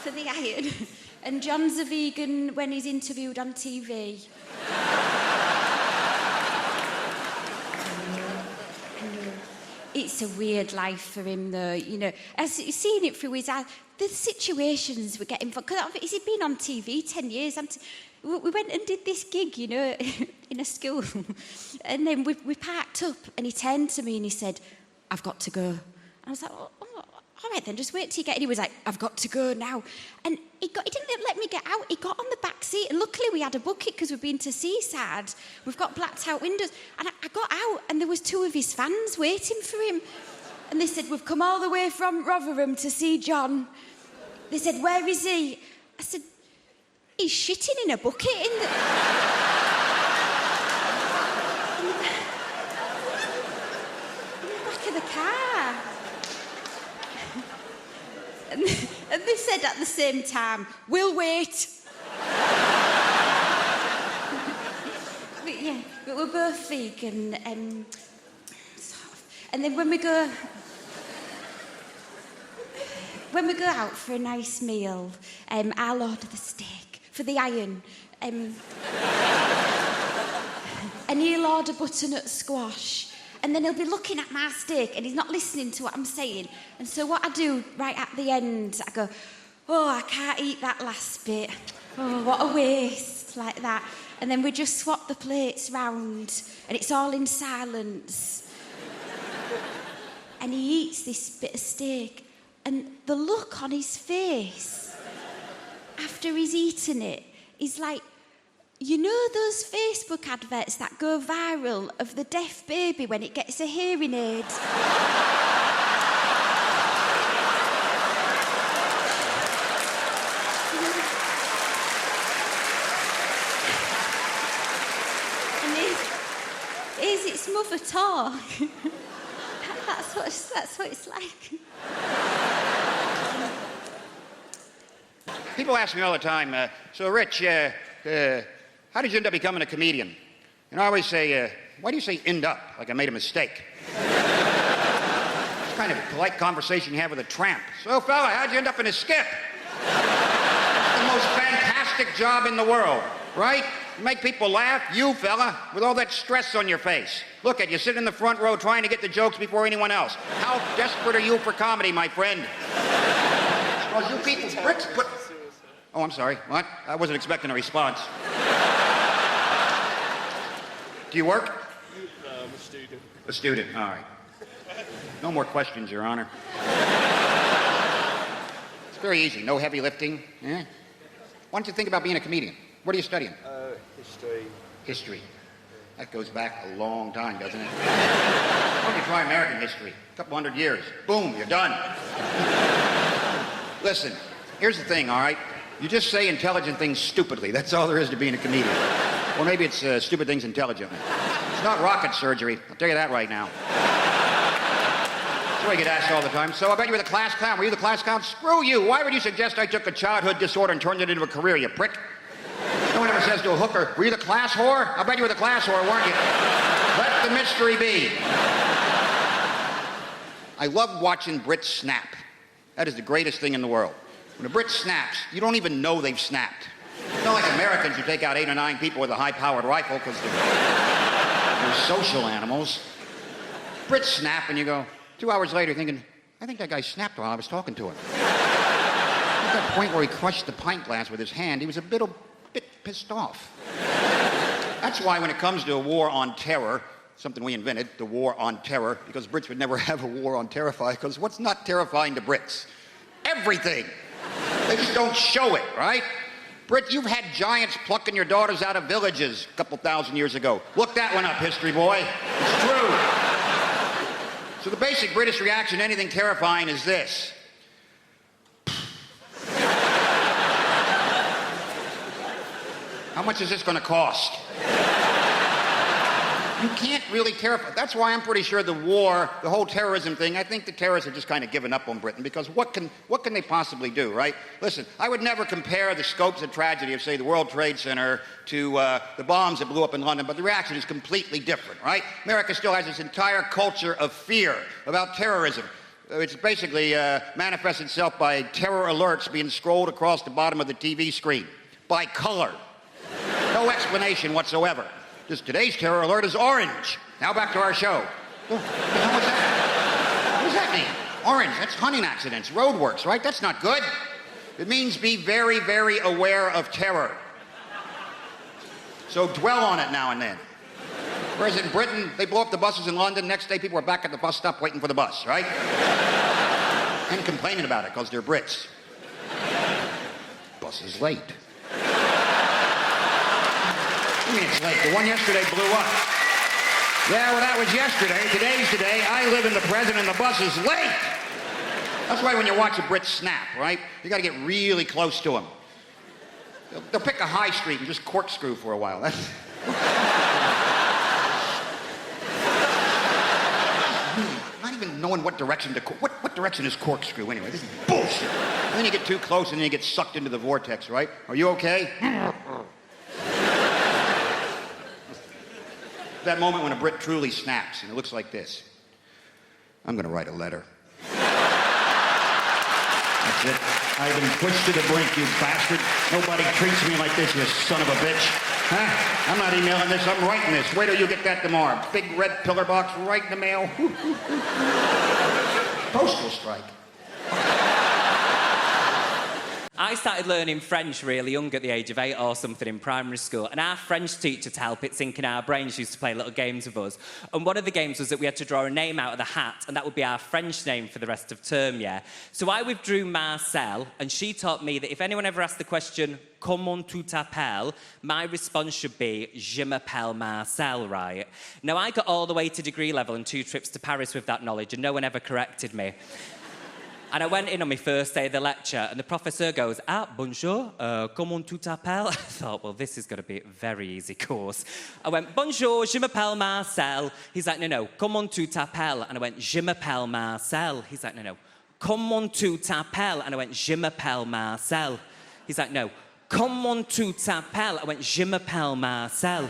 for the iron, and John's a vegan when he's interviewed on TV. It's a weird life for him, though, you know. As he's seen it through his eyes, the situations we're getting for. Because he's been on TV 10 years. We went and did this gig, you know, in a school. And then we parked up, and he turned to me and he said, "I've got to go." And I was like, "Oh, all right then, just wait till you get in." He was like, "I've got to go now." And he didn't let me get out. He got on the back seat, and luckily we had a bucket because we've been to Seaside. We've got blacked out windows. And I got out, and there was 2 of his fans waiting for him. And they said, "We've come all the way from Rotherham to see John." They said, "Where is he?" I said, "He's shitting in a bucket in the back of the car." And they said at the same time, "We'll wait." But we're both vegan. And then when we go out for a nice meal, I'll order the steak for the iron. And he'll order butternut squash. And then he'll be looking at my steak and he's not listening to what I'm saying. And so what I do right at the end, I go, "Oh, I can't eat that last bit. Oh, what a waste," like that. And then we just swap the plates round and it's all in silence. And he eats this bit of steak and the look on his face after he's eaten it is like, you know those Facebook adverts that go viral of the deaf baby when it gets a hearing aid? And here's its mother talk. That's what it's like. People ask me all the time, "So, Rich, how did you end up becoming a comedian?" And I always say, "Why do you say end up, like I made a mistake?" It's kind of a polite conversation you have with a tramp. "So, fella, how'd you end up in a skip?" It's the most fantastic job in the world, right? You make people laugh, you, fella, with all that stress on your face. Look at you, sit in the front row trying to get the jokes before anyone else. How desperate are you for comedy, my friend? Well, you people, bricks, but... Oh, I'm sorry. What? I wasn't expecting a response. Do you work? I'm a student. A student, all right. No more questions, Your Honor. It's very easy. No heavy lifting. Yeah? Why don't you think about being a comedian? What are you studying? History. History. That goes back a long time, doesn't it? Why don't you try American history? A couple hundred years. Boom, you're done. Listen, here's the thing, all right? You just say intelligent things stupidly. That's all there is to being a comedian. Or maybe it's stupid things intelligently. It's not rocket surgery. I'll tell you that right now. That's what I get asked all the time. "So I bet you were the class clown. Were you the class clown?" Screw you. Why would you suggest I took a childhood disorder and turned it into a career, you prick? No one ever says to a hooker, "Were you the class whore?" I bet you were the class whore, weren't you? Let the mystery be. I love watching Brits snap. That is the greatest thing in the world. When a Brit snaps, you don't even know they've snapped. It's not like Americans who take out 8 or 9 people with a high-powered rifle because they're social animals. Brits snap and you go, 2 hours later thinking, I think that guy snapped while I was talking to him. At that point where he crushed the pint glass with his hand, he was a bit pissed off. That's why when it comes to a war on terror, something we invented, the war on terror, because Brits would never have a war on terrify, because what's not terrifying to Brits? Everything. They just don't show it, right? Brit, you've had giants plucking your daughters out of villages a couple thousand years ago. Look that one up, history boy. It's true. So the basic British reaction to anything terrifying is this. How much is this going to cost? You can't really terrify. That's why I'm pretty sure the war, the whole terrorism thing, I think the terrorists have just kind of given up on Britain, because what can they possibly do, right? Listen, I would never compare the scopes of tragedy of, say, the World Trade Center to the bombs that blew up in London, but the reaction is completely different, right? America still has this entire culture of fear about terrorism. It's basically manifests itself by terror alerts being scrolled across the bottom of the TV screen by color. No explanation whatsoever. Just today's terror alert is orange. Now back to our show. What the hell was that? What does that mean? Orange, that's hunting accidents, roadworks, right? That's not good. It means be very, very aware of terror. So dwell on it now and then. Whereas in Britain, they blow up the buses in London. Next day, people are back at the bus stop waiting for the bus, right? And complaining about it because they're Brits. Bus is late. What do you mean it's late? The one yesterday blew up. Yeah, well, that was yesterday. Today's today. I live in the present and the bus is late. That's why when you watch a Brit snap, right, you got to get really close to them. They'll pick a high street and just corkscrew for a while. That's... Not even knowing what direction to... What direction is corkscrew anyway? This is bullshit. And then you get too close and then you get sucked into the vortex, right? Are you okay? That moment when a Brit truly snaps, and it looks like this. I'm going to write a letter. That's it. I've been pushed to the brink, you bastard. Nobody treats me like this, you son of a bitch. Huh? I'm not emailing this, I'm writing this. Wait till you get that tomorrow. Big red pillar box right in the mail. Postal strike. I started learning French really young at the age of 8 or something in primary school, and our French teacher, to help it sink in our brains, used to play little games with us. And one of the games was that we had to draw a name out of the hat, and that would be our French name for the rest of term, yeah? So I withdrew Marcel, and she taught me that if anyone ever asked the question, comment tu t'appelles, my response should be, je m'appelle Marcel, right? Now, I got all the way to degree level and 2 trips to Paris with that knowledge, and no one ever corrected me. And I went in on my first day of the lecture, and the professor goes, bonjour, comment tu t'appelles? I thought, well, this is going to be a very easy course. I went, bonjour, je m'appelle Marcel. He's like, no, comment tu t'appelles? And I went, je m'appelle Marcel. He's like, no, comment tu t'appelles? And I went, je m'appelle Marcel. He's like, no, comment tu t'appelles? I went, je m'appelle Marcel.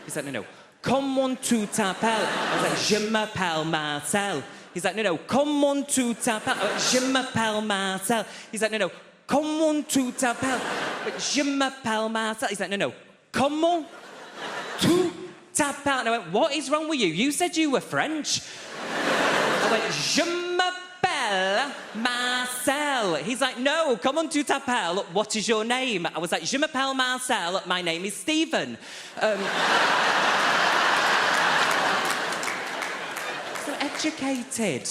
He's like, no, comment tu t'appelles? I was like, je m'appelle Marcel. He's like, no, comment tu t'appelles? Je m'appelle Marcel. He's like, no, comment tu t'appelles? Je m'appelle Marcel. He's like, no, comment tu t'appelles? And I went, what is wrong with you? You said you were French. I went, je m'appelle Marcel. He's like, no, comment tu t'appelles? What is your name? I was like, je m'appelle Marcel. My name is Stephen. Educated.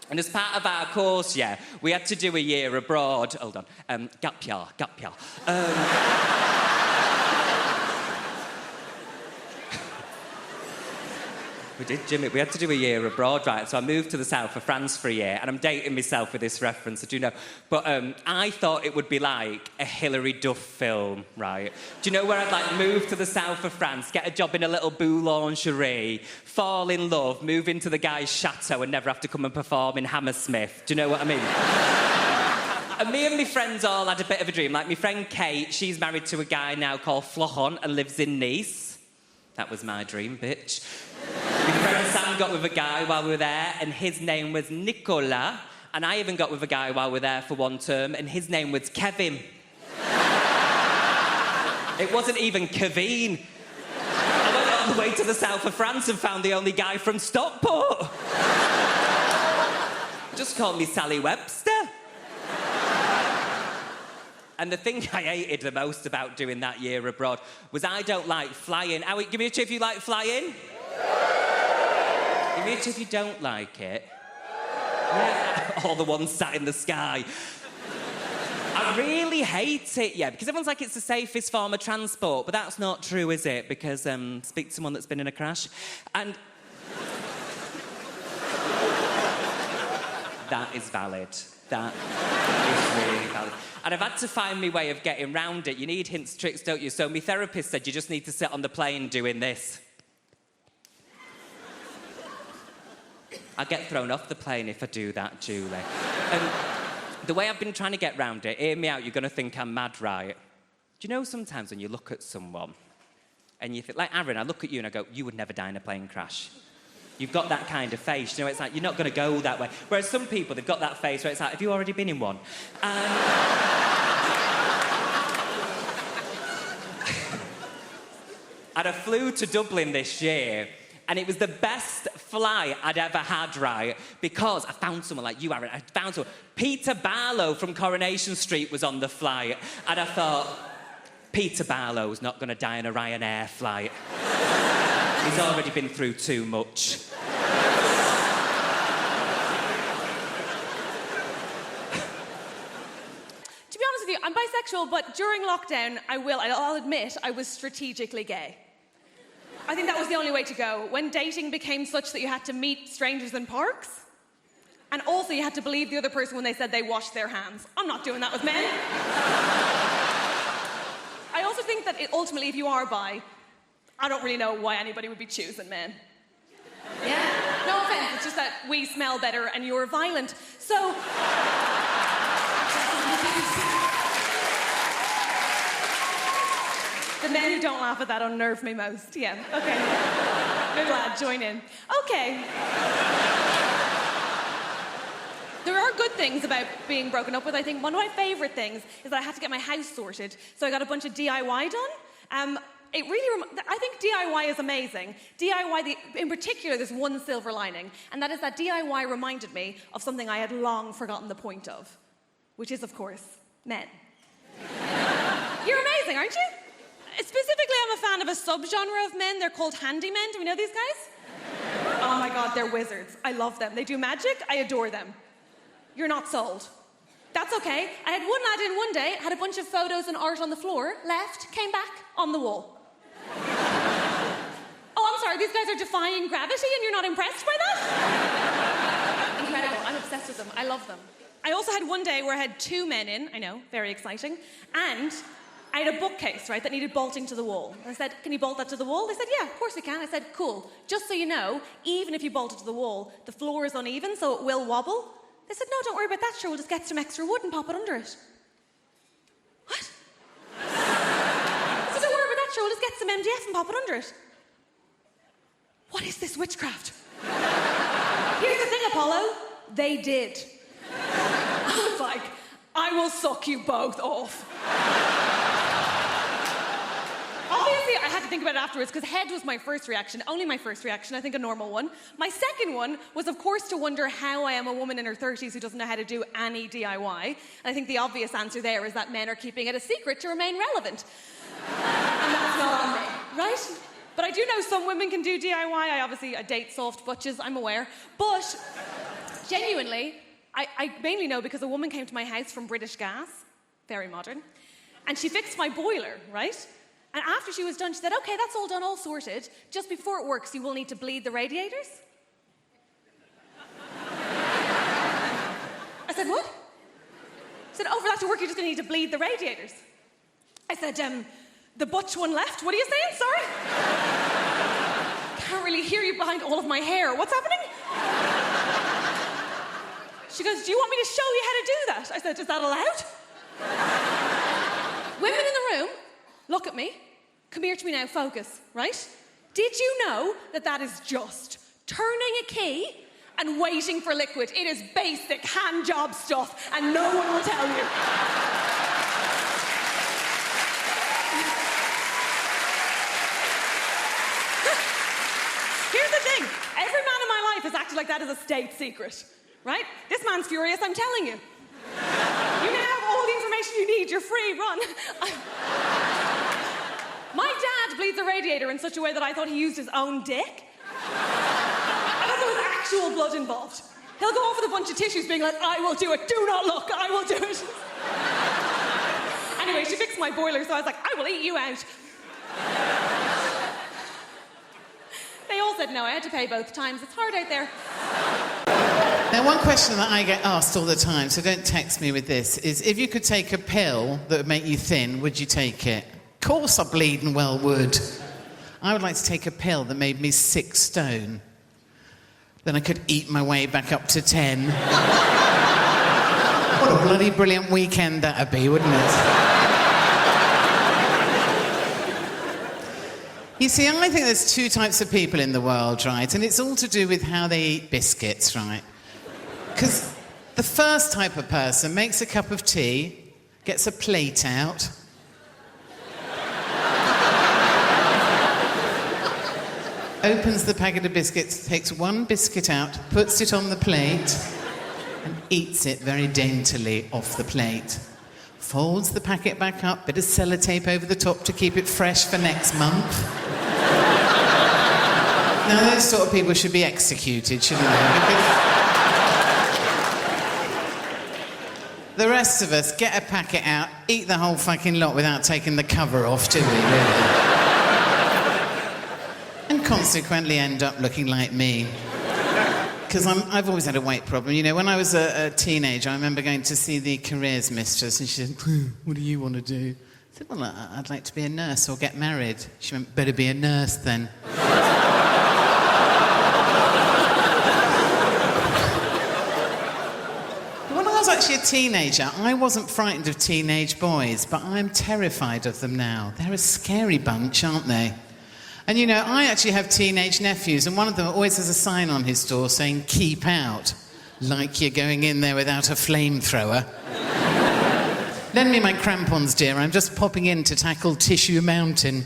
And as part of our course, yeah, we had to do a year abroad. Hold on. Gap year. We did, Jimmy. We had to do a year abroad, right? So I moved to the south of France for a year, and I'm dating myself with this reference, I do know. But I thought it would be like a Hilary Duff film, right? Do you know where I'd like move to the south of France, get a job in a little boulangerie, fall in love, move into the guy's chateau, and never have to come and perform in Hammersmith? Do you know what I mean? And me and my friends all had a bit of a dream. Like my friend Kate, she's married to a guy now called Florent and lives in Nice. That was my dream, bitch. My friend Sam got with a guy while we were there, and his name was Nicolas. And I even got with a guy while we were there for one term, and his name was Kevin. It wasn't even Kevin. I went all the way to the south of France and found the only guy from Stockport. Just called me Sally Webster. And the thing I hated the most about doing that year abroad was I don't like flying. Give me a cheer if you like flying. Give me a cheer if you don't like it. Yeah, all the ones sat in the sky. I really hate it, yeah, because everyone's like it's the safest form of transport, but that's not true, is it? Because speak to someone that's been in a crash. And that is valid. That is really valid. And I've had to find my way of getting round it. You need hints, tricks, don't you? So my therapist said you just need to sit on the plane doing this. I get thrown off the plane if I do that, Julie. The way I've been trying to get round it, hear me out, you're going to think I'm mad, right? Do you know sometimes when you look at someone and you think, like Aaron, I look at you and I go, you would never die in a plane crash. You've got that kind of face, you know, it's like, you're not going to go that way. Whereas some people, they've got that face where it's like, have you already been in one? And I flew to Dublin this year, and it was the best flight I'd ever had, right? Because I found someone like you, Aaron. I found someone. Peter Barlow from Coronation Street was on the flight, and I thought, Peter Barlow's not going to die in a Ryanair flight. He's already been through too much. To be honest with you, I'm bisexual, but during lockdown, I'll admit, I was strategically gay. I think that was the only way to go. When dating became such that you had to meet strangers in parks, and also you had to believe the other person when they said they washed their hands. I'm not doing that with men. I also think that ultimately, if you are bi, I don't really know why anybody would be choosing men. Yeah, no offense, it's just that we smell better and you're violent. So... The men who don't laugh at that unnerve me most, yeah. Okay. Good lad, join in. Okay. There are good things about being broken up with. I think one of my favourite things is that I had to get my house sorted, so I got a bunch of DIY done. I think DIY is amazing. DIY, in particular, there's one silver lining, and that is that DIY reminded me of something I had long forgotten the point of, which is, of course, men. You're amazing, aren't you? Specifically, I'm a fan of a subgenre of men. They're called handymen. Do we know these guys? Oh my God, they're wizards. I love them. They do magic. I adore them. You're not sold. That's okay. I had one lad in one day, had a bunch of photos and art on the floor, left, came back, on the wall. Oh, I'm sorry, these guys are defying gravity and you're not impressed by that? Incredible. I'm obsessed with them. I love them. I also had one day where I had 2 men in, I know, very exciting, and I had a bookcase, right, that needed bolting to the wall. I said, can you bolt that to the wall? They said, yeah, of course we can. I said, cool. Just so you know, even if you bolt it to the wall, the floor is uneven, so it will wobble. They said, no, don't worry about that, sure, we'll just get some extra wood and pop it under it. What? I said, don't worry about that, sure, we'll just get some MDF and pop it under it. What is this witchcraft? Here's the thing, Apollo. They did. I was like, I will suck you both off. Obviously, I had to think about it afterwards because head was my first reaction, only my first reaction, I think a normal one. My second one was, of course, to wonder how I am a woman in her 30s who doesn't know how to do any DIY. And I think the obvious answer there is that men are keeping it a secret to remain relevant. And that's not on me, right? But I do know some women can do DIY. I date soft butches, I'm aware. But genuinely, I mainly know because a woman came to my house from British Gas, very modern, and she fixed my boiler, right? And after she was done, she said, okay, that's all done, all sorted. Just before it works, you will need to bleed the radiators. I said, what? She said, oh, for that to work, you're just going to need to bleed the radiators. I said, the butch one left. What are you saying? Sorry? Can't really hear you behind all of my hair. What's happening? She goes, do you want me to show you how to do that? I said, is that allowed? Women in the room, look at me. Come here to me now, focus, right? Did you know that that is just turning a key and waiting for liquid? It is basic hand job stuff, and no one will tell you. Here's the thing. Every man in my life has acted like that as a state secret, right? This man's furious, I'm telling you. You now have all the information you need. You're free, run. My dad bleeds a radiator in such a way that I thought he used his own dick. I thought there was actual blood involved. He'll go off with a bunch of tissues being like, I will do it, do not look, I will do it. Anyway, she fixed my boiler, so I was like, I will eat you out. They also said no. I had to pay both times. It's hard out there. Now, one question that I get asked all the time, so don't text me with this, is if you could take a pill that would make you thin, would you take it? Of course I bleeding well would. I would like to take a pill that made me 6 stone. Then I could eat my way back up to 10. What a bloody brilliant weekend that'd be, wouldn't it? You see, I think there's 2 types of people in the world, right? And it's all to do with how they eat biscuits, right? Because the first type of person makes a cup of tea, gets a plate out, opens the packet of biscuits, takes 1 biscuit out, puts it on the plate, and eats it very daintily off the plate. Folds the packet back up, bit of sellotape over the top to keep it fresh for next month. Now, those sort of people should be executed, shouldn't they? Because the rest of us get a packet out, eat the whole fucking lot without taking the cover off, do we, really? And consequently end up looking like me. Because I've always had a weight problem. You know, when I was a teenager, I remember going to see the careers mistress, and she said, what do you want to do? I said, well, I'd like to be a nurse or get married. She went, better be a nurse then. When I was actually a teenager, I wasn't frightened of teenage boys, but I'm terrified of them now. They're a scary bunch, aren't they? And, you know, I actually have teenage nephews, and one of them always has a sign on his door saying, keep out, like you're going in there without a flamethrower. Lend me my crampons, dear. I'm just popping in to tackle Tissue Mountain.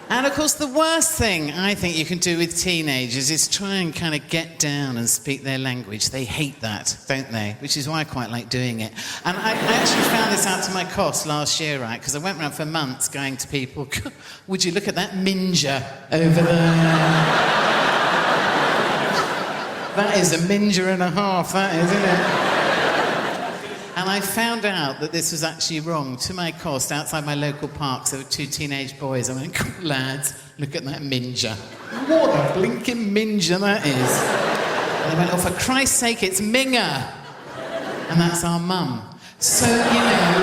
And, of course, the worst thing I think you can do with teenagers is try and kind of get down and speak their language. They hate that, don't they? Which is why I quite like doing it. And I actually found this out to my cost last year, right? Because I went around for months going to people, would you look at that minger over there? That is a minger and a half, that is, isn't it? And I found out that this was actually wrong. To my cost, outside my local parks, there were 2 teenage boys. I went, lads, look at that minger. What a blinking minger that is. And they went, oh, for Christ's sake, it's Minger. And that's our mum. So, you know...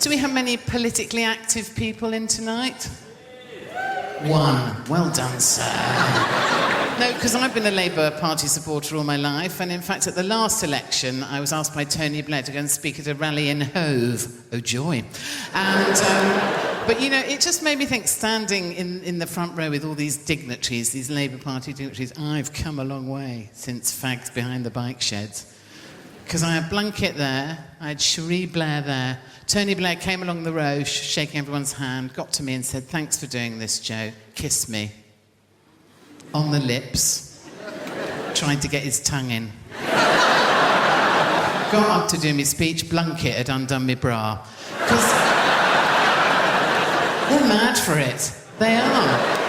Do we have many politically active people in tonight? 1. Well done, sir. No, because I've been a Labour Party supporter all my life, and in fact, at the last election, I was asked by Tony Blair to go and speak at a rally in Hove. Oh, joy. And, but, you know, it just made me think, standing in the front row with all these dignitaries, these Labour Party dignitaries, I've come a long way since fags behind the bike sheds. Because I had Blunkett there, I had Cherie Blair there, Tony Blair came along the row, shaking everyone's hand, got to me and said, thanks for doing this, Joe. Kissed me. On the lips. Trying to get his tongue in. Got up to do my speech, Blunkett had undone my bra. Because they're mad for it. They are.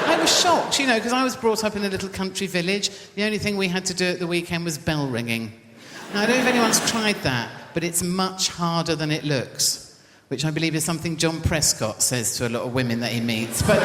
I was shocked, you know, because I was brought up in a little country village. The only thing we had to do at the weekend was bell ringing. Now, I don't know if anyone's tried that, but it's much harder than it looks. Which I believe is something John Prescott says to a lot of women that he meets. But,